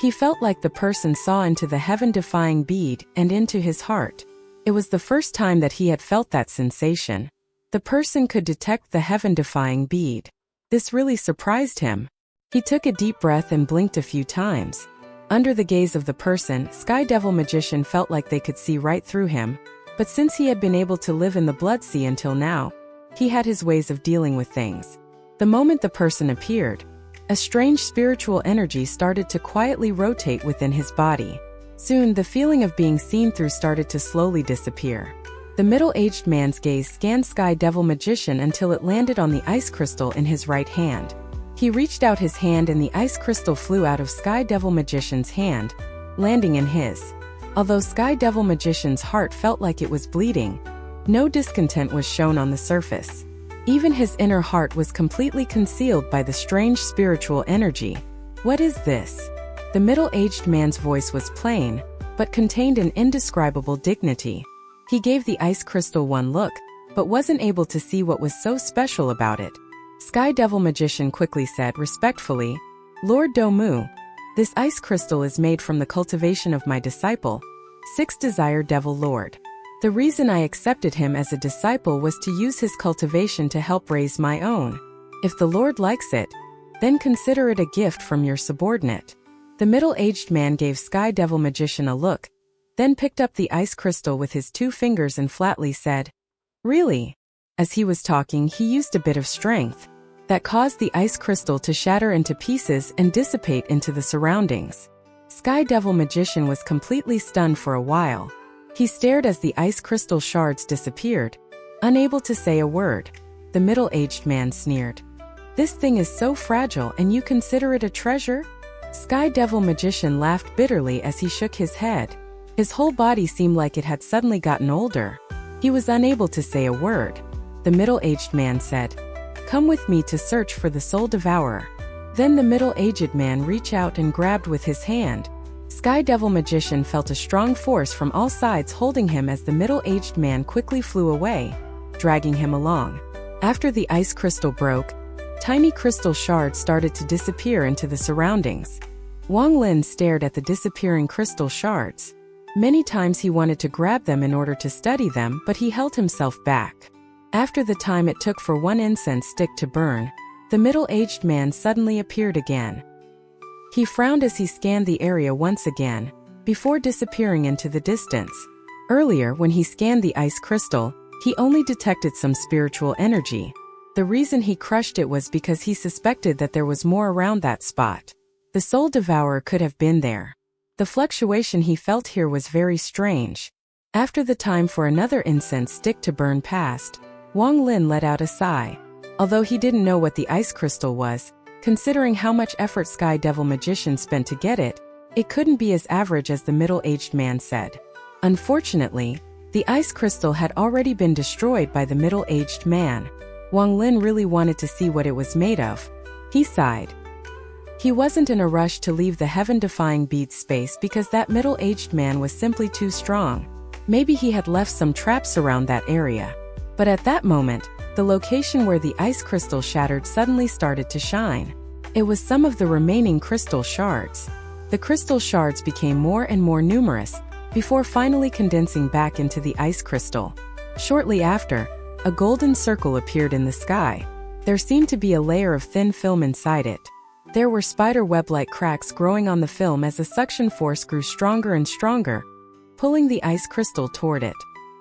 He felt like the person saw into the heaven-defying bead and into his heart. It was the first time that he had felt that sensation. The person could detect the heaven-defying bead. This really surprised him. He took a deep breath and blinked a few times. Under the gaze of the person, Sky Devil Magician felt like they could see right through him, but since he had been able to live in the Blood Sea until now, he had his ways of dealing with things. The moment the person appeared, a strange spiritual energy started to quietly rotate within his body. Soon, the feeling of being seen through started to slowly disappear. The middle-aged man's gaze scanned Sky Devil Magician until it landed on the ice crystal in his right hand. He reached out his hand and the ice crystal flew out of Sky Devil Magician's hand, landing in his. Although Sky Devil Magician's heart felt like it was bleeding, no discontent was shown on the surface. Even his inner heart was completely concealed by the strange spiritual energy. "What is this?" The middle-aged man's voice was plain, but contained an indescribable dignity. He gave the ice crystal one look, but wasn't able to see what was so special about it. Sky Devil Magician quickly said respectfully, "Lord Domu, this ice crystal is made from the cultivation of my disciple, Six Desire Devil Lord. The reason I accepted him as a disciple was to use his cultivation to help raise my own. If the Lord likes it, then consider it a gift from your subordinate." The middle-aged man gave Sky Devil Magician a look, then picked up the ice crystal with his 2 fingers and flatly said, "Really?" As he was talking, he used a bit of strength that caused the ice crystal to shatter into pieces and dissipate into the surroundings. Sky Devil Magician was completely stunned for a while. He stared as the ice crystal shards disappeared, unable to say a word. The middle-aged man sneered, "This thing is so fragile and you consider it a treasure?" Sky Devil Magician laughed bitterly as he shook his head. His whole body seemed like it had suddenly gotten older. He was unable to say a word. The middle-aged man said, "Come with me to search for the Soul Devourer." Then the middle-aged man reached out and grabbed with his hand. Sky Devil Magician felt a strong force from all sides holding him as the middle-aged man quickly flew away, dragging him along. After the ice crystal broke, tiny crystal shards started to disappear into the surroundings. Wang Lin stared at the disappearing crystal shards. Many times he wanted to grab them in order to study them, but he held himself back. After the time it took for one incense stick to burn, the middle-aged man suddenly appeared again. He frowned as he scanned the area once again, before disappearing into the distance. Earlier, when he scanned the ice crystal, he only detected some spiritual energy. The reason he crushed it was because he suspected that there was more around that spot. The Soul Devourer could have been there. The fluctuation he felt here was very strange. After the time for another incense stick to burn passed, Wang Lin let out a sigh. Although he didn't know what the ice crystal was, considering how much effort Sky Devil Magician spent to get it, it couldn't be as average as the middle-aged man said. Unfortunately, the ice crystal had already been destroyed by the middle-aged man. Wang Lin really wanted to see what it was made of. He sighed. He wasn't in a rush to leave the heaven-defying bead space because that middle-aged man was simply too strong. Maybe he had left some traps around that area. But at that moment, the location where the ice crystal shattered suddenly started to shine. It was some of the remaining crystal shards. The crystal shards became more and more numerous, before finally condensing back into the ice crystal. Shortly after, a golden circle appeared in the sky. There seemed to be a layer of thin film inside it. There were spider web-like cracks growing on the film as the suction force grew stronger and stronger, pulling the ice crystal toward it.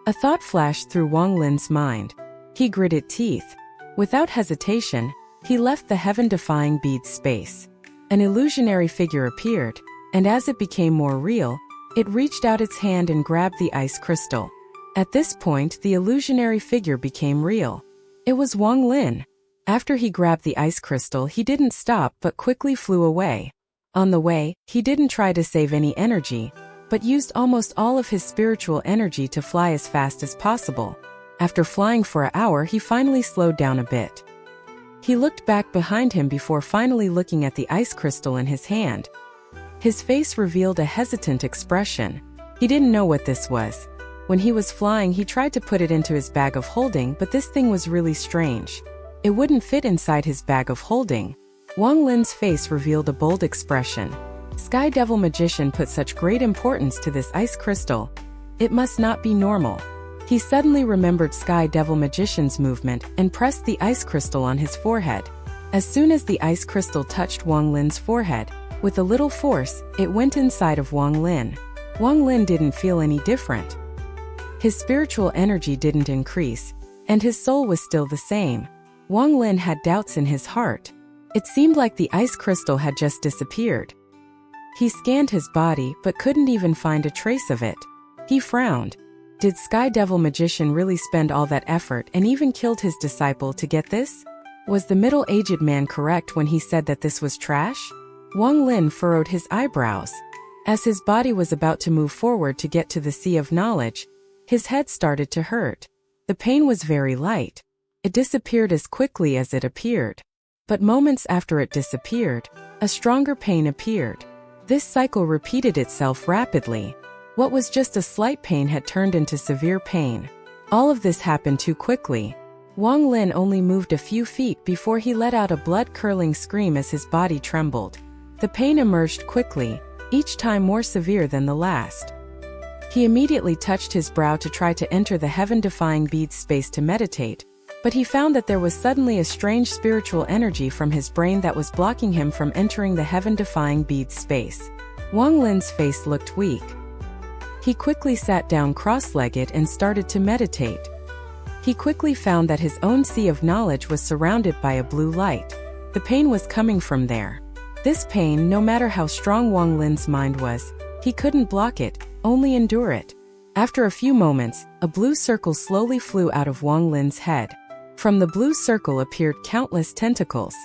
A thought flashed through Wang Lin's mind. He gritted teeth. Without hesitation, he left the heaven-defying bead space. An illusionary figure appeared, and as it became more real, it reached out its hand and grabbed the ice crystal. At this point, the illusionary figure became real. It was Wang Lin. After he grabbed the ice crystal, he didn't stop but quickly flew away. On the way, he didn't try to save any energy, but used almost all of his spiritual energy to fly as fast as possible. After flying for an hour, he finally slowed down a bit. He looked back behind him before finally looking at the ice crystal in his hand. His face revealed a hesitant expression. He didn't know what this was. When he was flying, he tried to put it into his bag of holding, but this thing was really strange. It wouldn't fit inside his bag of holding. Wang Lin's face revealed a bold expression. Sky Devil Magician put such great importance to this ice crystal. It must not be normal. He suddenly remembered Sky Devil Magician's movement and pressed the ice crystal on his forehead. As soon as the ice crystal touched Wang Lin's forehead, with a little force, it went inside of Wang Lin. Wang Lin didn't feel any different. His spiritual energy didn't increase, and his soul was still the same. Wang Lin had doubts in his heart. It seemed like the ice crystal had just disappeared. He scanned his body but couldn't even find a trace of it. He frowned. Did Sky Devil Magician really spend all that effort and even killed his disciple to get this? Was the middle-aged man correct when he said that this was trash? Wang Lin furrowed his eyebrows. As his body was about to move forward to get to the Sea of Knowledge, his head started to hurt. The pain was very light. It disappeared as quickly as it appeared. But moments after it disappeared, a stronger pain appeared. This cycle repeated itself rapidly. What was just a slight pain had turned into severe pain. All of this happened too quickly. Wang Lin only moved a few feet before he let out a blood-curdling scream as his body trembled. The pain emerged quickly, each time more severe than the last. He immediately touched his brow to try to enter the heaven-defying bead space to meditate, but he found that there was suddenly a strange spiritual energy from his brain that was blocking him from entering the heaven-defying bead space. Wang Lin's face looked weak. He quickly sat down cross-legged and started to meditate. He quickly found that his own sea of knowledge was surrounded by a blue light. The pain was coming from there. This pain, no matter how strong Wang Lin's mind was, he couldn't block it, only endure it. After a few moments, a blue circle slowly flew out of Wang Lin's head. From the blue circle appeared countless tentacles.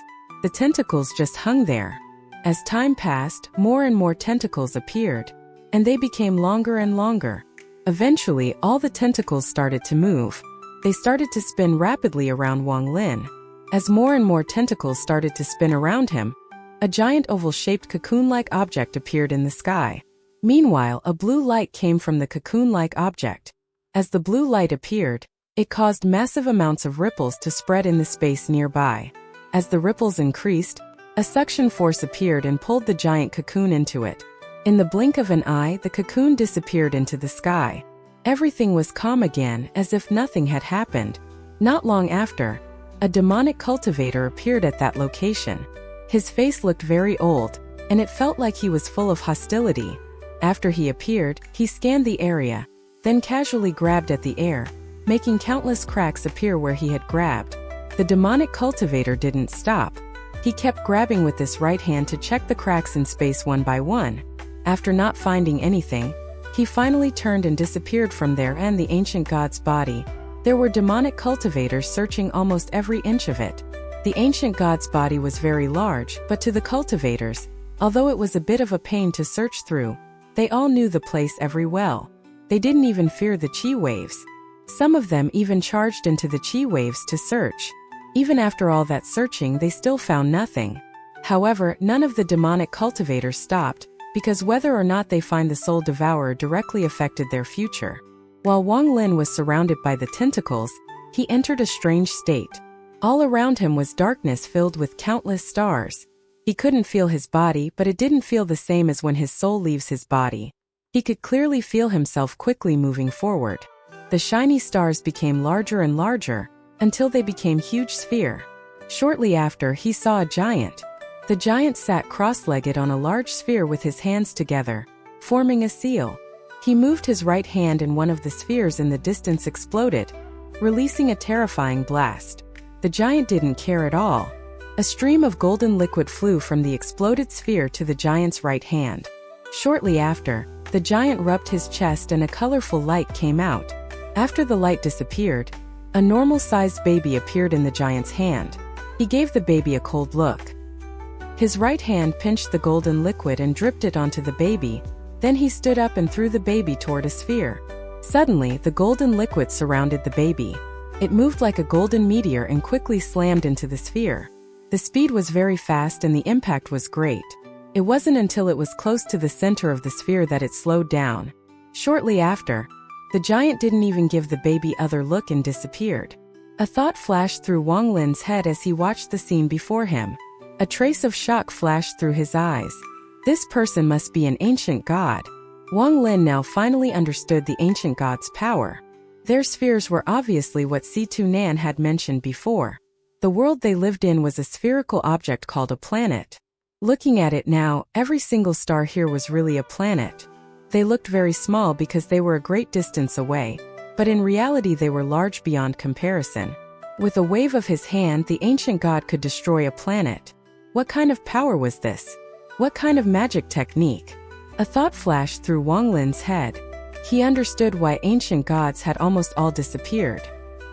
The tentacles just hung there. As time passed, more and more tentacles appeared, and they became longer and longer. Eventually, all the tentacles started to move. They started to spin rapidly around Wang Lin. As more and more tentacles started to spin around him, a giant oval-shaped cocoon-like object appeared in the sky. Meanwhile, a blue light came from the cocoon-like object. As the blue light appeared, it caused massive amounts of ripples to spread in the space nearby. As the ripples increased, a suction force appeared and pulled the giant cocoon into it. In the blink of an eye, the cocoon disappeared into the sky. Everything was calm again, as if nothing had happened. Not long after, a demonic cultivator appeared at that location. His face looked very old, and it felt like he was full of hostility. After he appeared, he scanned the area, then casually grabbed at the air, making countless cracks appear where he had grabbed. The demonic cultivator didn't stop. He kept grabbing with his right hand to check the cracks in space one by one. After not finding anything, he finally turned and disappeared from there and the ancient god's body. There were demonic cultivators searching almost every inch of it. The ancient god's body was very large, but to the cultivators, although it was a bit of a pain to search through, they all knew the place very well. They didn't even fear the chi waves. Some of them even charged into the chi waves to search. Even after all that searching, they still found nothing. However, none of the demonic cultivators stopped, because whether or not they find the soul devourer directly affected their future. While Wang Lin was surrounded by the tentacles, he entered a strange state. All around him was darkness filled with countless stars. He couldn't feel his body, but it didn't feel the same as when his soul leaves his body. He could clearly feel himself quickly moving forward. The shiny stars became larger and larger, until they became huge sphere. Shortly after, he saw a giant. The giant sat cross-legged on a large sphere with his hands together, forming a seal. He moved his right hand and one of the spheres in the distance exploded, releasing a terrifying blast. The giant didn't care at all. A stream of golden liquid flew from the exploded sphere to the giant's right hand. Shortly after, the giant rubbed his chest and a colorful light came out. After the light disappeared, a normal-sized baby appeared in the giant's hand. He gave the baby a cold look. His right hand pinched the golden liquid and dripped it onto the baby. Then he stood up and threw the baby toward a sphere. Suddenly, the golden liquid surrounded the baby. It moved like a golden meteor and quickly slammed into the sphere. The speed was very fast and the impact was great. It wasn't until it was close to the center of the sphere that it slowed down. Shortly after, the giant didn't even give the baby other look and disappeared. A thought flashed through Wang Lin's head as he watched the scene before him. A trace of shock flashed through his eyes. This person must be an ancient god. Wang Lin now finally understood the ancient god's power. Their spheres were obviously what Si-Tu Nan had mentioned before. The world they lived in was a spherical object called a planet. Looking at it now, every single star here was really a planet. They looked very small because they were a great distance away, but in reality they were large beyond comparison. With a wave of his hand, the ancient god could destroy a planet. What kind of power was this? What kind of magic technique? A thought flashed through Wang Lin's head. He understood why ancient gods had almost all disappeared.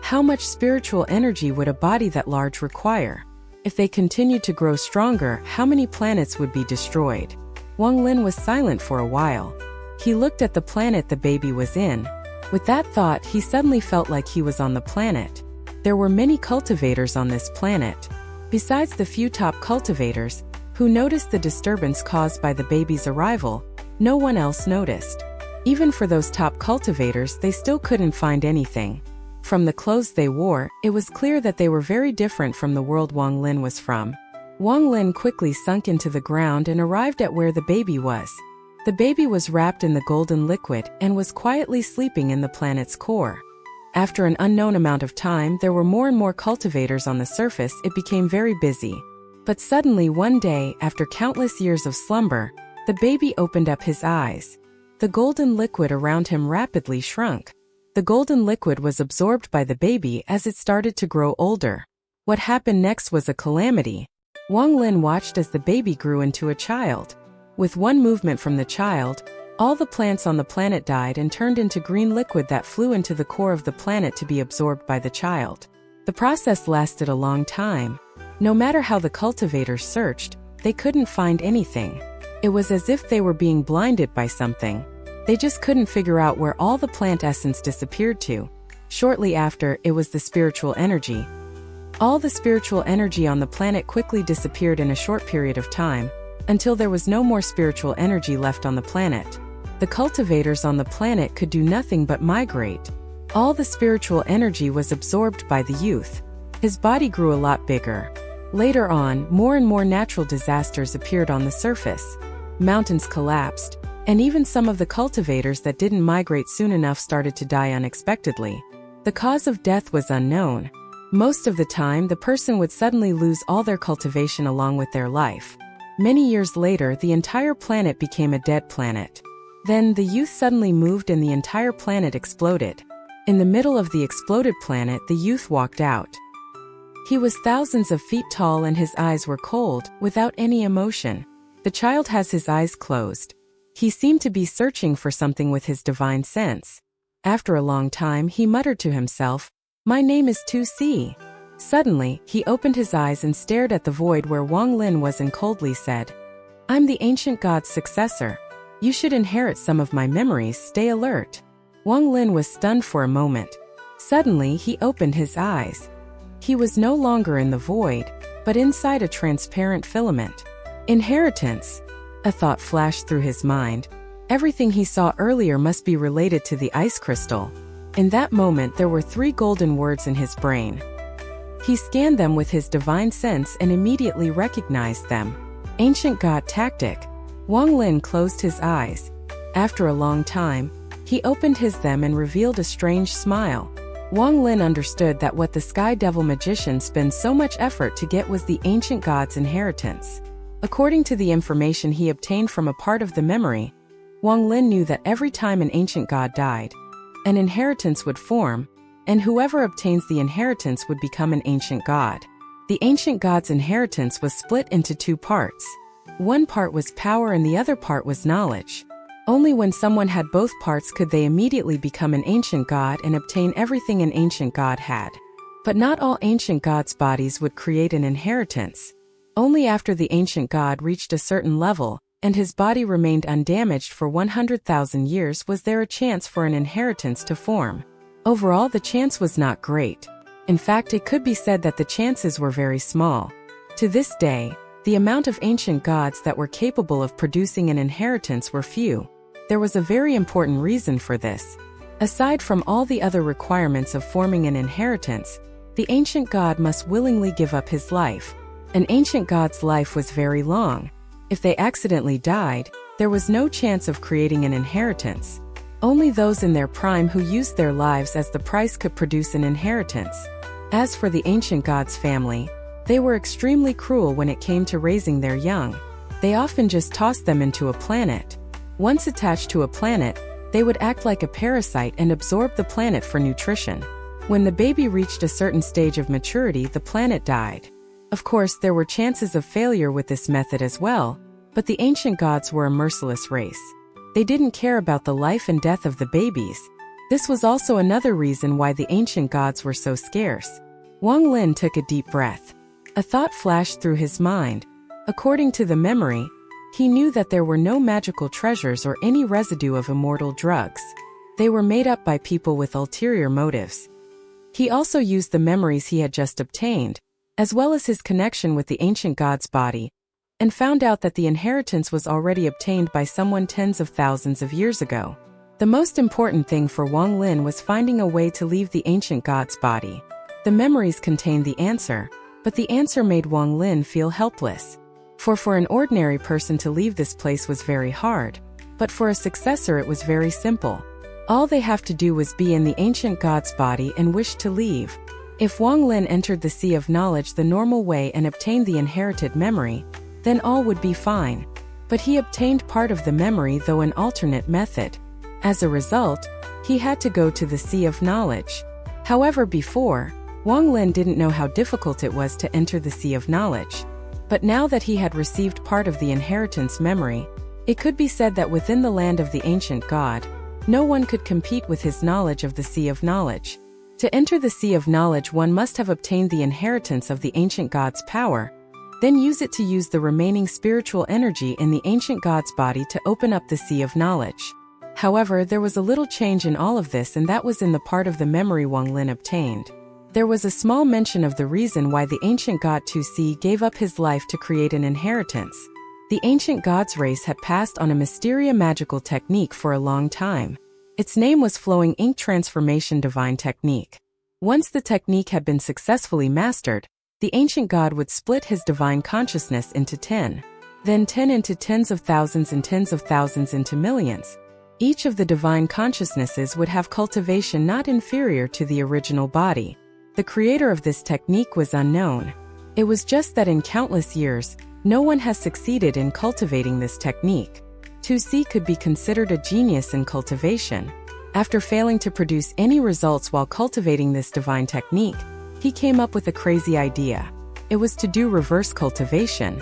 How much spiritual energy would a body that large require? If they continued to grow stronger, how many planets would be destroyed? Wang Lin was silent for a while. He looked at the planet the baby was in. With that thought, he suddenly felt like he was on the planet. There were many cultivators on this planet. Besides the few top cultivators, who noticed the disturbance caused by the baby's arrival, no one else noticed. Even for those top cultivators, they still couldn't find anything. From the clothes they wore, it was clear that they were very different from the world Wang Lin was from. Wang Lin quickly sunk into the ground and arrived at where the baby was. The baby was wrapped in the golden liquid and was quietly sleeping in the planet's core. After an unknown amount of time, there were more and more cultivators on the surface. It became very busy. But suddenly one day, after countless years of slumber, the baby opened up his eyes. The golden liquid around him rapidly shrunk. The golden liquid was absorbed by the baby as it started to grow older. What happened next was a calamity. Wang Lin watched as the baby grew into a child. With one movement from the child, all the plants on the planet died and turned into green liquid that flew into the core of the planet to be absorbed by the child. The process lasted a long time. No matter how the cultivators searched, they couldn't find anything. It was as if they were being blinded by something. They just couldn't figure out where all the plant essence disappeared to. Shortly after, it was the spiritual energy. All the spiritual energy on the planet quickly disappeared in a short period of time, until there was no more spiritual energy left on the planet. The cultivators on the planet could do nothing but migrate. All the spiritual energy was absorbed by the youth. His body grew a lot bigger. Later on, more and more natural disasters appeared on the surface. Mountains collapsed, and even some of the cultivators that didn't migrate soon enough started to die unexpectedly. The cause of death was unknown. Most of the time, the person would suddenly lose all their cultivation along with their life. Many years later, the entire planet became a dead planet. Then, the youth suddenly moved and the entire planet exploded. In the middle of the exploded planet, the youth walked out. He was thousands of feet tall and his eyes were cold, without any emotion. The child has his eyes closed. He seemed to be searching for something with his divine sense. After a long time, he muttered to himself, "My name is 2C." Suddenly, he opened his eyes and stared at the void where Wang Lin was and coldly said, "I'm the ancient god's successor. You should inherit some of my memories. Stay alert." Wang Lin was stunned for a moment. Suddenly, he opened his eyes. He was no longer in the void, but inside a transparent filament. Inheritance. A thought flashed through his mind. Everything he saw earlier must be related to the ice crystal. In that moment there were 3 golden words in his brain. He scanned them with his divine sense and immediately recognized them. Ancient God Tactic. Wang Lin closed his eyes. After a long time, he opened them and revealed a strange smile. Wang Lin understood that what the Sky Devil magician spent so much effort to get was the ancient god's inheritance. According to the information he obtained from a part of the memory, Wang Lin knew that every time an ancient god died, an inheritance would form, and whoever obtains the inheritance would become an ancient god. The ancient god's inheritance was split into 2 parts. One part was power and the other part was knowledge. Only when someone had both parts could they immediately become an ancient god and obtain everything an ancient god had. But not all ancient gods' bodies would create an inheritance. Only after the ancient god reached a certain level, and his body remained undamaged for 100,000 years, was there a chance for an inheritance to form. Overall, the chance was not great. In fact, it could be said that the chances were very small. To this day, the amount of ancient gods that were capable of producing an inheritance were few. There was a very important reason for this. Aside from all the other requirements of forming an inheritance, the ancient god must willingly give up his life. An ancient god's life was very long. If they accidentally died, there was no chance of creating an inheritance. Only those in their prime who used their lives as the price could produce an inheritance. As for the ancient god's family, they were extremely cruel when it came to raising their young. They often just tossed them into a planet. Once attached to a planet, they would act like a parasite and absorb the planet for nutrition. When the baby reached a certain stage of maturity, the planet died. Of course, there were chances of failure with this method as well, but the ancient gods were a merciless race. They didn't care about the life and death of the babies. This was also another reason why the ancient gods were so scarce. Wang Lin took a deep breath. A thought flashed through his mind. According to the memory, he knew that there were no magical treasures or any residue of immortal drugs. They were made up by people with ulterior motives. He also used the memories he had just obtained, as well as his connection with the ancient god's body, and found out that the inheritance was already obtained by someone tens of thousands of years ago. The most important thing for Wang Lin was finding a way to leave the ancient god's body. The memories contained the answer, but the answer made Wang Lin feel helpless. For an ordinary person to leave this place was very hard, but for a successor it was very simple. All they have to do was be in the ancient god's body and wish to leave. If Wang Lin entered the Sea of Knowledge the normal way and obtained the inherited memory, then all would be fine. But he obtained part of the memory through an alternate method. As a result, he had to go to the Sea of Knowledge. However, before, Wang Lin didn't know how difficult it was to enter the Sea of Knowledge. But now that he had received part of the inheritance memory, it could be said that within the land of the ancient god, no one could compete with his knowledge of the Sea of Knowledge. To enter the Sea of Knowledge, one must have obtained the inheritance of the ancient god's power, then use it to use the remaining spiritual energy in the ancient god's body to open up the Sea of Knowledge. However, there was a little change in all of this, and that was in the part of the memory Wang Lin obtained. There was a small mention of the reason why the ancient god 2C gave up his life to create an inheritance. The ancient god's race had passed on a mysterious magical technique for a long time. Its name was Flowing Ink Transformation Divine Technique. Once the technique had been successfully mastered, the ancient god would split his divine consciousness into 10, then 10 into tens of thousands and tens of thousands into millions. Each of the divine consciousnesses would have cultivation not inferior to the original body. The creator of this technique was unknown. It was just that in countless years, no one has succeeded in cultivating this technique. 2C could be considered a genius in cultivation. After failing to produce any results while cultivating this divine technique, he came up with a crazy idea. It was to do reverse cultivation.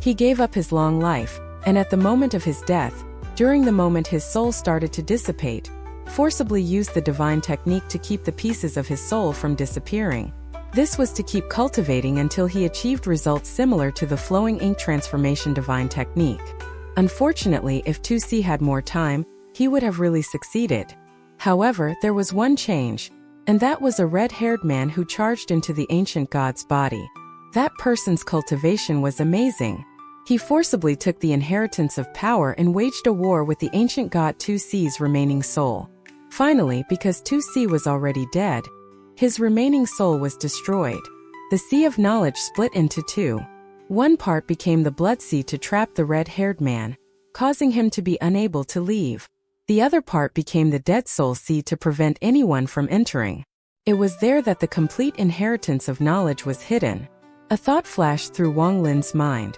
He gave up his long life, and at the moment of his death, during the moment his soul started to dissipate, forcibly used the divine technique to keep the pieces of his soul from disappearing. This was to keep cultivating until he achieved results similar to the Flowing Ink Transformation Divine Technique. Unfortunately, if 2C had more time, he would have really succeeded. However, there was one change. And that was a red-haired man who charged into the ancient god's body. That person's cultivation was amazing. He forcibly took the inheritance of power and waged a war with the ancient god 2C's remaining soul. Finally, because 2C was already dead, his remaining soul was destroyed. The Sea of Knowledge split into two. One part became the Blood Sea to trap the red-haired man, causing him to be unable to leave. The other part became the Dead Soul Sea to prevent anyone from entering. It was there that the complete inheritance of knowledge was hidden. A thought flashed through Wang Lin's mind.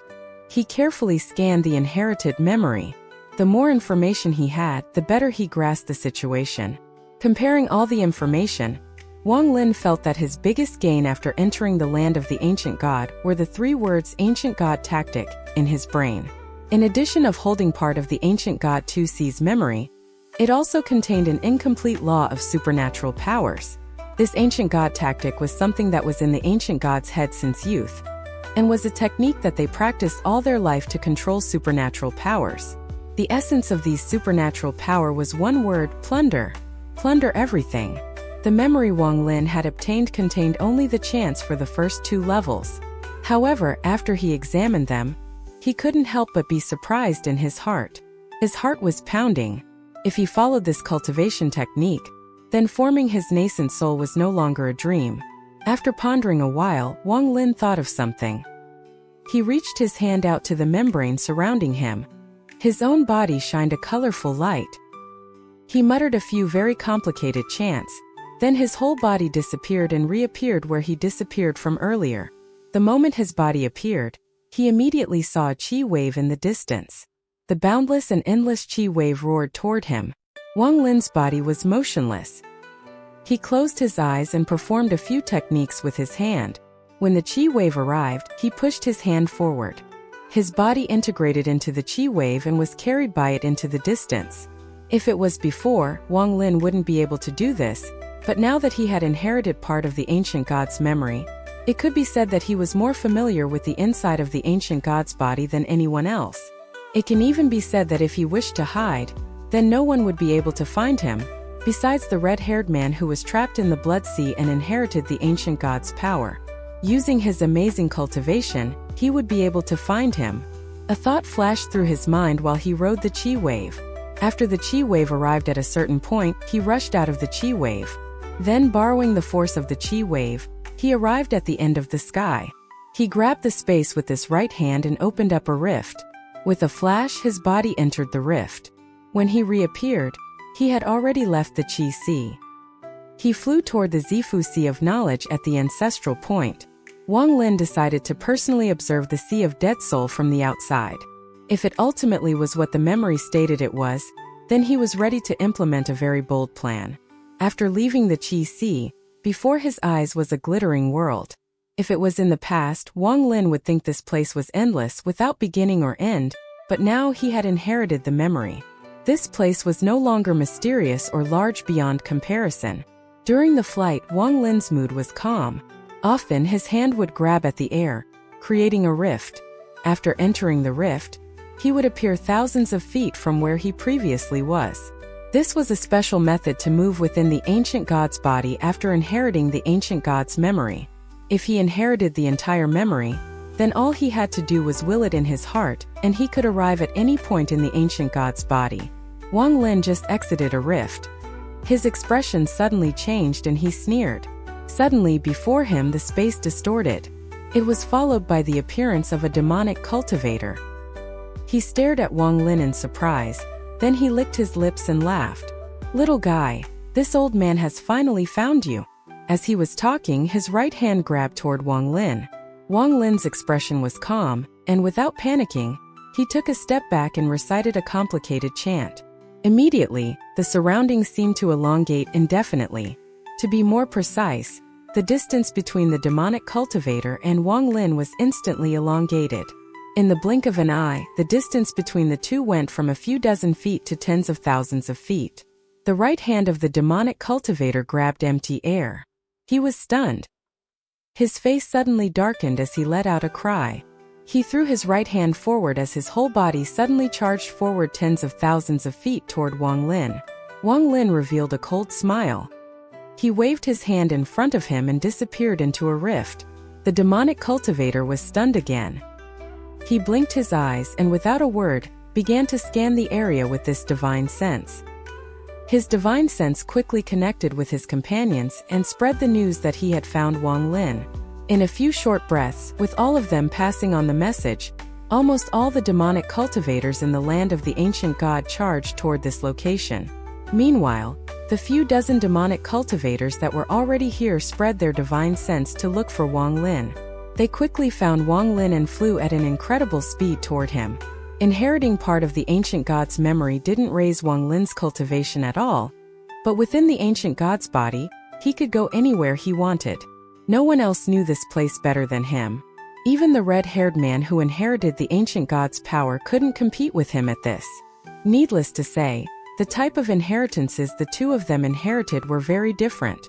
He carefully scanned the inherited memory. The more information he had, the better he grasped the situation. Comparing all the information, Wang Lin felt that his biggest gain after entering the land of the ancient god were the 3 words ancient god tactic in his brain. In addition of holding part of the ancient god 2C's memory, it also contained an incomplete law of supernatural powers. This ancient god tactic was something that was in the ancient god's head since youth, and was a technique that they practiced all their life to control supernatural powers. The essence of these supernatural power was one word: plunder. Plunder everything. The memory Wang Lin had obtained contained only the chance for the first 2 levels. However, after he examined them, he couldn't help but be surprised in his heart. His heart was pounding. If he followed this cultivation technique, then forming his nascent soul was no longer a dream. After pondering a while, Wang Lin thought of something. He reached his hand out to the membrane surrounding him. His own body shined a colorful light. He muttered a few very complicated chants. Then his whole body disappeared and reappeared where he disappeared from earlier. The moment his body appeared, he immediately saw a chi wave in the distance. The boundless and endless chi wave roared toward him. Wang Lin's body was motionless. He closed his eyes and performed a few techniques with his hand. When the chi wave arrived, he pushed his hand forward. His body integrated into the chi wave and was carried by it into the distance. If it was before, Wang Lin wouldn't be able to do this, but now that he had inherited part of the ancient god's memory, it could be said that he was more familiar with the inside of the ancient god's body than anyone else. It can even be said that if he wished to hide, then no one would be able to find him, besides the red-haired man who was trapped in the Blood Sea and inherited the ancient god's power. Using his amazing cultivation, he would be able to find him. A thought flashed through his mind while he rode the chi wave. After the chi wave arrived at a certain point, he rushed out of the chi wave. Then, borrowing the force of the chi wave, he arrived at the end of the sky. He grabbed the space with his right hand and opened up a rift. With a flash, his body entered the rift. When he reappeared, he had already left the Chi Sea. He flew toward the Zifu Sea of Knowledge at the ancestral point. Wang Lin decided to personally observe the Sea of Dead Soul from the outside. If it ultimately was what the memory stated it was, then he was ready to implement a very bold plan. After leaving the Chi Sea, before his eyes was a glittering world. If it was in the past, Wang Lin would think this place was endless without beginning or end, but now he had inherited the memory. This place was no longer mysterious or large beyond comparison. During the flight, Wang Lin's mood was calm. Often his hand would grab at the air, creating a rift. After entering the rift, he would appear thousands of feet from where he previously was. This was a special method to move within the ancient god's body after inheriting the ancient god's memory. If he inherited the entire memory, then all he had to do was will it in his heart, and he could arrive at any point in the ancient god's body. Wang Lin just exited a rift. His expression suddenly changed and he sneered. Suddenly, before him, the space distorted. It was followed by the appearance of a demonic cultivator. He stared at Wang Lin in surprise. Then he licked his lips and laughed. "Little guy, this old man has finally found you." As he was talking, his right hand grabbed toward Wang Lin. Wang Lin's expression was calm, and without panicking, he took a step back and recited a complicated chant. Immediately, the surroundings seemed to elongate indefinitely. To be more precise, the distance between the demonic cultivator and Wang Lin was instantly elongated. In the blink of an eye, the distance between the two went from a few dozen feet to tens of thousands of feet. The right hand of the demonic cultivator grabbed empty air. He was stunned. His face suddenly darkened as he let out a cry. He threw his right hand forward as his whole body suddenly charged forward tens of thousands of feet toward Wang Lin. Wang Lin revealed a cold smile. He waved his hand in front of him and disappeared into a rift. The demonic cultivator was stunned again. He blinked his eyes and without a word, began to scan the area with this divine sense. His divine sense quickly connected with his companions and spread the news that he had found Wang Lin. In a few short breaths, with all of them passing on the message, almost all the demonic cultivators in the land of the ancient god charged toward this location. Meanwhile, the few dozen demonic cultivators that were already here spread their divine sense to look for Wang Lin. They quickly found Wang Lin and flew at an incredible speed toward him. Inheriting part of the ancient god's memory didn't raise Wang Lin's cultivation at all, but within the ancient god's body, he could go anywhere he wanted. No one else knew this place better than him. Even the red-haired man who inherited the ancient god's power couldn't compete with him at this. Needless to say, the type of inheritances the two of them inherited were very different.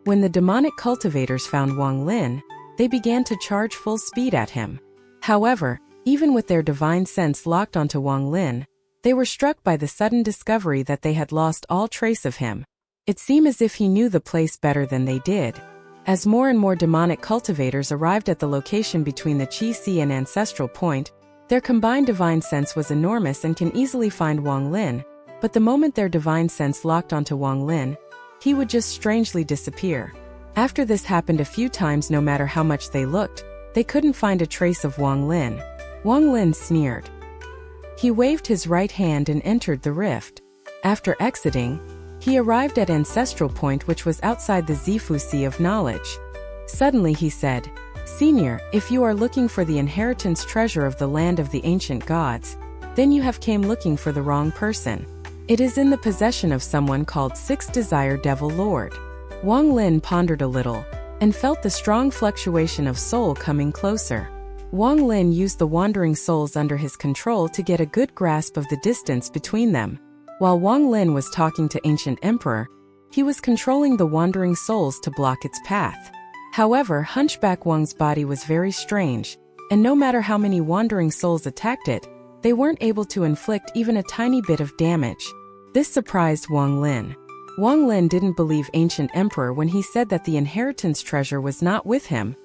When the demonic cultivators found Wang Lin, they began to charge full speed at him. However, even with their divine sense locked onto Wang Lin, they were struck by the sudden discovery that they had lost all trace of him. It seemed as if he knew the place better than they did. As more and more demonic cultivators arrived at the location between the XIAN and Ancestral Point, their combined divine sense was enormous and can easily find Wang Lin, but the moment their divine sense locked onto Wang Lin, he would just strangely disappear. After this happened a few times, no matter how much they looked, they couldn't find a trace of Wang Lin. Wang Lin sneered. He waved his right hand and entered the rift. After exiting, he arrived at Ancestral Point, which was outside the Zifu Sea of Knowledge. Suddenly he said, "Senior, if you are looking for the inheritance treasure of the land of the ancient gods, then you have came looking for the wrong person. It is in the possession of someone called Sixth Desire Devil Lord." Wang Lin pondered a little, and felt the strong fluctuation of soul coming closer. Wang Lin used the wandering souls under his control to get a good grasp of the distance between them. While Wang Lin was talking to Ancient Emperor, he was controlling the wandering souls to block its path. However, Hunchback Wang's body was very strange, and no matter how many wandering souls attacked it, they weren't able to inflict even a tiny bit of damage. This surprised Wang Lin. Wang Lin didn't believe Ancient Emperor when he said that the inheritance treasure was not with him,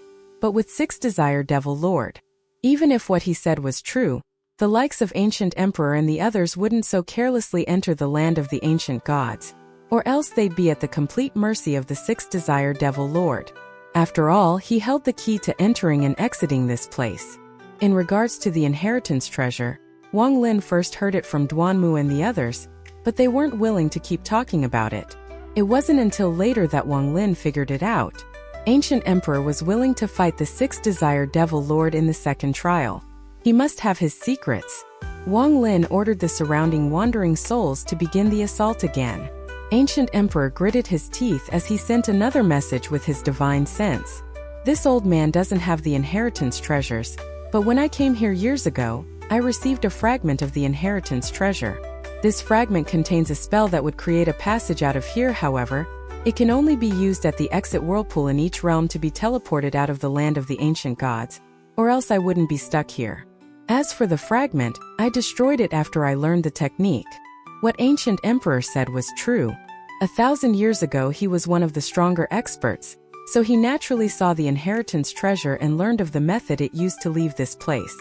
but with Sixth Desire Devil Lord. Even if what he said was true, the likes of Ancient Emperor and the others wouldn't so carelessly enter the land of the ancient gods, or else they'd be at the complete mercy of the Sixth Desire Devil Lord. After all, he held the key to entering and exiting this place. In regards to the inheritance treasure, Wang Lin first heard it from Duanmu and the others, but they weren't willing to keep talking about it. It wasn't until later that Wang Lin figured it out. Ancient Emperor was willing to fight the Sixth Desire Devil Lord in the second trial. He must have his secrets. Wang Lin ordered the surrounding wandering souls to begin the assault again. Ancient Emperor gritted his teeth as he sent another message with his divine sense. "This old man doesn't have the inheritance treasures, but when I came here years ago, I received a fragment of the inheritance treasure. This fragment contains a spell that would create a passage out of here. However, it can only be used at the exit whirlpool in each realm to be teleported out of the land of the ancient gods, or else I wouldn't be stuck here. As for the fragment, I destroyed it after I learned the technique." What Ancient Emperor said was true. 1,000 years ago he was one of the stronger experts, so he naturally saw the inheritance treasure and learned of the method it used to leave this place.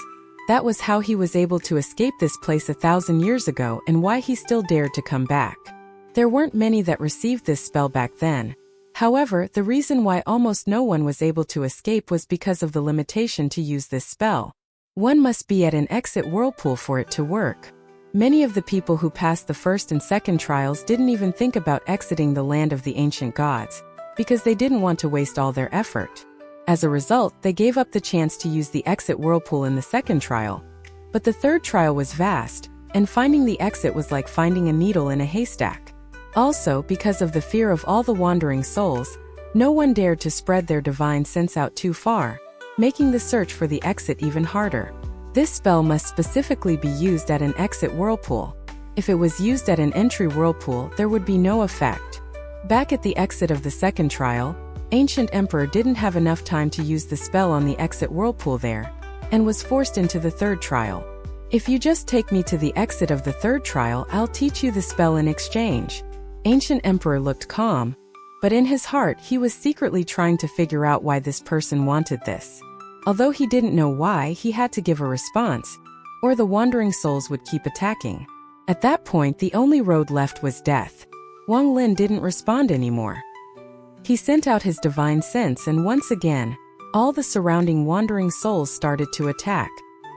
That was how he was able to escape this place 1,000 years ago and why he still dared to come back. There weren't many that received this spell back then. However, the reason why almost no one was able to escape was because of the limitation to use this spell. One must be at an exit whirlpool for it to work. Many of the people who passed the first and second trials didn't even think about exiting the land of the ancient gods, because they didn't want to waste all their effort. As a result, they gave up the chance to use the exit whirlpool in the second trial. But the third trial was vast, and finding the exit was like finding a needle in a haystack. Also, because of the fear of all the wandering souls, no one dared to spread their divine sense out too far, making the search for the exit even harder. This spell must specifically be used at an exit whirlpool. If it was used at an entry whirlpool, there would be no effect. Back at the exit of the second trial, Ancient Emperor didn't have enough time to use the spell on the exit whirlpool there, and was forced into the third trial. "If you just take me to the exit of the third trial, I'll teach you the spell in exchange." Ancient Emperor looked calm, But in his heart, he was secretly trying to figure out why this person wanted this. Although he didn't know why, he had to give a response, or the wandering souls would keep attacking. At that point, the only road left was death. Wang Lin didn't respond anymore. He sent out his divine sense, and once again, all the surrounding wandering souls started to attack.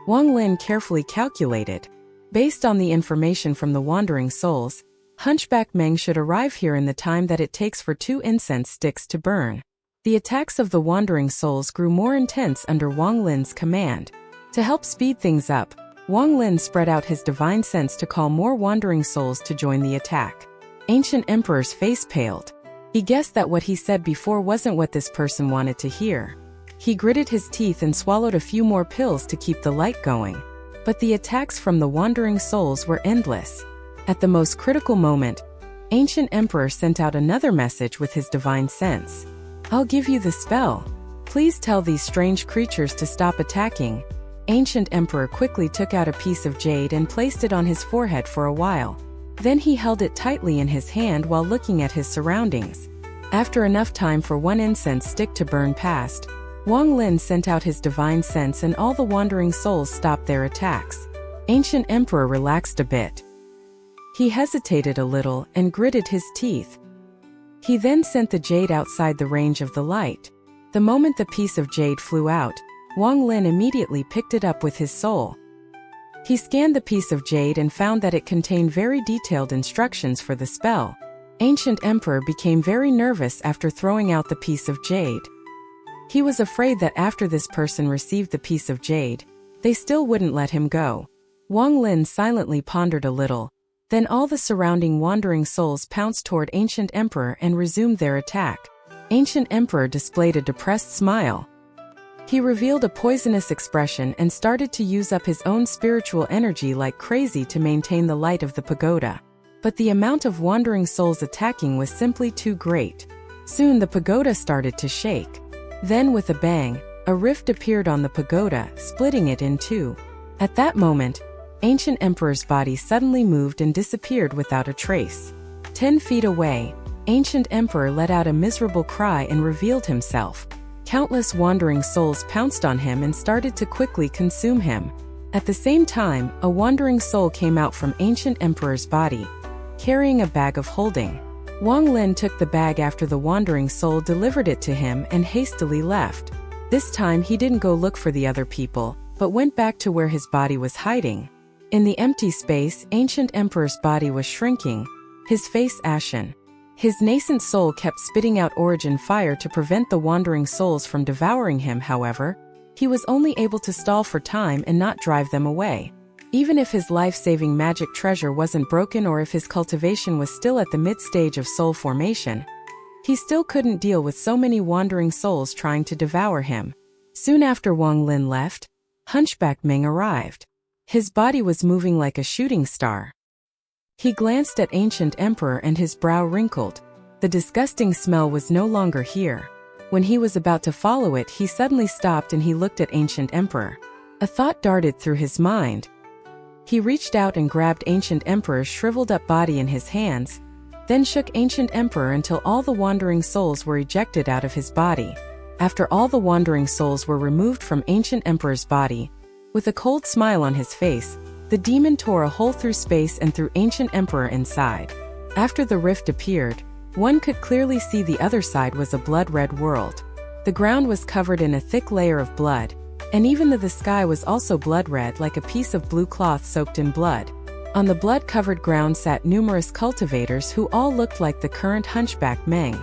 Wang Lin carefully calculated. Based on the information from the wandering souls, Hunchback Meng should arrive here in the time that it takes for 2 incense sticks to burn. The attacks of the wandering souls grew more intense under Wang Lin's command. To help speed things up, Wang Lin spread out his divine sense to call more wandering souls to join the attack. Ancient Emperor's face paled. He guessed that what he said before wasn't what this person wanted to hear. He gritted his teeth and swallowed a few more pills to keep the light going. But the attacks from the wandering souls were endless. At the most critical moment, Ancient Emperor sent out another message with his divine sense. "I'll give you the spell. Please tell these strange creatures to stop attacking." Ancient Emperor quickly took out a piece of jade and placed it on his forehead for a while. Then he held it tightly in his hand while looking at his surroundings. After enough time for 1 incense stick to burn past, Wang Lin sent out his divine sense and all the wandering souls stopped their attacks. Ancient Emperor relaxed a bit. He hesitated a little and gritted his teeth. He then sent the jade outside the range of the light. The moment the piece of jade flew out, Wang Lin immediately picked it up with his soul. He scanned the piece of jade and found that it contained very detailed instructions for the spell. Ancient Emperor became very nervous after throwing out the piece of jade. He was afraid that after this person received the piece of jade, they still wouldn't let him go. Wang Lin silently pondered a little. Then all the surrounding wandering souls pounced toward Ancient Emperor and resumed their attack. Ancient Emperor displayed a depressed smile. He revealed a poisonous expression and started to use up his own spiritual energy like crazy to maintain the light of the pagoda. But the amount of wandering souls attacking was simply too great. Soon the pagoda started to shake. Then with a bang, a rift appeared on the pagoda, splitting it in 2. At that moment, Ancient Emperor's body suddenly moved and disappeared without a trace. 10 feet away, Ancient Emperor let out a miserable cry and revealed himself. Countless wandering souls pounced on him and started to quickly consume him. At the same time, a wandering soul came out from Ancient Emperor's body, carrying a bag of holding. Wang Lin took the bag after the wandering soul delivered it to him and hastily left. This time he didn't go look for the other people, but went back to where his body was hiding. In the empty space, Ancient Emperor's body was shrinking, his face ashen. His nascent soul kept spitting out origin fire to prevent the wandering souls from devouring him. However, he was only able to stall for time and not drive them away. Even if his life-saving magic treasure wasn't broken or if his cultivation was still at the mid-stage of soul formation, he still couldn't deal with so many wandering souls trying to devour him. Soon after Wang Lin left, Hunchback Meng arrived. His body was moving like a shooting star. He glanced at Ancient Emperor and his brow wrinkled. The disgusting smell was no longer here. When he was about to follow it, he suddenly stopped and he looked at Ancient Emperor. A thought darted through his mind. He reached out and grabbed Ancient Emperor's shriveled-up body in his hands, then shook Ancient Emperor until all the wandering souls were ejected out of his body. After all the wandering souls were removed from Ancient Emperor's body, with a cold smile on his face, the demon tore a hole through space and threw Ancient Emperor inside. After the rift appeared, one could clearly see the other side was a blood-red world. The ground was covered in a thick layer of blood, and even the sky was also blood-red like a piece of blue cloth soaked in blood. On the blood-covered ground sat numerous cultivators who all looked like the current Hunchback Meng.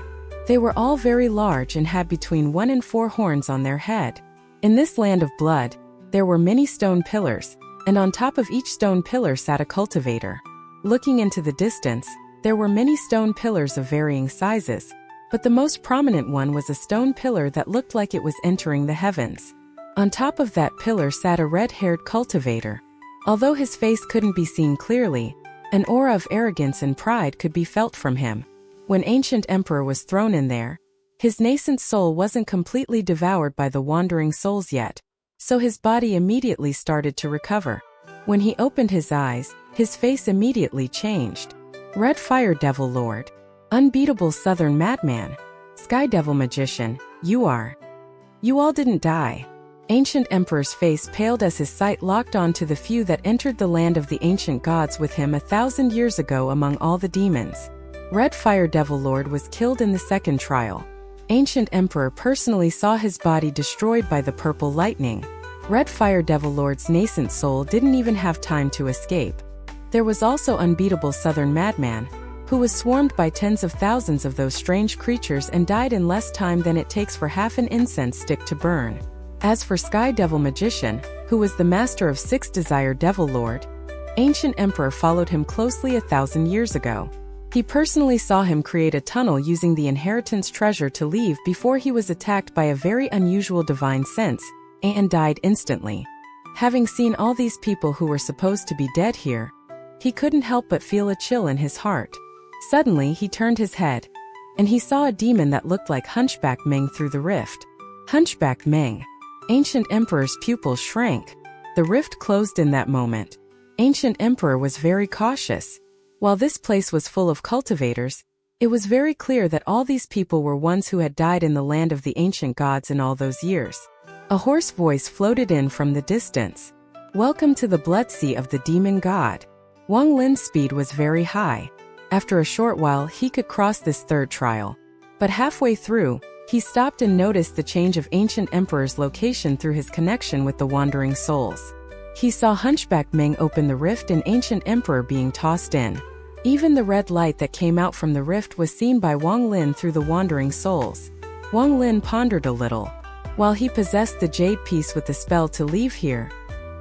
They were all very large and had between 1 and 4 horns on their head. In this land of blood, there were many stone pillars, and on top of each stone pillar sat a cultivator. Looking into the distance, there were many stone pillars of varying sizes, but the most prominent one was a stone pillar that looked like it was entering the heavens. On top of that pillar sat a red-haired cultivator. Although his face couldn't be seen clearly, an aura of arrogance and pride could be felt from him. When Ancient Emperor was thrown in there, his nascent soul wasn't completely devoured by the wandering souls yet, so his body immediately started to recover. When he opened his eyes, his face immediately changed. Red Fire Devil Lord. Unbeatable Southern Madman. Sky Devil Magician, you all didn't die. Ancient Emperor's face paled as his sight locked on to the few that entered the land of the ancient gods with him 1,000 years ago among all the demons. Red Fire Devil Lord was killed in the second trial. Ancient Emperor personally saw his body destroyed by the purple lightning. Red Fire Devil Lord's nascent soul didn't even have time to escape. There was also Unbeatable Southern Madman, who was swarmed by tens of thousands of those strange creatures and died in less time than it takes for half an incense stick to burn. As for Sky Devil Magician, who was the master of 6 Desire Devil Lord, Ancient Emperor followed him closely 1,000 years ago. He personally saw him create a tunnel using the inheritance treasure to leave before he was attacked by a very unusual divine sense, and died instantly. Having seen all these people who were supposed to be dead here, he couldn't help but feel a chill in his heart. Suddenly he turned his head, and he saw a demon that looked like Hunchback Meng through the rift. Hunchback Meng. Ancient Emperor's pupils shrank. The rift closed in that moment. Ancient Emperor was very cautious. While this place was full of cultivators, it was very clear that all these people were ones who had died in the land of the ancient gods in all those years. A hoarse voice floated in from the distance. Welcome to the Bloodsea of the Demon God. Wang Lin's speed was very high. After a short while he could cross this third trial. But halfway through, he stopped and noticed the change of Ancient Emperor's location through his connection with the wandering souls. He saw Hunchback Meng open the rift and Ancient Emperor being tossed in. Even the red light that came out from the rift was seen by Wang Lin through the wandering souls. Wang Lin pondered a little. While he possessed the jade piece with the spell to leave here,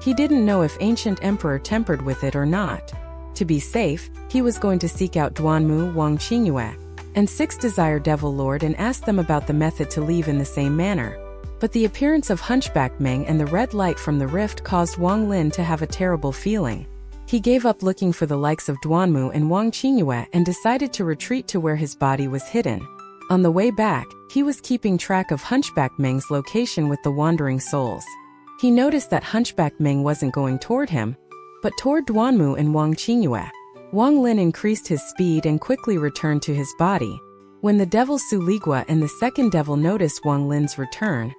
he didn't know if Ancient Emperor tempered with it or not. To be safe, he was going to seek out Duanmu, Wang Qingyue, and 6 Desire Devil Lord and ask them about the method to leave in the same manner. But the appearance of Hunchback Meng and the red light from the rift caused Wang Lin to have a terrible feeling. He gave up looking for the likes of Duanmu and Wang Qingyue and decided to retreat to where his body was hidden. On the way back, he was keeping track of Hunchback Meng's location with the wandering souls. He noticed that Hunchback Meng wasn't going toward him, but toward Duanmu and Wang Qingyue. Wang Lin increased his speed and quickly returned to his body. When the devil Su Ligua and the second devil noticed Wang Lin's return,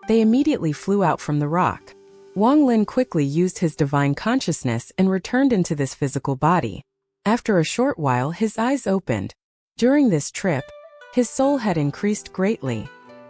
they immediately flew out from the rock. Wang Lin quickly used his divine consciousness and returned into this physical body. After a short while his eyes opened. During this trip, his soul had increased greatly.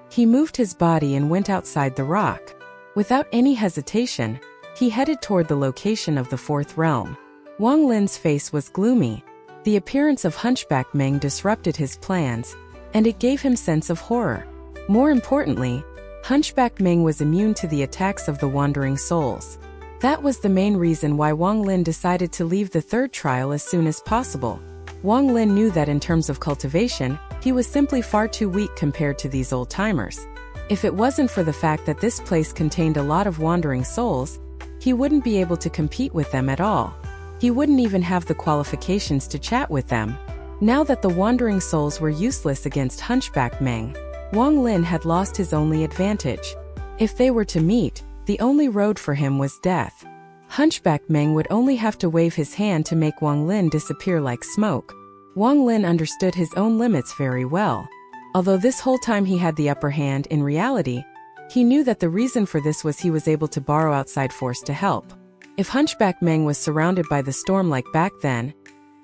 He moved his body and went outside the rock. Without any hesitation, he headed toward the location of the fourth realm. Wang Lin's face was gloomy. The appearance of Hunchback Meng disrupted his plans, and it gave him sense of horror. More importantly, Hunchback Meng was immune to the attacks of the wandering souls. That was the main reason why Wang Lin decided to leave the third trial as soon as possible. Wang Lin knew that in terms of cultivation, he was simply far too weak compared to these old-timers. If it wasn't for the fact that this place contained a lot of wandering souls, he wouldn't be able to compete with them at all. He wouldn't even have the qualifications to chat with them. Now that the wandering souls were useless against Hunchback Meng, Wang Lin had lost his only advantage. If they were to meet, the only road for him was death. Hunchback Meng would only have to wave his hand to make Wang Lin disappear like smoke. Wang Lin understood his own limits very well. Although this whole time he had the upper hand, in reality, he knew that the reason for this was he was able to borrow outside force to help. If Hunchback Meng was surrounded by the storm like back then,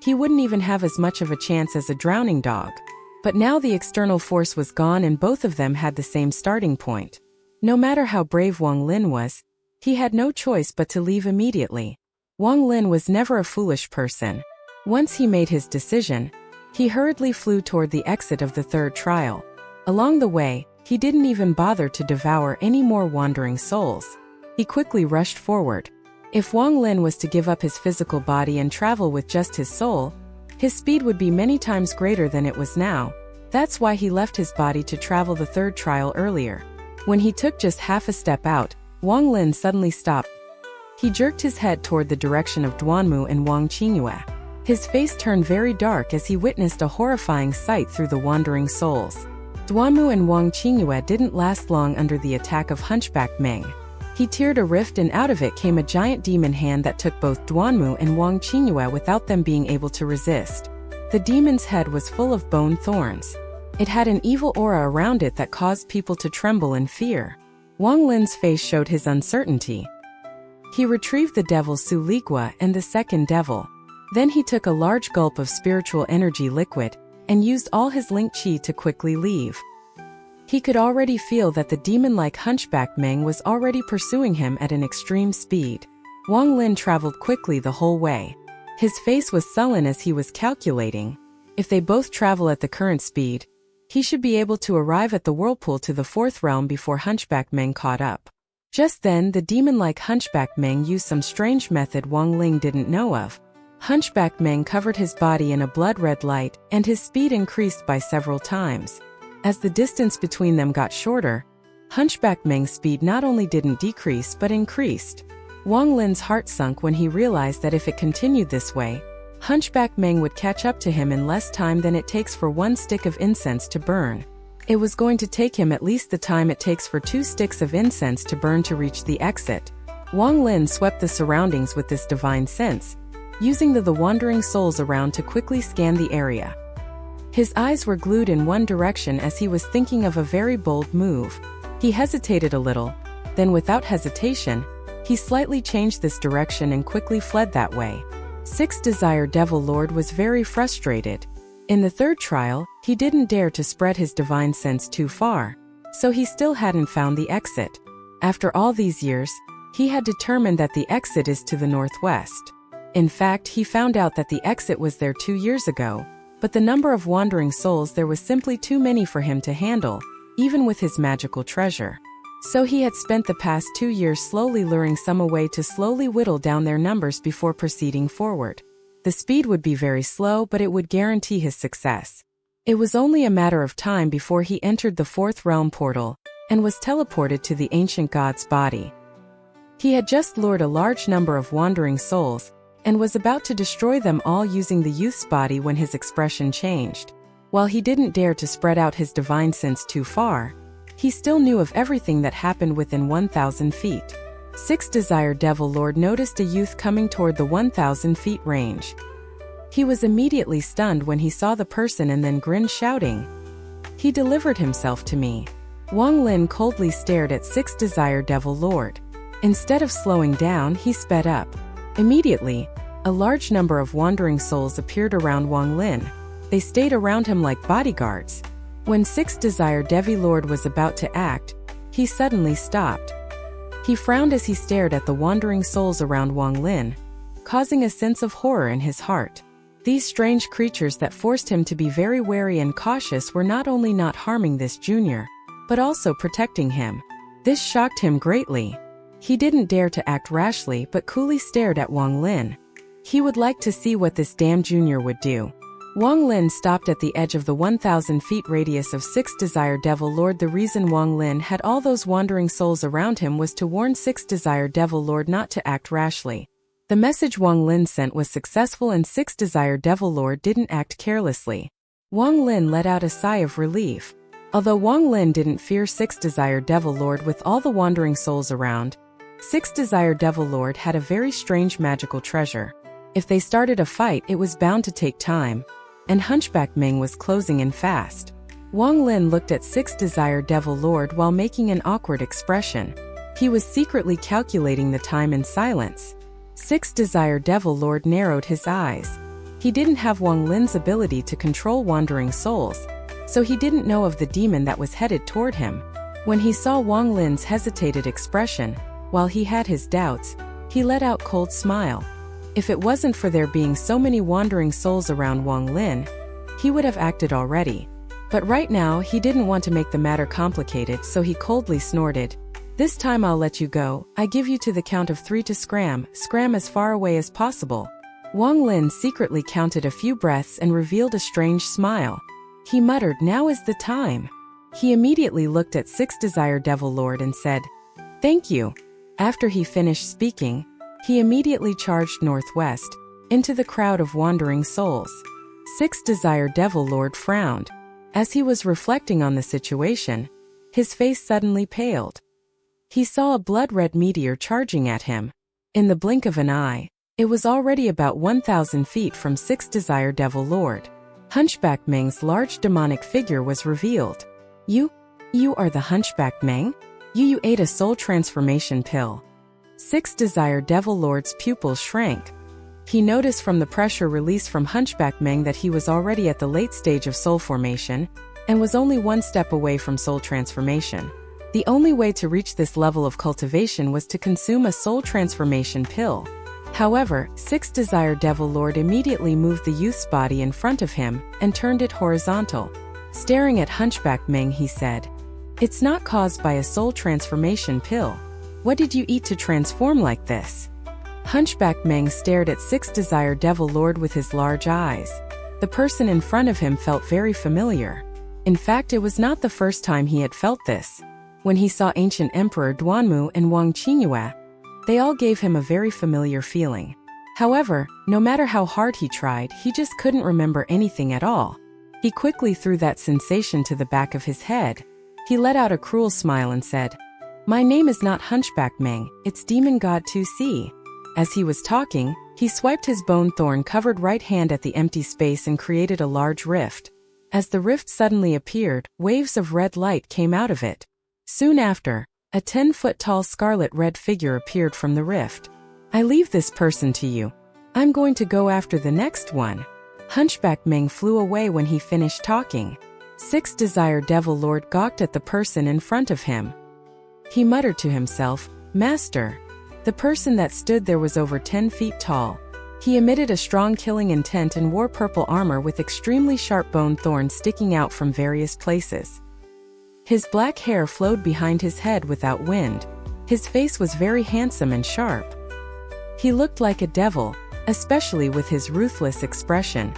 he wouldn't even have as much of a chance as a drowning dog. But now the external force was gone and both of them had the same starting point. No matter how brave Wang Lin was, he had no choice but to leave immediately. Wang Lin was never a foolish person. Once he made his decision, he hurriedly flew toward the exit of the third trial. Along the way, he didn't even bother to devour any more wandering souls. He quickly rushed forward. If Wang Lin was to give up his physical body and travel with just his soul, his speed would be many times greater than it was now. That's why he left his body to travel the third trial earlier. When he took just half a step out, Wang Lin suddenly stopped. He jerked his head toward the direction of Duanmu and Wang Qingyue. His face turned very dark as he witnessed a horrifying sight through the wandering souls. Duanmu and Wang Qingyue didn't last long under the attack of Hunchback Meng. He teared a rift and out of it came a giant demon hand that took both Duanmu and Wang Qingyue without them being able to resist. The demon's head was full of bone thorns. It had an evil aura around it that caused people to tremble in fear. Wang Lin's face showed his uncertainty. He retrieved the devil's Suligua and the second devil. Then he took a large gulp of spiritual energy liquid and used all his link chi to quickly leave. He could already feel that the demon-like hunchback Meng was already pursuing him at an extreme speed. Wang Lin traveled quickly the whole way. His face was sullen as he was calculating. If they both travel at the current speed, he should be able to arrive at the whirlpool to the fourth realm before hunchback Meng caught up. Just then, the demon-like hunchback Meng used some strange method Wang Ling didn't know of. Hunchback Meng covered his body in a blood-red light, and his speed increased by several times. As the distance between them got shorter, Hunchback Meng's speed not only didn't decrease but increased. Wang Lin's heart sunk when he realized that if it continued this way, Hunchback Meng would catch up to him in less time than it takes for one stick of incense to burn. It was going to take him at least the time it takes for 2 sticks of incense to burn to reach the exit. Wang Lin swept the surroundings with this divine sense, using the wandering souls around to quickly scan the area. His eyes were glued in one direction as he was thinking of a very bold move. He hesitated a little, then without hesitation, he slightly changed this direction and quickly fled that way. Sixth Desire Devil Lord was very frustrated. In the third trial, he didn't dare to spread his divine sense too far, so he still hadn't found the exit. After all these years, he had determined that the exit is to the northwest. In fact, he found out that the exit was there 2 years ago, but the number of wandering souls there was simply too many for him to handle, even with his magical treasure. So he had spent the past 2 years slowly luring some away to slowly whittle down their numbers before proceeding forward. The speed would be very slow, but it would guarantee his success. It was only a matter of time before he entered the fourth realm portal and was teleported to the ancient god's body. He had just lured a large number of wandering souls and was about to destroy them all using the youth's body when his expression changed. While he didn't dare to spread out his divine sense too far, he still knew of everything that happened within 1,000 feet. Sixth Desire Devil Lord noticed a youth coming toward the 1,000 feet range. He was immediately stunned when he saw the person and then grinned, shouting, "He delivered himself to me." Wang Lin coldly stared at Sixth Desire Devil Lord. Instead of slowing down, he sped up. Immediately, a large number of wandering souls appeared around Wang Lin. They stayed around him like bodyguards. When Sixth Desire Devil Lord was about to act, he suddenly stopped. He frowned as he stared at the wandering souls around Wang Lin, causing a sense of horror in his heart. These strange creatures that forced him to be very wary and cautious were not only not harming this junior, but also protecting him. This shocked him greatly. He didn't dare to act rashly but coolly stared at Wang Lin. He would like to see what this damn junior would do. Wang Lin stopped at the edge of the 1,000 feet radius of Sixth Desire Devil Lord. The reason Wang Lin had all those wandering souls around him was to warn Sixth Desire Devil Lord not to act rashly. The message Wang Lin sent was successful and Sixth Desire Devil Lord didn't act carelessly. Wang Lin let out a sigh of relief. Although Wang Lin didn't fear Sixth Desire Devil Lord with all the wandering souls around, Sixth Desire Devil Lord had a very strange magical treasure. If they started a fight, it was bound to take time, and Hunchback Ming was closing in fast. Wang Lin looked at Sixth Desire Devil Lord while making an awkward expression. He was secretly calculating the time in silence. Sixth Desire Devil Lord narrowed his eyes. He didn't have Wang Lin's ability to control wandering souls, so he didn't know of the demon that was headed toward him. When he saw Wang Lin's hesitated expression, while he had his doubts, he let out a cold smile. If it wasn't for there being so many wandering souls around Wang Lin, he would have acted already. But right now he didn't want to make the matter complicated, so he coldly snorted, "This time I'll let you go. I give you to the count of 3 to scram as far away as possible." Wang Lin secretly counted a few breaths and revealed a strange smile. He muttered, "Now is the time." He immediately looked at Sixth Desire Devil Lord and said, "Thank you." After he finished speaking, he immediately charged northwest, into the crowd of wandering souls. Sixth Desire Devil Lord frowned. As he was reflecting on the situation, his face suddenly paled. He saw a blood-red meteor charging at him. In the blink of an eye, it was already about 1,000 feet from Sixth Desire Devil Lord. Hunchback Meng's large demonic figure was revealed. You are the Hunchback Meng? You ate a soul transformation pill. Sixth Desire Devil Lord's pupils shrank. He noticed from the pressure released from Hunchback Meng that he was already at the late stage of soul formation, and was only one step away from soul transformation. The only way to reach this level of cultivation was to consume a soul transformation pill. However, Sixth Desire Devil Lord immediately moved the youth's body in front of him and turned it horizontal. Staring at Hunchback Meng, he said, "It's not caused by a soul transformation pill. What did you eat to transform like this?" Hunchback Meng stared at Sixth Desire Devil Lord with his large eyes. The person in front of him felt very familiar. In fact, it was not the first time he had felt this. When he saw ancient Emperor Donghua and Wang, they all gave him a very familiar feeling. However, no matter how hard he tried, he just couldn't remember anything at all. He quickly threw that sensation to the back of his head. He let out a cruel smile and said, "My name is not Hunchback Meng, it's Demon God 2C. As he was talking, he swiped his bone thorn-covered right hand at the empty space and created a large rift. As the rift suddenly appeared, waves of red light came out of it. Soon after, a 10-foot-tall scarlet-red figure appeared from the rift. "I leave this person to you. I'm going to go after the next one." Hunchback Meng flew away when he finished talking. Sixth Desire Devil Lord gawked at the person in front of him. He muttered to himself, "Master." The person that stood there was over 10 feet tall. He emitted a strong killing intent and wore purple armor with extremely sharp bone thorns sticking out from various places. His black hair flowed behind his head without wind. His face was very handsome and sharp. He looked like a devil, especially with his ruthless expression.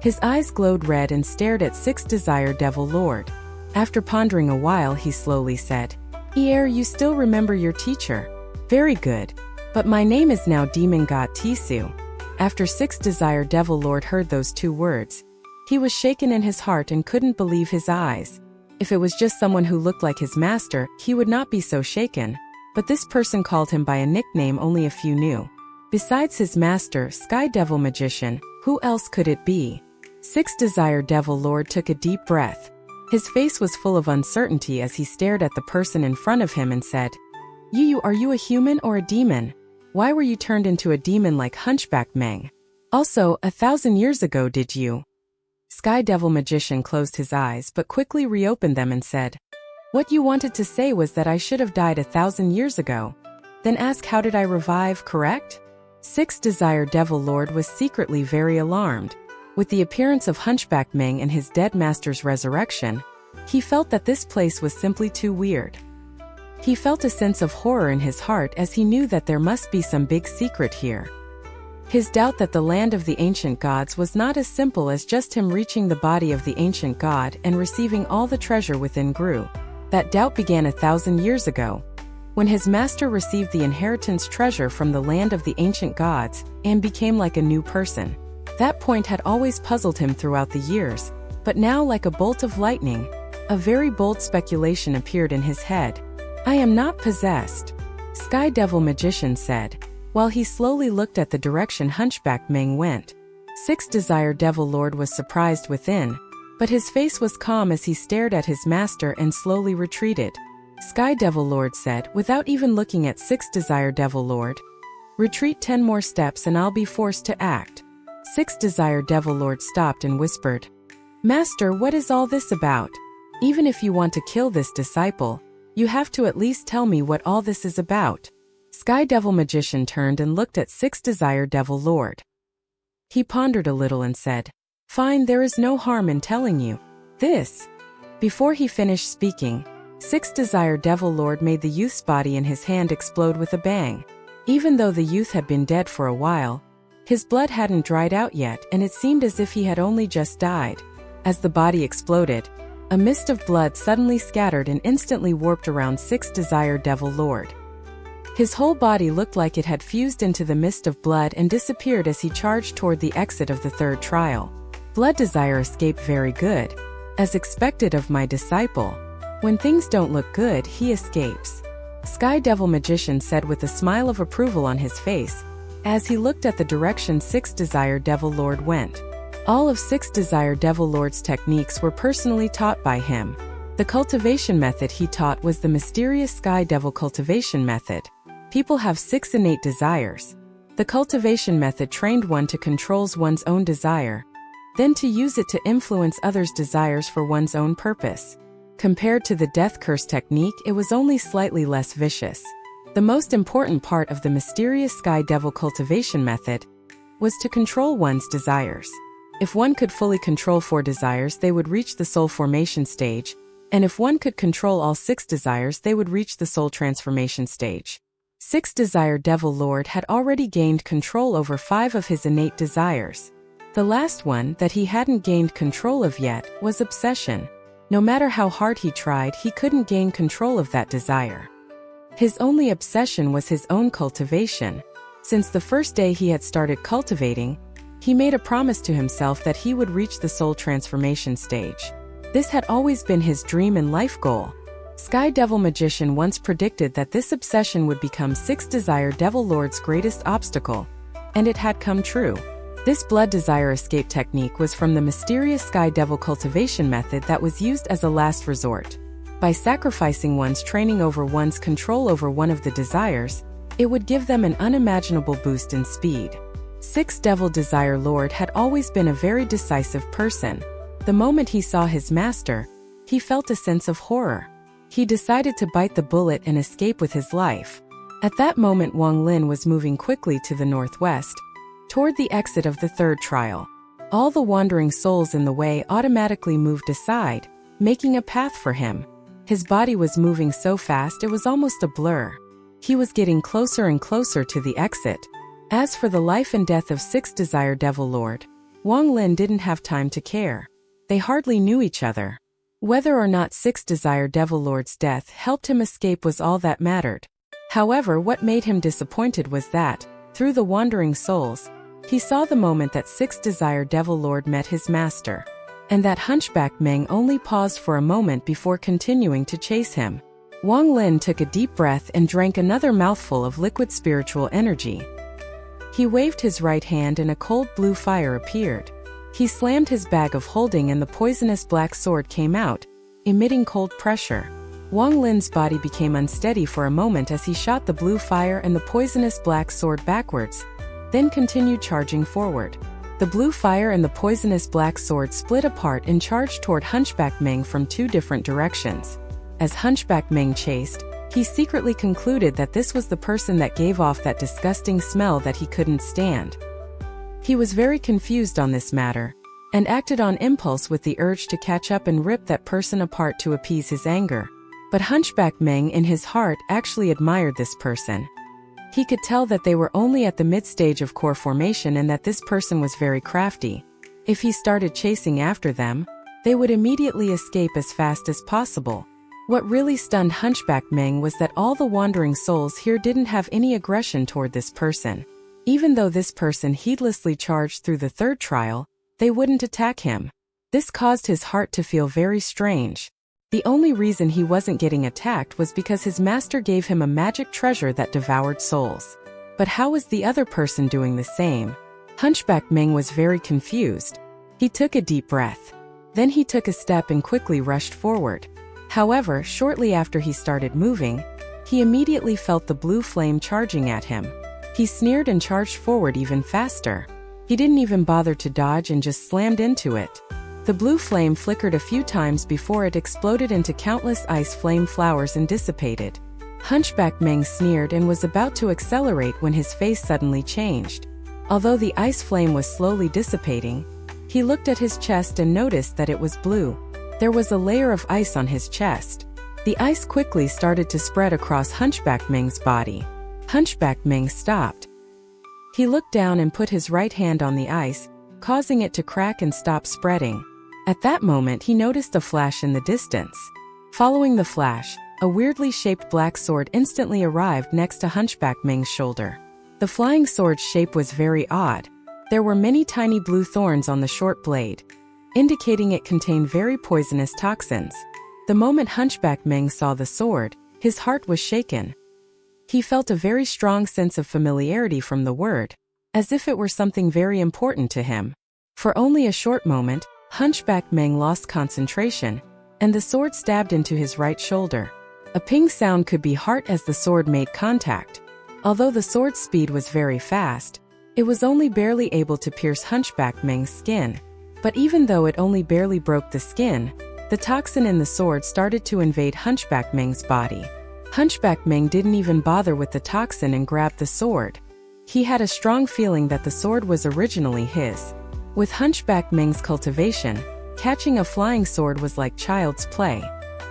His eyes glowed red and stared at Sixth Desire Devil Lord. After pondering a while, he slowly said, You still remember your teacher? Very good. But my name is now Demon God Tisu." After Sixth Desire Devil Lord heard those two words, he was shaken in his heart and couldn't believe his eyes. If it was just someone who looked like his master, he would not be so shaken. But this person called him by a nickname only a few knew. Besides his master, Sky Devil Magician, who else could it be? Sixth Desire Devil Lord took a deep breath. His face was full of uncertainty as he stared at the person in front of him and said, Are you a human or a demon? Why were you turned into a demon like Hunchback Meng? Also, 1,000 years ago did you?" Sky Devil Magician closed his eyes but quickly reopened them and said, "What you wanted to say was that I should have died 1,000 years ago. Then ask how did I revive, correct?" Sixth Desire Devil Lord was secretly very alarmed. With the appearance of Hunchback Meng and his dead master's resurrection, he felt that this place was simply too weird. He felt a sense of horror in his heart as he knew that there must be some big secret here. His doubt that the land of the ancient gods was not as simple as just him reaching the body of the ancient god and receiving all the treasure within grew. That doubt began 1,000 years ago, when his master received the inheritance treasure from the land of the ancient gods and became like a new person. That point had always puzzled him throughout the years, but now like a bolt of lightning, a very bold speculation appeared in his head. "I am not possessed," Sky Devil Magician said, while he slowly looked at the direction Hunchback Meng went. Sixth Desire Devil Lord was surprised within, but his face was calm as he stared at his master and slowly retreated. Sky Devil Lord said, without even looking at Sixth Desire Devil Lord, "Retreat 10 more steps and I'll be forced to act." Sixth Desire Devil Lord stopped and whispered, "Master, what is all this about? Even if you want to kill this disciple, you have to at least tell me what all this is about." Sky Devil Magician turned and looked at Sixth Desire Devil Lord. He pondered a little and said, "Fine, there is no harm in telling you this." Before he finished speaking, Sixth Desire Devil Lord made the youth's body in his hand explode with a bang. Even though the youth had been dead for a while, his blood hadn't dried out yet and it seemed as if he had only just died. As the body exploded, a mist of blood suddenly scattered and instantly warped around Sixth Desire Devil Lord. His whole body looked like it had fused into the mist of blood and disappeared as he charged toward the exit of the third trial. Blood Desire escaped very good. As expected of my disciple. When things don't look good, he escapes, Sky Devil Magician said with a smile of approval on his face, as he looked at the direction Sixth Desire Devil Lord went. All of 6 Desire Devil Lord's techniques were personally taught by him. The cultivation method he taught was the mysterious Sky Devil cultivation method. People have 6 innate desires. The cultivation method trained one to control one's own desire, then to use it to influence others' desires for one's own purpose. Compared to the death curse technique, it was only slightly less vicious. The most important part of the mysterious Sky Devil cultivation method was to control one's desires. If one could fully control 4 desires, they would reach the soul formation stage, and if one could control all 6 desires, they would reach the soul transformation stage. 6 Desire Devil Lord had already gained control over 5 of his innate desires. The last one that he hadn't gained control of yet was obsession. No matter how hard he tried, he couldn't gain control of that desire. His only obsession was his own cultivation. Since the first day he had started cultivating, he made a promise to himself that he would reach the soul transformation stage. This had always been his dream and life goal. Sky Devil Magician once predicted that this obsession would become 6 Desire Devil Lord's greatest obstacle, and it had come true. This blood desire escape technique was from the mysterious Sky Devil cultivation method that was used as a last resort. By sacrificing one's training over one's control over one of the desires, it would give them an unimaginable boost in speed. 6 Devil Desire Lord had always been a very decisive person. The moment he saw his master, he felt a sense of horror. He decided to bite the bullet and escape with his life. At that moment, Wang Lin was moving quickly to the northwest, toward the exit of the 3rd trial. All the wandering souls in the way automatically moved aside, making a path for him. His body was moving so fast it was almost a blur. He was getting closer and closer to the exit. As for the life and death of 6 Desire Devil Lord, Wang Lin didn't have time to care. They hardly knew each other. Whether or not 6 Desire Devil Lord's death helped him escape was all that mattered. However, what made him disappointed was that, through the wandering souls, he saw the moment that 6 Desire Devil Lord met his master, and that hunchback Meng only paused for a moment before continuing to chase him. Wang Lin took a deep breath and drank another mouthful of liquid spiritual energy. He waved his right hand and a cold blue fire appeared. He slammed his bag of holding and the poisonous black sword came out, emitting cold pressure. Wang Lin's body became unsteady for a moment as he shot the blue fire and the poisonous black sword backwards, then continued charging forward. The blue fire and the poisonous black sword split apart and charged toward Hunchback Meng from 2 different directions. As Hunchback Meng chased, he secretly concluded that this was the person that gave off that disgusting smell that he couldn't stand. He was very confused on this matter, and acted on impulse with the urge to catch up and rip that person apart to appease his anger. But Hunchback Meng in his heart actually admired this person. He could tell that they were only at the mid-stage of core formation and that this person was very crafty. If he started chasing after them, they would immediately escape as fast as possible. What really stunned Hunchback Meng was that all the wandering souls here didn't have any aggression toward this person. Even though this person heedlessly charged through the 3rd trial, they wouldn't attack him. This caused his heart to feel very strange. The only reason he wasn't getting attacked was because his master gave him a magic treasure that devoured souls. But how was the other person doing the same? Hunchback Meng was very confused. He took a deep breath. Then he took a step and quickly rushed forward. However, shortly after he started moving, he immediately felt the blue flame charging at him. He sneered and charged forward even faster. He didn't even bother to dodge and just slammed into it. The blue flame flickered a few times before it exploded into countless ice flame flowers and dissipated. Hunchback Meng sneered and was about to accelerate when his face suddenly changed. Although the ice flame was slowly dissipating, he looked at his chest and noticed that it was blue. There was a layer of ice on his chest. The ice quickly started to spread across Hunchback Meng's body. Hunchback Meng stopped. He looked down and put his right hand on the ice, causing it to crack and stop spreading. At that moment he noticed a flash in the distance. Following the flash, a weirdly shaped black sword instantly arrived next to Hunchback Meng's shoulder. The flying sword's shape was very odd. There were many tiny blue thorns on the short blade, indicating it contained very poisonous toxins. The moment Hunchback Meng saw the sword, his heart was shaken. He felt a very strong sense of familiarity from the word, as if it were something very important to him. For only a short moment, Hunchback Meng lost concentration, and the sword stabbed into his right shoulder. A ping sound could be heard as the sword made contact. Although the sword's speed was very fast, it was only barely able to pierce Hunchback Meng's skin. But even though it only barely broke the skin, the toxin in the sword started to invade Hunchback Meng's body. Hunchback Meng didn't even bother with the toxin and grabbed the sword. He had a strong feeling that the sword was originally his. With Hunchback Meng's cultivation, catching a flying sword was like child's play.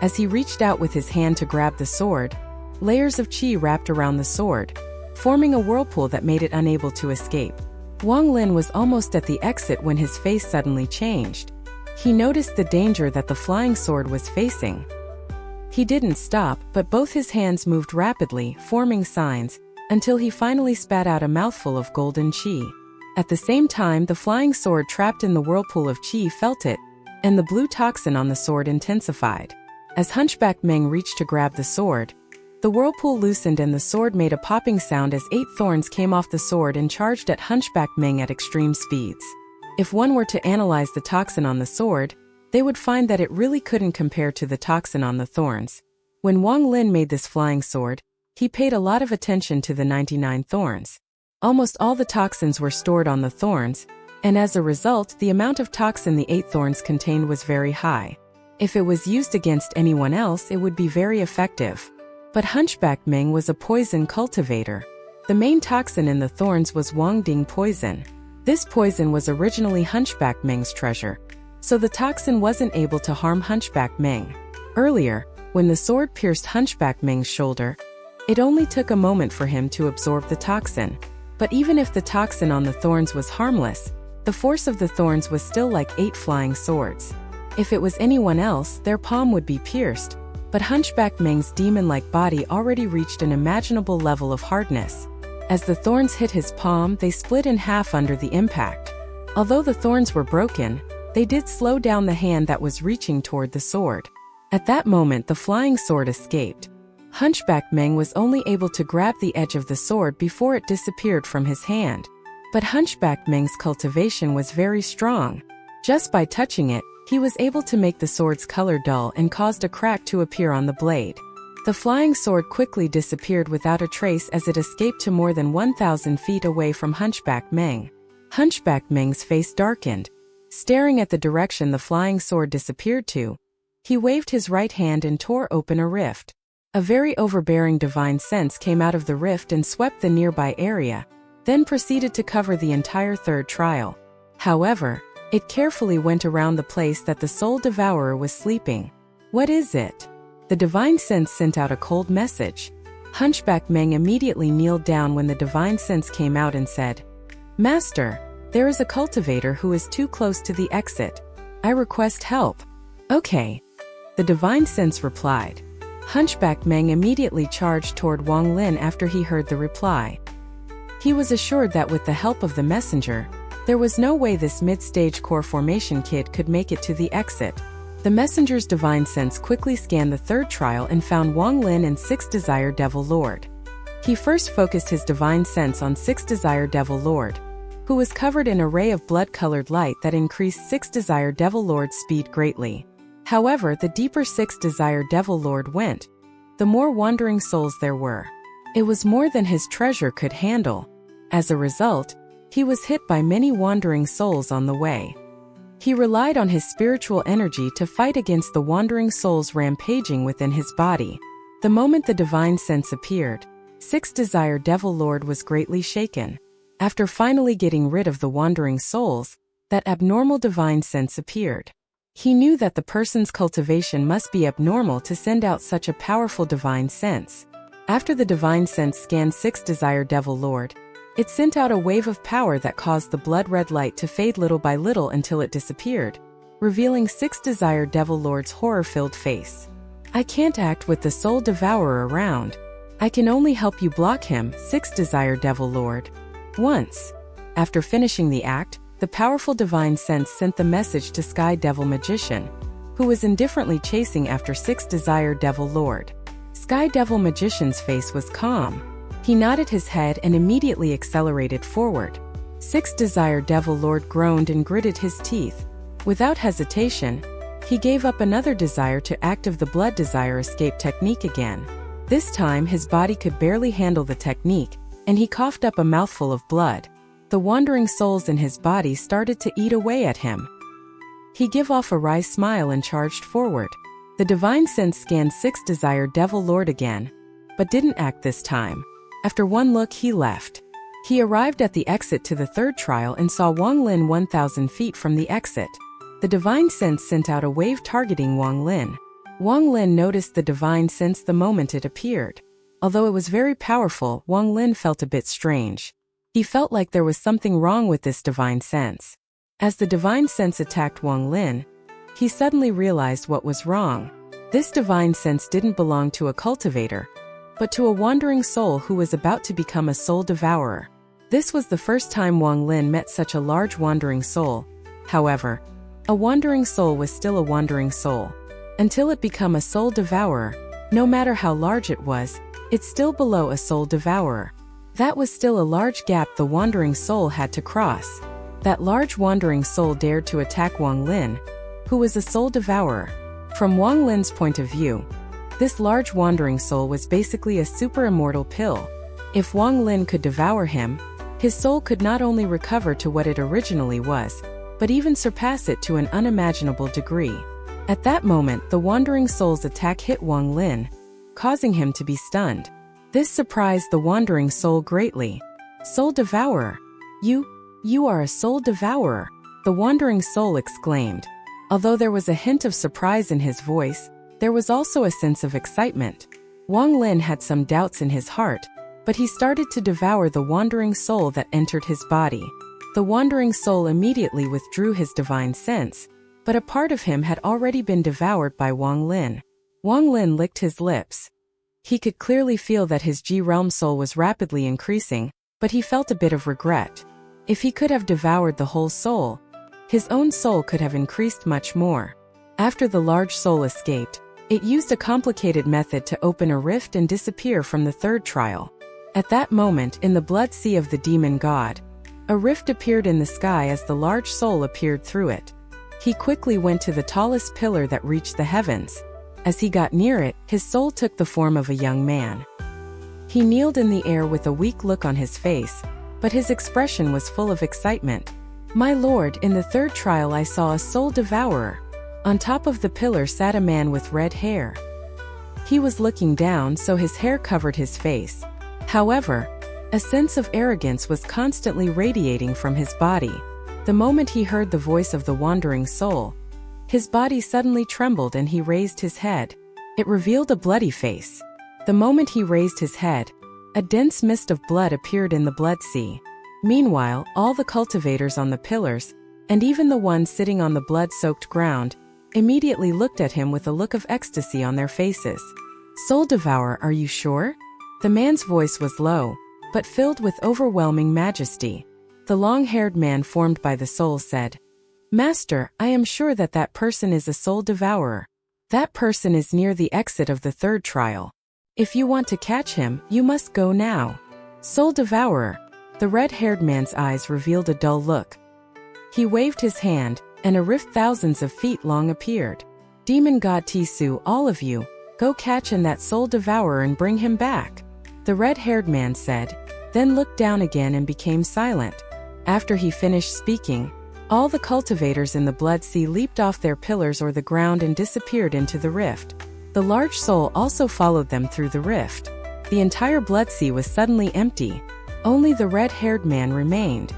As he reached out with his hand to grab the sword, layers of qi wrapped around the sword, forming a whirlpool that made it unable to escape. Wang Lin was almost at the exit when his face suddenly changed. He noticed the danger that the flying sword was facing. He didn't stop, but both his hands moved rapidly, forming signs, until he finally spat out a mouthful of golden qi. At the same time, the flying sword trapped in the whirlpool of qi felt it, and the blue toxin on the sword intensified. As Hunchback Meng reached to grab the sword, the whirlpool loosened and the sword made a popping sound as 8 thorns came off the sword and charged at Hunchback Meng at extreme speeds. If one were to analyze the toxin on the sword, they would find that it really couldn't compare to the toxin on the thorns. When Wang Lin made this flying sword, he paid a lot of attention to the 99 thorns. Almost all the toxins were stored on the thorns, and as a result, the amount of toxin the 8 thorns contained was very high. If it was used against anyone else, it would be very effective. But Hunchback Meng was a poison cultivator. The main toxin in the thorns was Wang Ding poison. This poison was originally Hunchback Meng's treasure, so the toxin wasn't able to harm Hunchback Meng. Earlier, when the sword pierced Hunchback Meng's shoulder, it only took a moment for him to absorb the toxin. But even if the toxin on the thorns was harmless, the force of the thorns was still like 8 flying swords. If it was anyone else, their palm would be pierced. But Hunchback Meng's demon-like body already reached an imaginable level of hardness. As the thorns hit his palm, they split in half under the impact. Although the thorns were broken, they did slow down the hand that was reaching toward the sword. At that moment, the flying sword escaped. Hunchback Meng was only able to grab the edge of the sword before it disappeared from his hand. But Hunchback Meng's cultivation was very strong. Just by touching it, he was able to make the sword's color dull and caused a crack to appear on the blade. The flying sword quickly disappeared without a trace as it escaped to more than 1,000 feet away from Hunchback Meng. Hunchback Meng's face darkened. Staring at the direction the flying sword disappeared to, he waved his right hand and tore open a rift. A very overbearing divine sense came out of the rift and swept the nearby area, then proceeded to cover the entire third trial. However, it carefully went around the place that the soul devourer was sleeping. What is it? The divine sense sent out a cold message. Hunchback Meng immediately kneeled down when the divine sense came out and said, "Master, there is a cultivator who is too close to the exit. I request help." "Okay," the divine sense replied. Hunchback Meng immediately charged toward Wang Lin after he heard the reply. He was assured that with the help of the messenger, there was no way this mid-stage core formation kid could make it to the exit. The messenger's divine sense quickly scanned the third trial and found Wang Lin and 6 Desire Devil Lord. He first focused his divine sense on 6 Desire Devil Lord, who was covered in a ray of blood-colored light that increased 6 Desire Devil Lord's speed greatly. However, the deeper 6 Desire Devil Lord went, the more wandering souls there were. It was more than his treasure could handle. As a result, he was hit by many wandering souls on the way. He relied on his spiritual energy to fight against the wandering souls rampaging within his body. The moment the divine sense appeared, 6 Desire Devil Lord was greatly shaken. After finally getting rid of the wandering souls, that abnormal divine sense appeared. He knew that the person's cultivation must be abnormal to send out such a powerful divine sense. After the divine sense scanned 6 Desire Devil Lord, it sent out a wave of power that caused the blood-red light to fade little by little until it disappeared, revealing 6 Desire Devil Lord's horror-filled face. "I can't act with the Soul Devourer around. I can only help you block him, 6 Desire Devil Lord." Once. After finishing the act, the powerful divine sense sent the message to Sky Devil Magician, who was indifferently chasing after 6 Desire Devil Lord. Sky Devil Magician's face was calm. He nodded his head and immediately accelerated forward. Sixth Desire Devil Lord groaned and gritted his teeth. Without hesitation, he gave up another desire to active the blood desire escape technique again. This time his body could barely handle the technique, and he coughed up a mouthful of blood. The wandering souls in his body started to eat away at him. He gave off a wry smile and charged forward. The divine sense scanned Sixth Desire Devil Lord again, but didn't act this time. After one look he left. He arrived at the exit to the third trial and saw Wang Lin 1,000 feet from the exit. The divine sense sent out a wave targeting Wang Lin. Wang Lin noticed the divine sense the moment it appeared. Although it was very powerful, Wang Lin felt a bit strange. He felt like there was something wrong with this divine sense. As the divine sense attacked Wang Lin, he suddenly realized what was wrong. This divine sense didn't belong to a cultivator, but to a wandering soul who was about to become a soul devourer. This was the first time Wang Lin met such a large wandering soul. However, a wandering soul was still a wandering soul. Until it became a soul devourer, no matter how large it was, it's still below a soul devourer. That was still a large gap the wandering soul had to cross. That large wandering soul dared to attack Wang Lin, who was a soul devourer. From Wang Lin's point of view, this large wandering soul was basically a super immortal pill. If Wang Lin could devour him, his soul could not only recover to what it originally was, but even surpass it to an unimaginable degree. At that moment, the wandering soul's attack hit Wang Lin, causing him to be stunned. This surprised the wandering soul greatly. Soul devourer! You are a soul devourer! The wandering soul exclaimed. Although there was a hint of surprise in his voice, there was also a sense of excitement. Wang Lin had some doubts in his heart, but he started to devour the wandering soul that entered his body. The wandering soul immediately withdrew his divine sense, but a part of him had already been devoured by Wang Lin. Wang Lin licked his lips. He could clearly feel that his G-realm soul was rapidly increasing, but he felt a bit of regret. If he could have devoured the whole soul, his own soul could have increased much more. After the large soul escaped, it used a complicated method to open a rift and disappear from the third trial. At that moment, in the blood sea of the demon god, a rift appeared in the sky as the large soul appeared through it. He quickly went to the tallest pillar that reached the heavens. As he got near it, his soul took the form of a young man. He kneeled in the air with a weak look on his face, but his expression was full of excitement. "My lord, in the third trial I saw a soul devourer. On top of the pillar sat a man with red hair. He was looking down, so his hair covered his face. However, a sense of arrogance was constantly radiating from his body. The moment he heard the voice of the wandering soul, his body suddenly trembled and he raised his head. It revealed a bloody face. The moment he raised his head, a dense mist of blood appeared in the blood sea. Meanwhile, all the cultivators on the pillars, and even the ones sitting on the blood-soaked ground, immediately looked at him with a look of ecstasy on their faces. "Soul devourer, are you sure?" The man's voice was low, but filled with overwhelming majesty. The long-haired man formed by the soul said, "Master, I am sure that that person is a soul devourer. That person is near the exit of the third trial. If you want to catch him, you must go now." "Soul devourer." The red-haired man's eyes revealed a dull look. He waved his hand, and a rift thousands of feet long appeared. "Demon god Tisu, all of you, go catch in that soul devourer and bring him back," the red-haired man said, then looked down again and became silent. After he finished speaking, all the cultivators in the blood sea leaped off their pillars or the ground and disappeared into the rift. The large soul also followed them through the rift. The entire blood sea was suddenly empty. Only the red-haired man remained.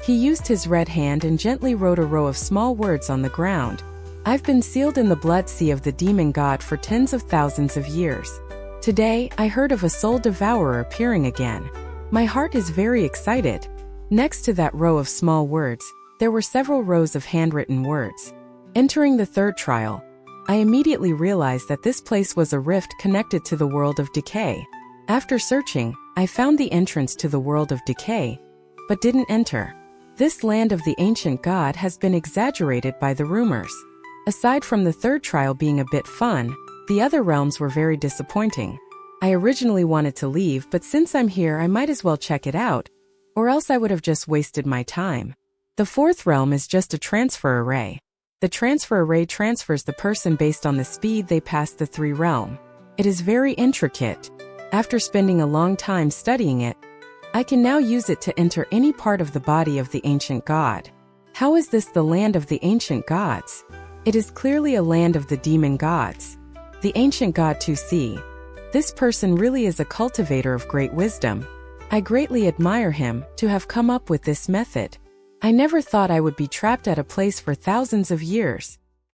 He used his red hand and gently wrote a row of small words on the ground. "I've been sealed in the blood sea of the demon god for tens of thousands of years. Today, I heard of a soul devourer appearing again. My heart is very excited." Next to that row of small words, there were several rows of handwritten words. Entering the third trial, I immediately realized that this place was a rift connected to the world of decay. After searching, I found the entrance to the world of decay, but didn't enter. This land of the ancient god has been exaggerated by the rumors. Aside from the third trial being a bit fun, the other realms were very disappointing. I originally wanted to leave, but since I'm here I might as well check it out, or else I would have just wasted my time. The fourth realm is just a transfer array. The transfer array transfers the person based on the speed they pass the 3 realm. It is very intricate. After spending a long time studying it, I can now use it to enter any part of the body of the ancient god. How is this the land of the ancient gods? It is clearly a land of the demon gods. The ancient god 2C. This person really is a cultivator of great wisdom. I greatly admire him to have come up with this method. I never thought I would be trapped at a place for thousands of years.